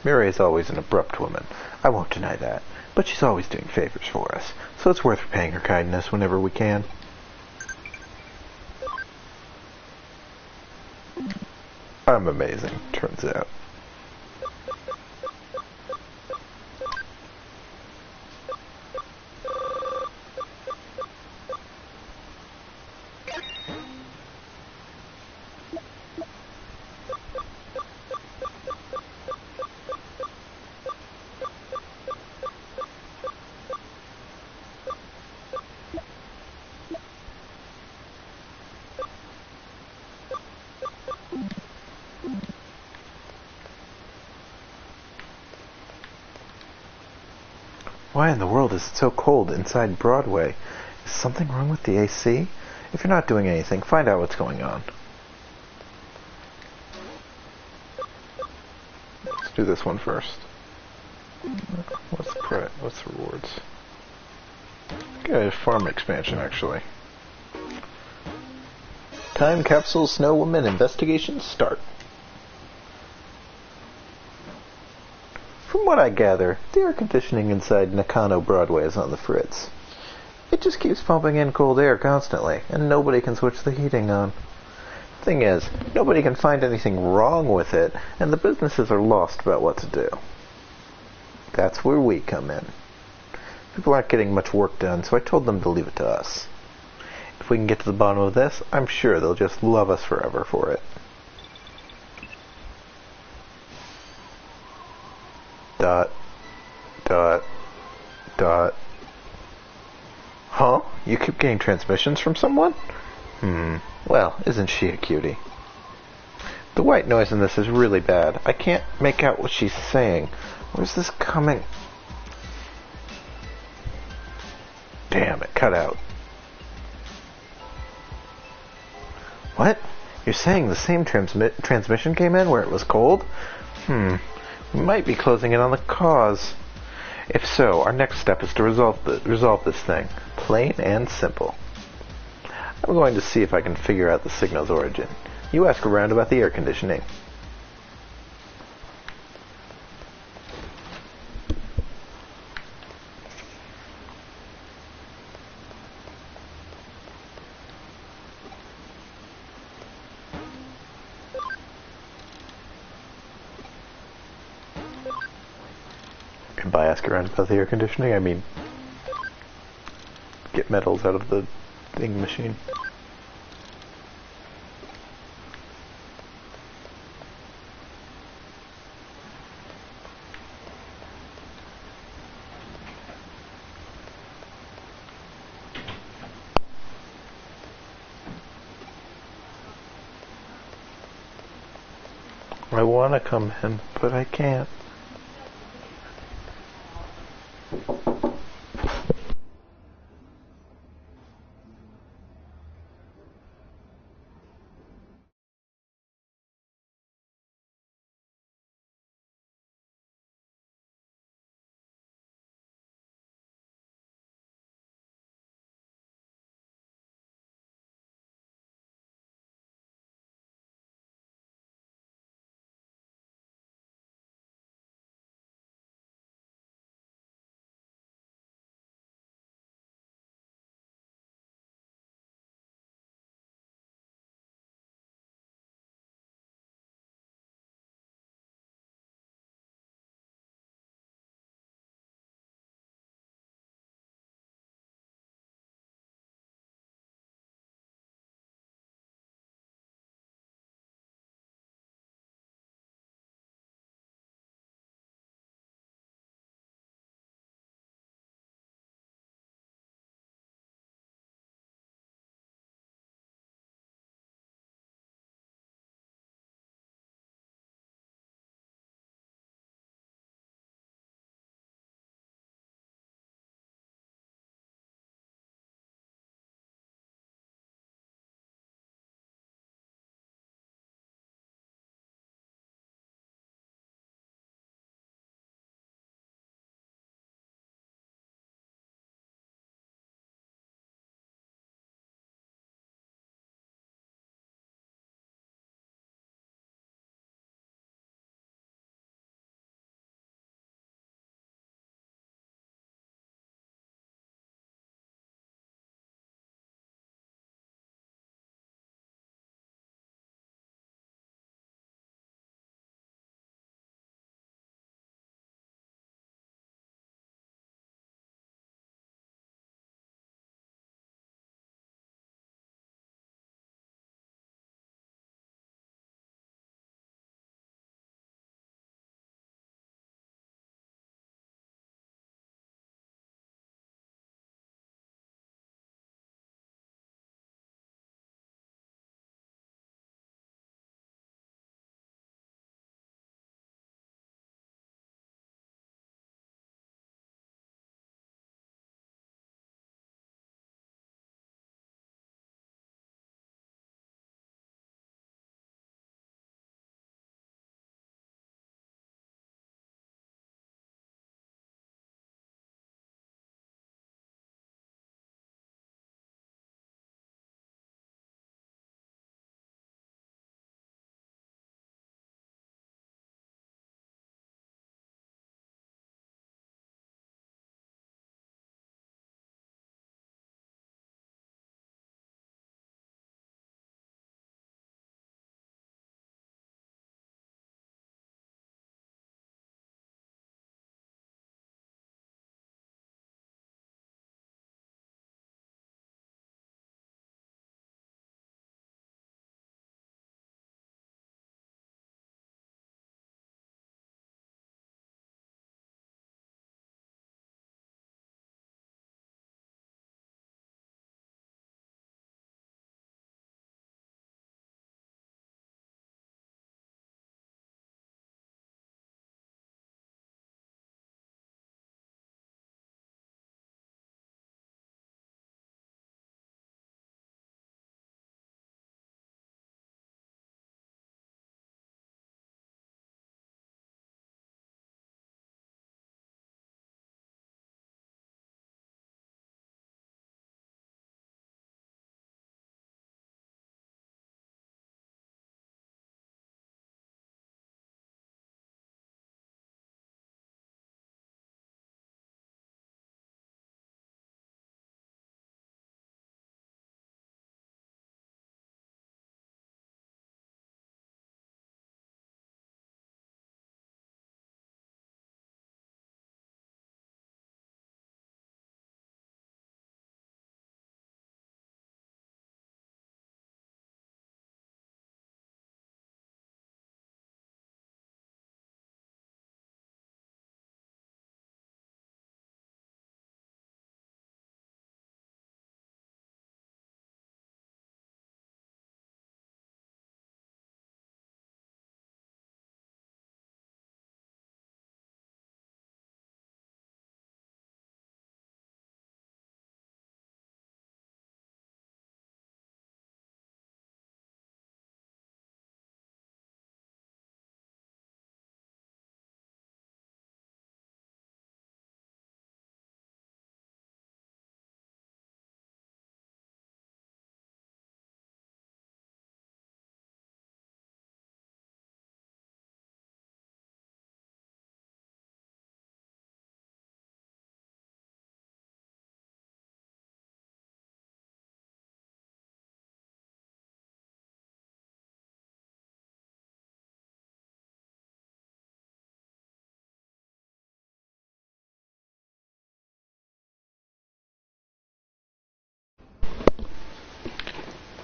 Mirai is always an abrupt woman. I won't deny that. But she's always doing favors for us, so it's worth repaying her kindness whenever we can. I'm amazing, turns out. Why in the world is it so cold inside Broadway? Is something wrong with the AC? If you're not doing anything, find out what's going on. Let's do this one first. What's the price? What's the rewards? Okay, farm expansion actually. Time capsule Snow Woman investigation start. From what I gather, the air conditioning inside Nakano Broadway is on the fritz. It just keeps pumping in cold air constantly, and nobody can switch the heating on. Thing is, nobody can find anything wrong with it, and the businesses are lost about what to do. That's where we come in. People aren't getting much work done, so I told them to leave it to us. If we can get to the bottom of this, I'm sure they'll just love us forever for it. Dot. Huh? You keep getting transmissions from someone? Well, isn't she a cutie? The white noise in this is really bad. I can't make out what she's saying. Where's this coming? Damn, it cut out. What? You're saying the same transmission came in where it was cold? We might be closing in on the cause. If so, our next step is to resolve this thing. Plain and simple. I'm going to see if I can figure out the signal's origin. You ask around about the air conditioning. And by ask around about the air conditioning, I mean get metals out of the thing machine. I want to come in, but I can't.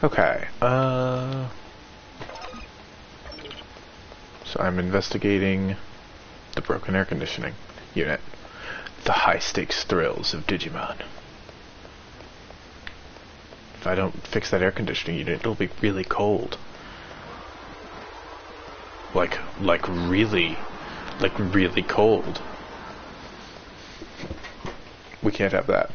Okay, so I'm investigating the broken air conditioning unit. The high-stakes thrills of Digimon. If I don't fix that air conditioning unit, it'll be really cold. Like really cold. We can't have that.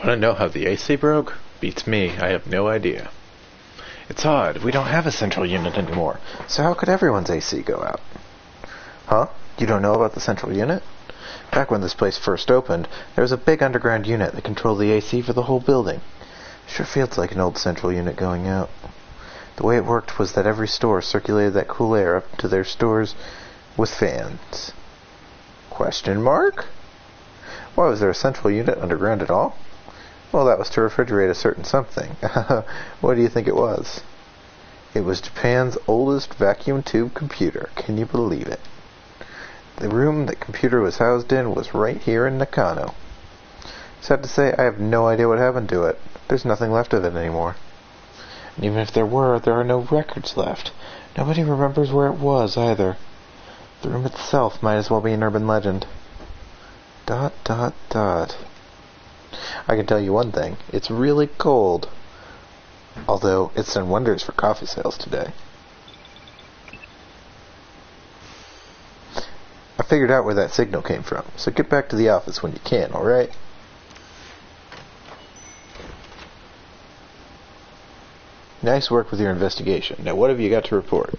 Want to know how the AC broke? Beats me. I have no idea. It's odd. We don't have a central unit anymore. So how could everyone's AC go out? Huh? You don't know about the central unit? Back when this place first opened, there was a big underground unit that controlled the AC for the whole building. Sure feels like an old central unit going out. The way it worked was that every store circulated that cool air up to their stores with fans. Question mark? Why was there a central unit underground at all? Well, that was to refrigerate a certain something. What do you think it was? It was Japan's oldest vacuum tube computer. Can you believe it? The room that computer was housed in was right here in Nakano. Sad to say, I have no idea what happened to it. There's nothing left of it anymore. And even if there were, there are no records left. Nobody remembers where it was, either. The room itself might as well be an urban legend. ... I can tell you one thing. It's really cold. Although, it's done wonders for coffee sales today. I figured out where that signal came from, so get back to the office when you can, alright? Nice work with your investigation. Now what have you got to report?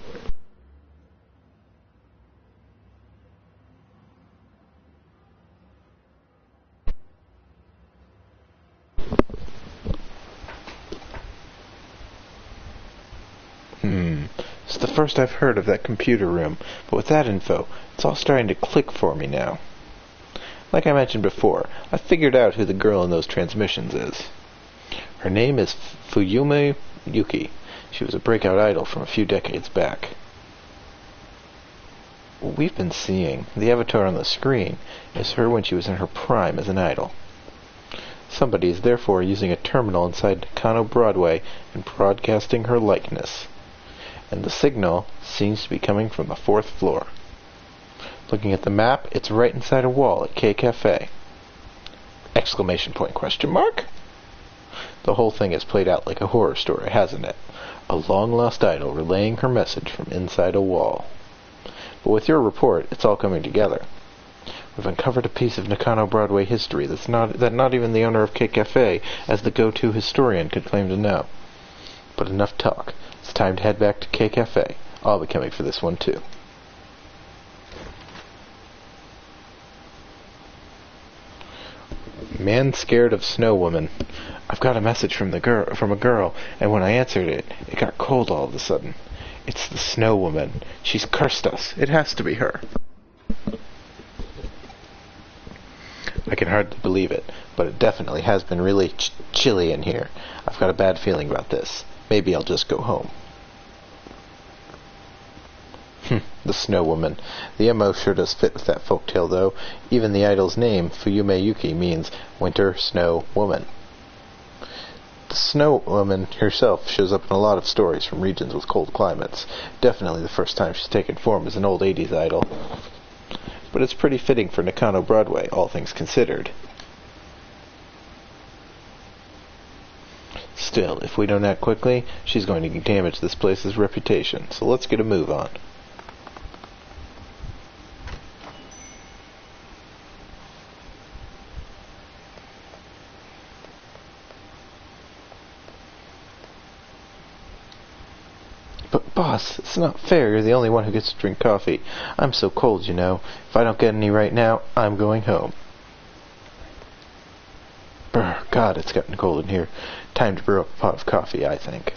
It's the first I've heard of that computer room, but with that info, it's all starting to click for me now. Like I mentioned before, I figured out who the girl in those transmissions is. Her name is Fuyume Yuki. She was a breakout idol from a few decades back. What we've been seeing, the avatar on the screen, is her when she was in her prime as an idol. Somebody is therefore using a terminal inside Nakano Broadway and broadcasting her likeness. And the signal seems to be coming from the 4th floor. Looking at the map, it's right inside a wall at K Cafe. Exclamation point, question mark? The whole thing has played out like a horror story, hasn't it? A long-lost idol relaying her message from inside a wall. But with your report, it's all coming together. We've uncovered a piece of Nakano Broadway history that not even the owner of K Cafe, as the go-to historian, could claim to know. But enough talk. It's time to head back to K Cafe. I'll be coming for this one too. Man scared of snow woman. I've got a message from a girl, and when I answered it, it got cold all of a sudden. It's the snow woman. She's cursed us. It has to be her. I can hardly believe it, but it definitely has been really chilly in here. I've got a bad feeling about this. Maybe I'll just go home. The snow woman. The MO sure does fit with that folktale, though. Even the idol's name, Fuyume Yuki, means winter snow woman. The snow woman herself shows up in a lot of stories from regions with cold climates. Definitely the first time she's taken form as an old 80s idol. But it's pretty fitting for Nakano Broadway, all things considered. Still, if we don't act quickly, she's going to damage this place's reputation, so let's get a move on. But boss, it's not fair. You're the only one who gets to drink coffee. I'm so cold, you know. If I don't get any right now, I'm going home. Brr, God, it's gotten cold in here. Time to brew up a pot of coffee, I think.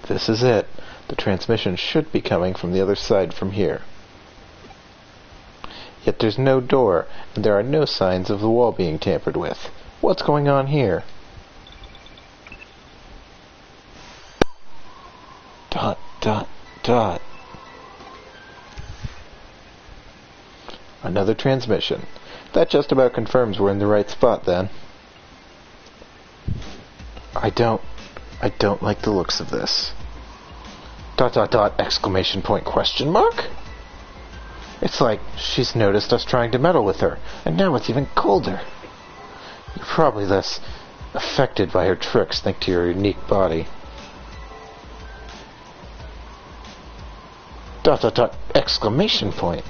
This is it. The transmission should be coming from the other side from here. Yet there's no door, and there are no signs of the wall being tampered with. What's going on here? Dot, dot, dot. Another transmission. That just about confirms we're in the right spot, then. I don't like the looks of this. Dot, dot, dot, exclamation point, question mark? It's like she's noticed us trying to meddle with her, and now it's even colder. You're probably less affected by her tricks thanks to your unique body. Dot, dot, dot, exclamation point.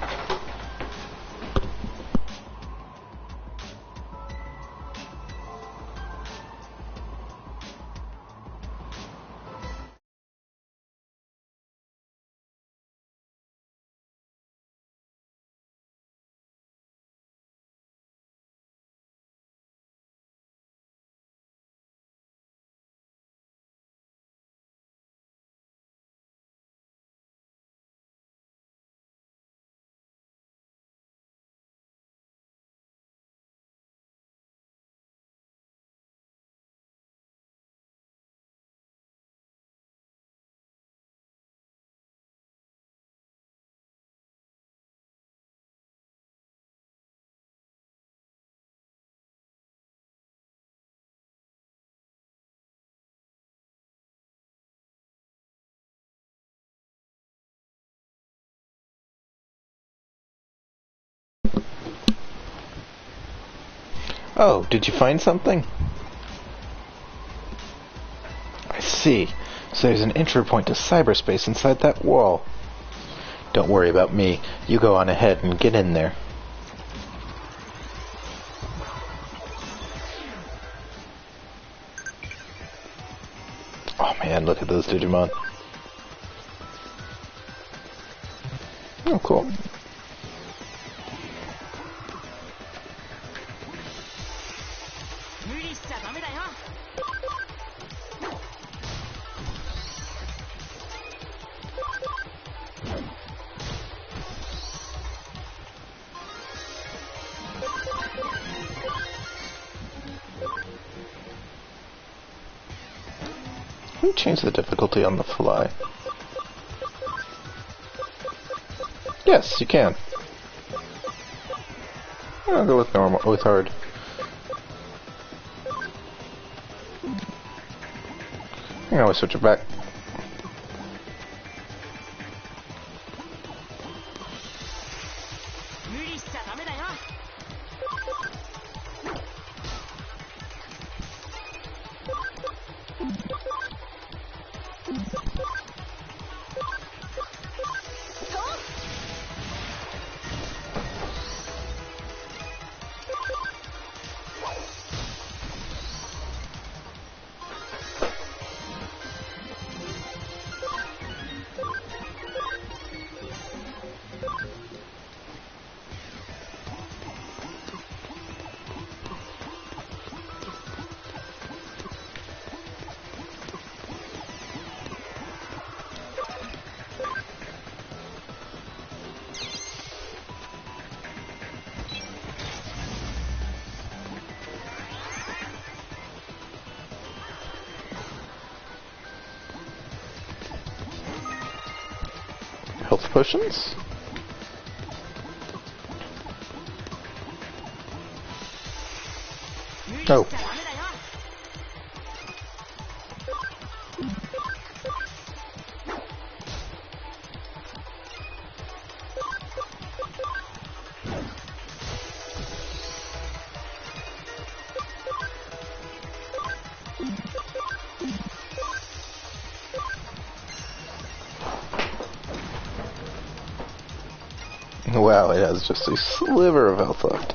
Oh, did you find something? I see. So there's an entry point to cyberspace inside that wall. Don't worry about me. You go on ahead and get in there. Oh man, look at those Digimon. Oh, cool. Can you change the difficulty on the fly? Yes, you can. I'll go with normal, with hard. I can always switch it back. Health potions? Oh. Wow, it has just a sliver of health left.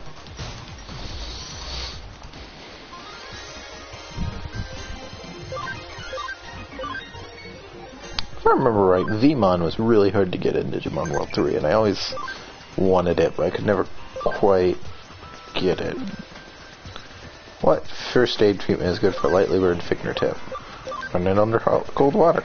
If I remember right, Vmon was really hard to get in Digimon World 3, and I always wanted it, but I could never quite get it. What first aid treatment is good for a lightly burned fingertip? Run it under cold water.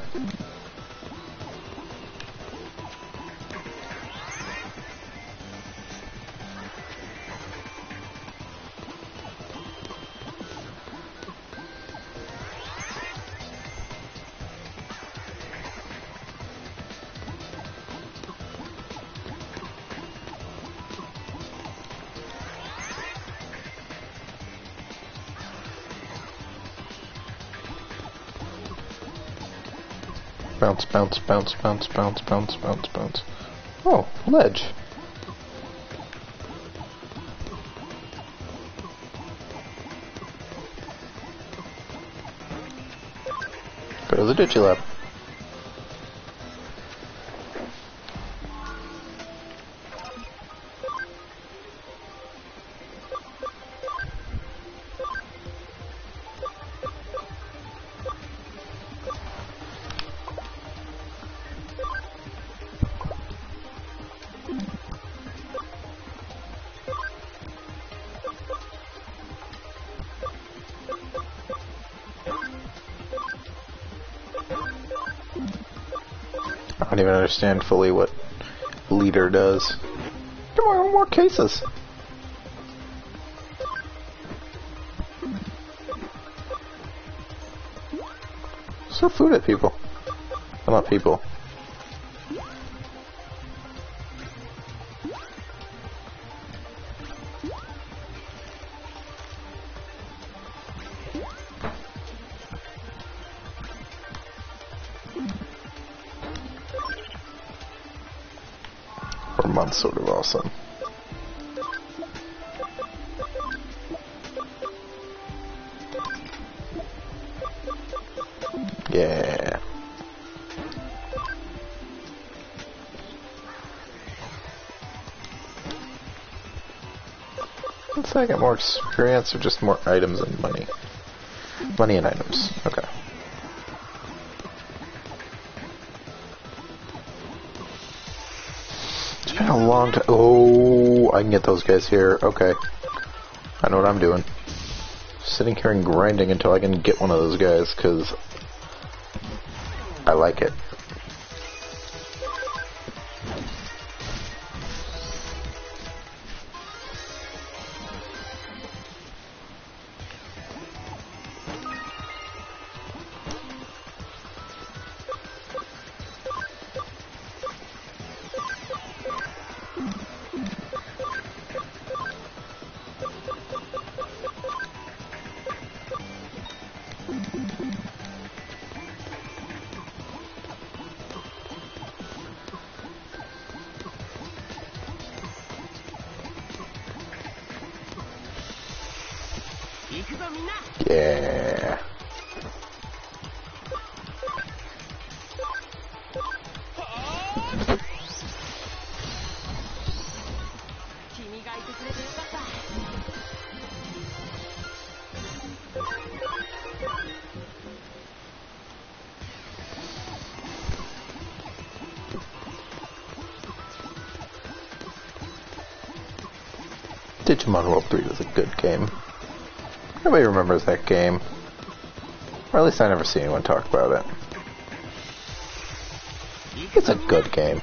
Bounce, bounce, bounce, bounce, bounce, bounce, bounce, bounce. Oh, ledge. Go to the Digilab. I don't even understand fully what leader does. Come on, more cases. Serve food at people. Well, not people. Month's sort of awesome. Yeah. Let's say I get more experience or just more items and money? Money and items. Okay. It's been a long time. Oh, I can get those guys here. Okay. I know what I'm doing. Sitting here and grinding until I can get one of those guys, because I like it. Yeah. Digimon World 3 was a good game. Nobody remembers that game. Or at least I never see anyone talk about it. It's a good game.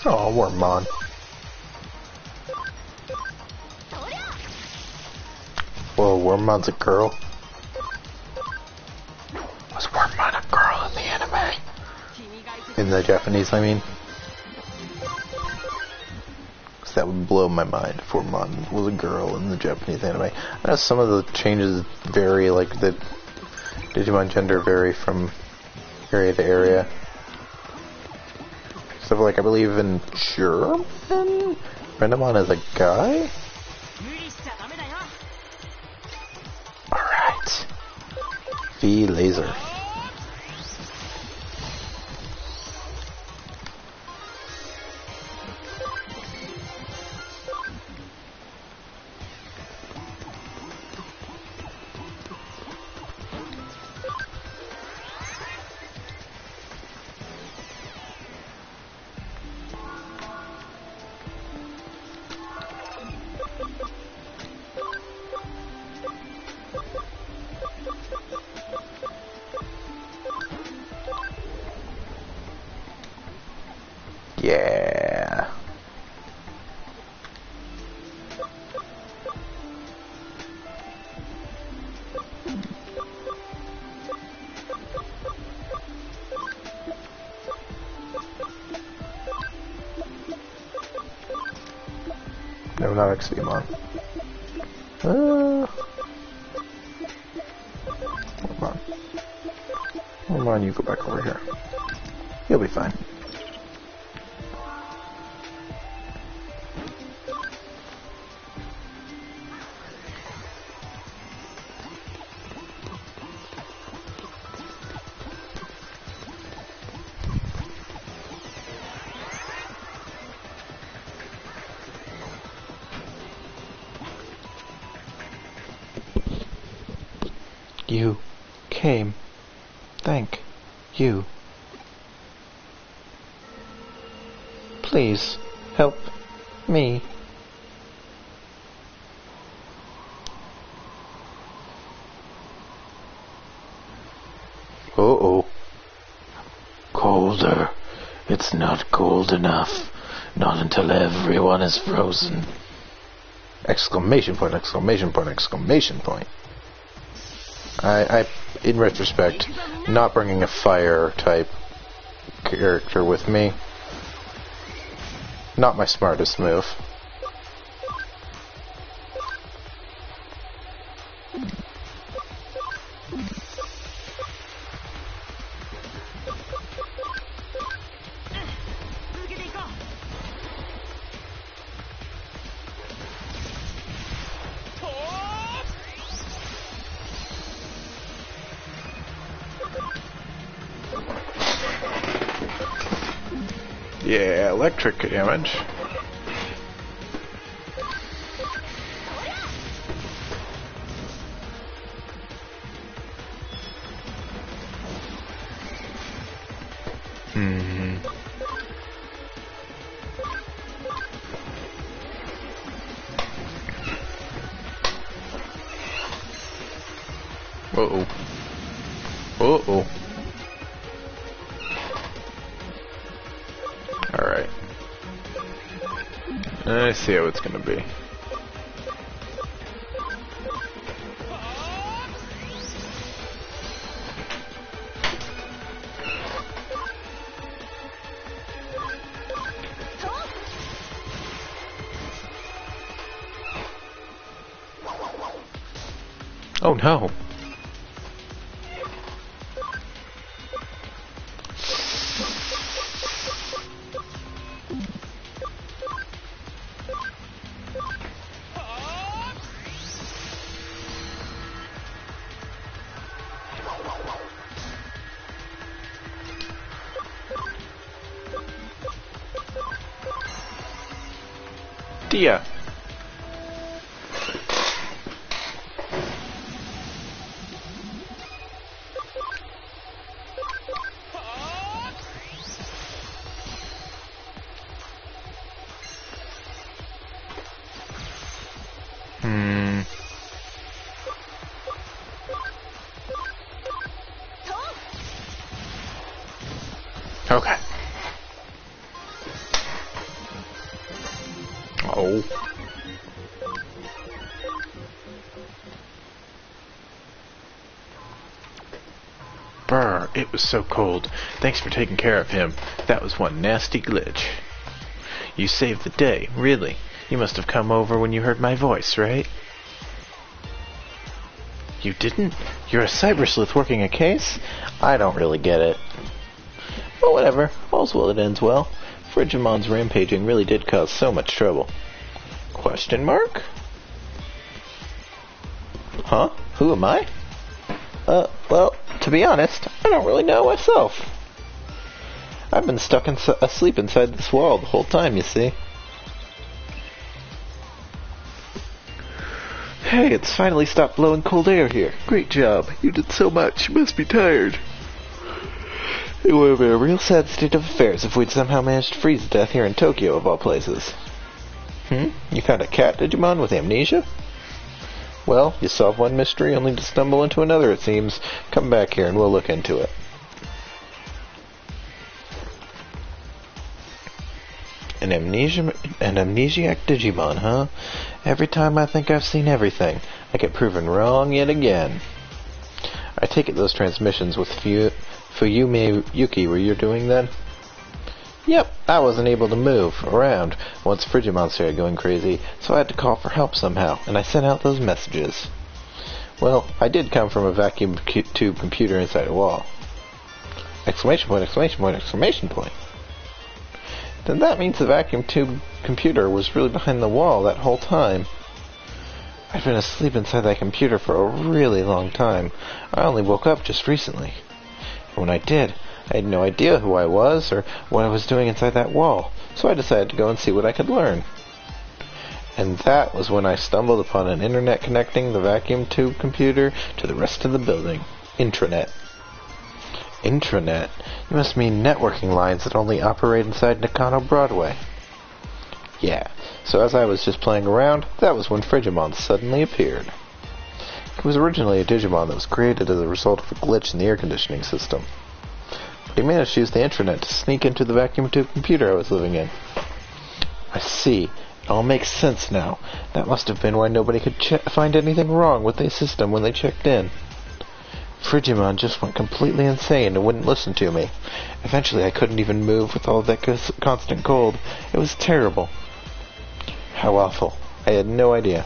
Oh, Wormmon. Whoa, Wormmon's a girl? Was Wormmon a girl in the anime? In the Japanese, I mean. Because that would blow my mind if Wormmon was a girl in the Japanese anime. I know some of the changes vary, like the Digimon gender vary from area to area. So, like, I believe in German, Renamon is a guy? Alright. V laser. Yeah. No, not Digimon. Come on. Come on, you go back over here. You'll be fine. You came. Thank you. Please help me. Uh-oh. Colder. It's not cold enough. Not until everyone is frozen. Exclamation point, exclamation point, exclamation point. I, in retrospect, not bringing a fire type character with me. Not my smartest move. Yeah, electric damage. Uh-oh. Uh-oh. Alright. I see how it's gonna be. Oh no! Dia! Okay. Oh. Brr, it was so cold. Thanks for taking care of him. That was one nasty glitch. You saved the day, really. You must have come over when you heard my voice, right? You didn't? You're a cyber sleuth working a case? I don't really get it. But whatever. All's well that ends well. Digimon's rampaging really did cause so much trouble. Question mark? Huh? Who am I? Well, to be honest, I don't really know myself. I've been stuck asleep inside this wall the whole time, you see. Hey, it's finally stopped blowing cold air here. Great job. You did so much. You must be tired. It would have been a real sad state of affairs if we'd somehow managed to freeze to death here in Tokyo, of all places. You found a cat Digimon with amnesia? Well, you solve one mystery only to stumble into another, it seems. Come back here and we'll look into it. An amnesiac Digimon, huh? Every time I think I've seen everything, I get proven wrong yet again. I take it those transmissions with Fuyume Yuki were you doing then? Yep, I wasn't able to move around once Frigimon started going crazy, so I had to call for help somehow, and I sent out those messages. Well, I did come from a vacuum tube computer inside a wall. Exclamation point, exclamation point, exclamation point. Then that means the vacuum tube computer was really behind the wall that whole time. I've been asleep inside that computer for a really long time. I only woke up just recently. And when I did, I had no idea who I was or what I was doing inside that wall, so I decided to go and see what I could learn. And that was when I stumbled upon an internet connecting the vacuum tube computer to the rest of the building. Intranet. Intranet? You must mean networking lines that only operate inside Nakano Broadway. Yeah, so as I was just playing around, that was when Frigimon suddenly appeared. It was originally a Digimon that was created as a result of a glitch in the air conditioning system. But he managed to use the intranet to sneak into the vacuum tube computer I was living in. I see. It all makes sense now. That must have been why nobody could find anything wrong with the system when they checked in. Frigimon just went completely insane and wouldn't listen to me. Eventually I couldn't even move with all that constant cold. It was terrible. How awful. I had no idea.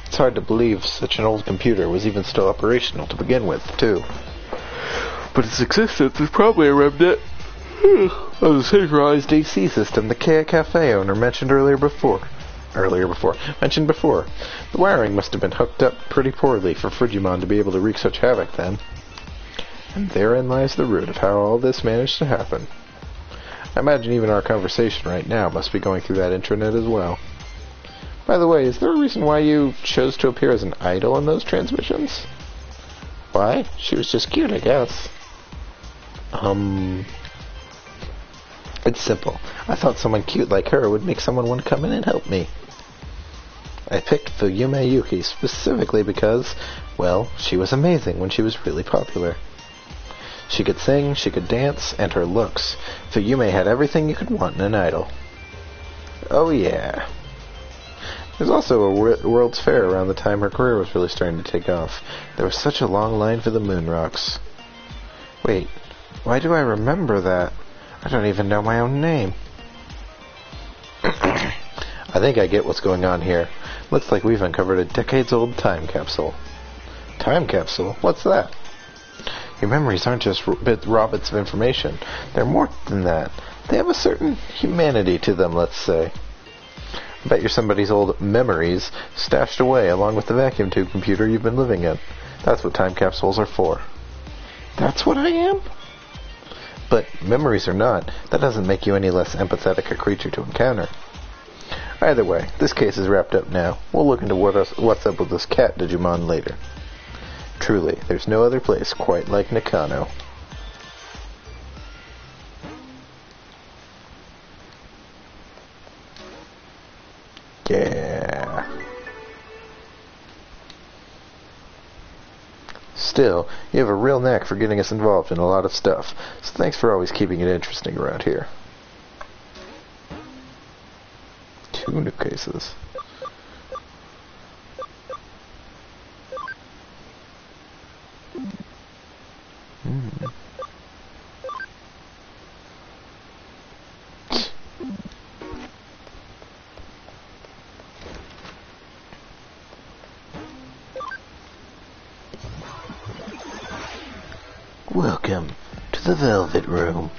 It's hard to believe such an old computer was even still operational to begin with, too. But its existence is probably a remnant of the synchronized AC system the cafe owner mentioned before. The wiring must have been hooked up pretty poorly for Frigimon to be able to wreak such havoc then. And therein lies the root of how all this managed to happen. I imagine even our conversation right now must be going through that intranet as well. By the way, is there a reason why you chose to appear as an idol in those transmissions? Why? She was just cute, I guess. It's simple. I thought someone cute like her would make someone want to come in and help me. I picked Fuyume Yuki specifically because, well, she was amazing when she was really popular. She could sing, she could dance, and her looks. Fuyume had everything you could want in an idol. Oh yeah. There's also a World's Fair around the time her career was really starting to take off. There was such a long line for the moon rocks. Wait, why do I remember that? I don't even know my own name. I think I get what's going on here. Looks like we've uncovered a decades-old time capsule. Time capsule? What's that? Your memories aren't just raw bits of information. They're more than that. They have a certain humanity to them, let's say. I bet you're somebody's old memories stashed away along with the vacuum tube computer you've been living in. That's what time capsules are for. That's what I am? But memories or not, that doesn't make you any less empathetic a creature to encounter. Either way, this case is wrapped up now. We'll look into what's up with this cat Digimon later. Truly, there's no other place quite like Nakano. Yeah. Still, you have a real knack for getting us involved in a lot of stuff, so thanks for always keeping it interesting around here. 2 new cases. Welcome to the Velvet Room.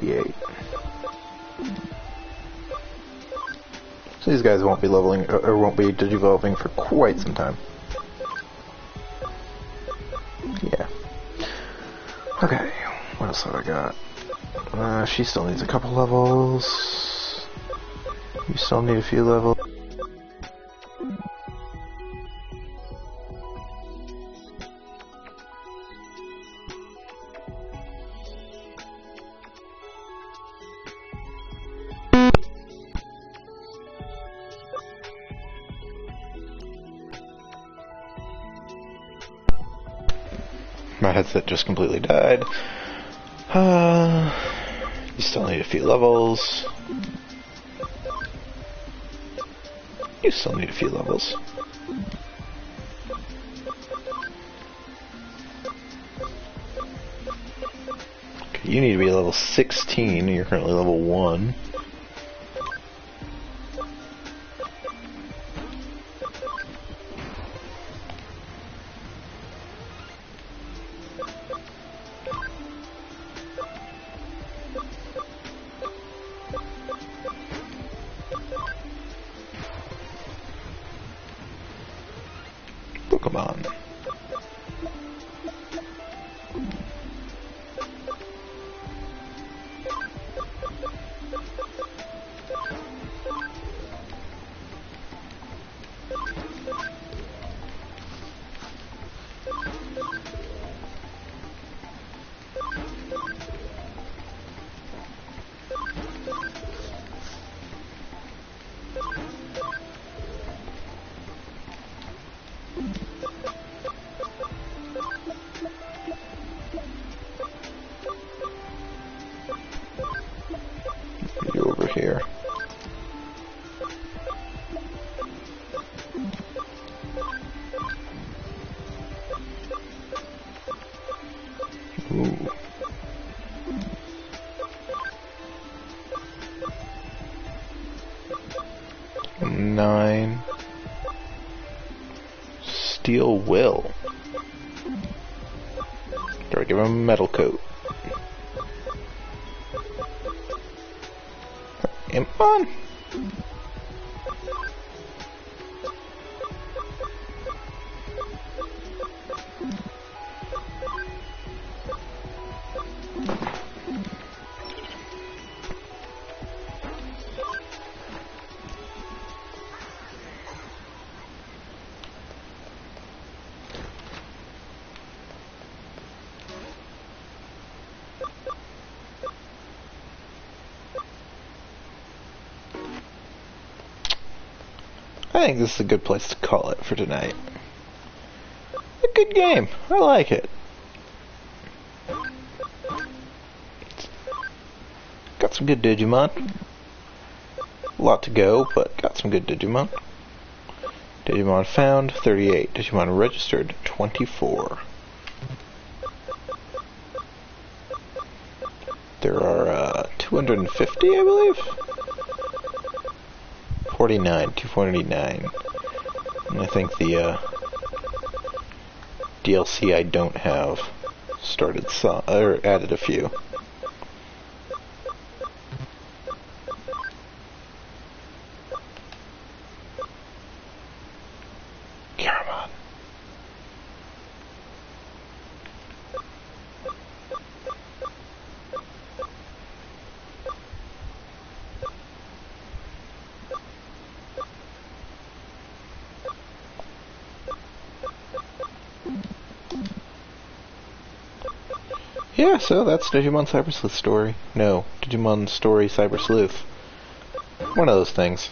58. So these guys won't be leveling, or won't be digivolving for quite some time. Yeah. Okay, what else have I got? She still needs a couple levels. You still need a few levels. My headset just completely died. You still need a few levels. You still need a few levels. Okay, you need to be level 16. You're currently level 1. Pokemon. You over here. Ooh. Nine. Steel Will. Do I give him a metal coat? Come on! I think this is a good place to call it for tonight. A good game. I like it. Got some good Digimon. A lot to go, but got some good Digimon. Digimon found, 38. Digimon registered, 24. There are 250, I believe? 49, 249. And I think the DLC I don't have started or added a few. Caramon. Yeah, so that's Digimon Cyber Sleuth story. No, Digimon story Cyber Sleuth. One of those things.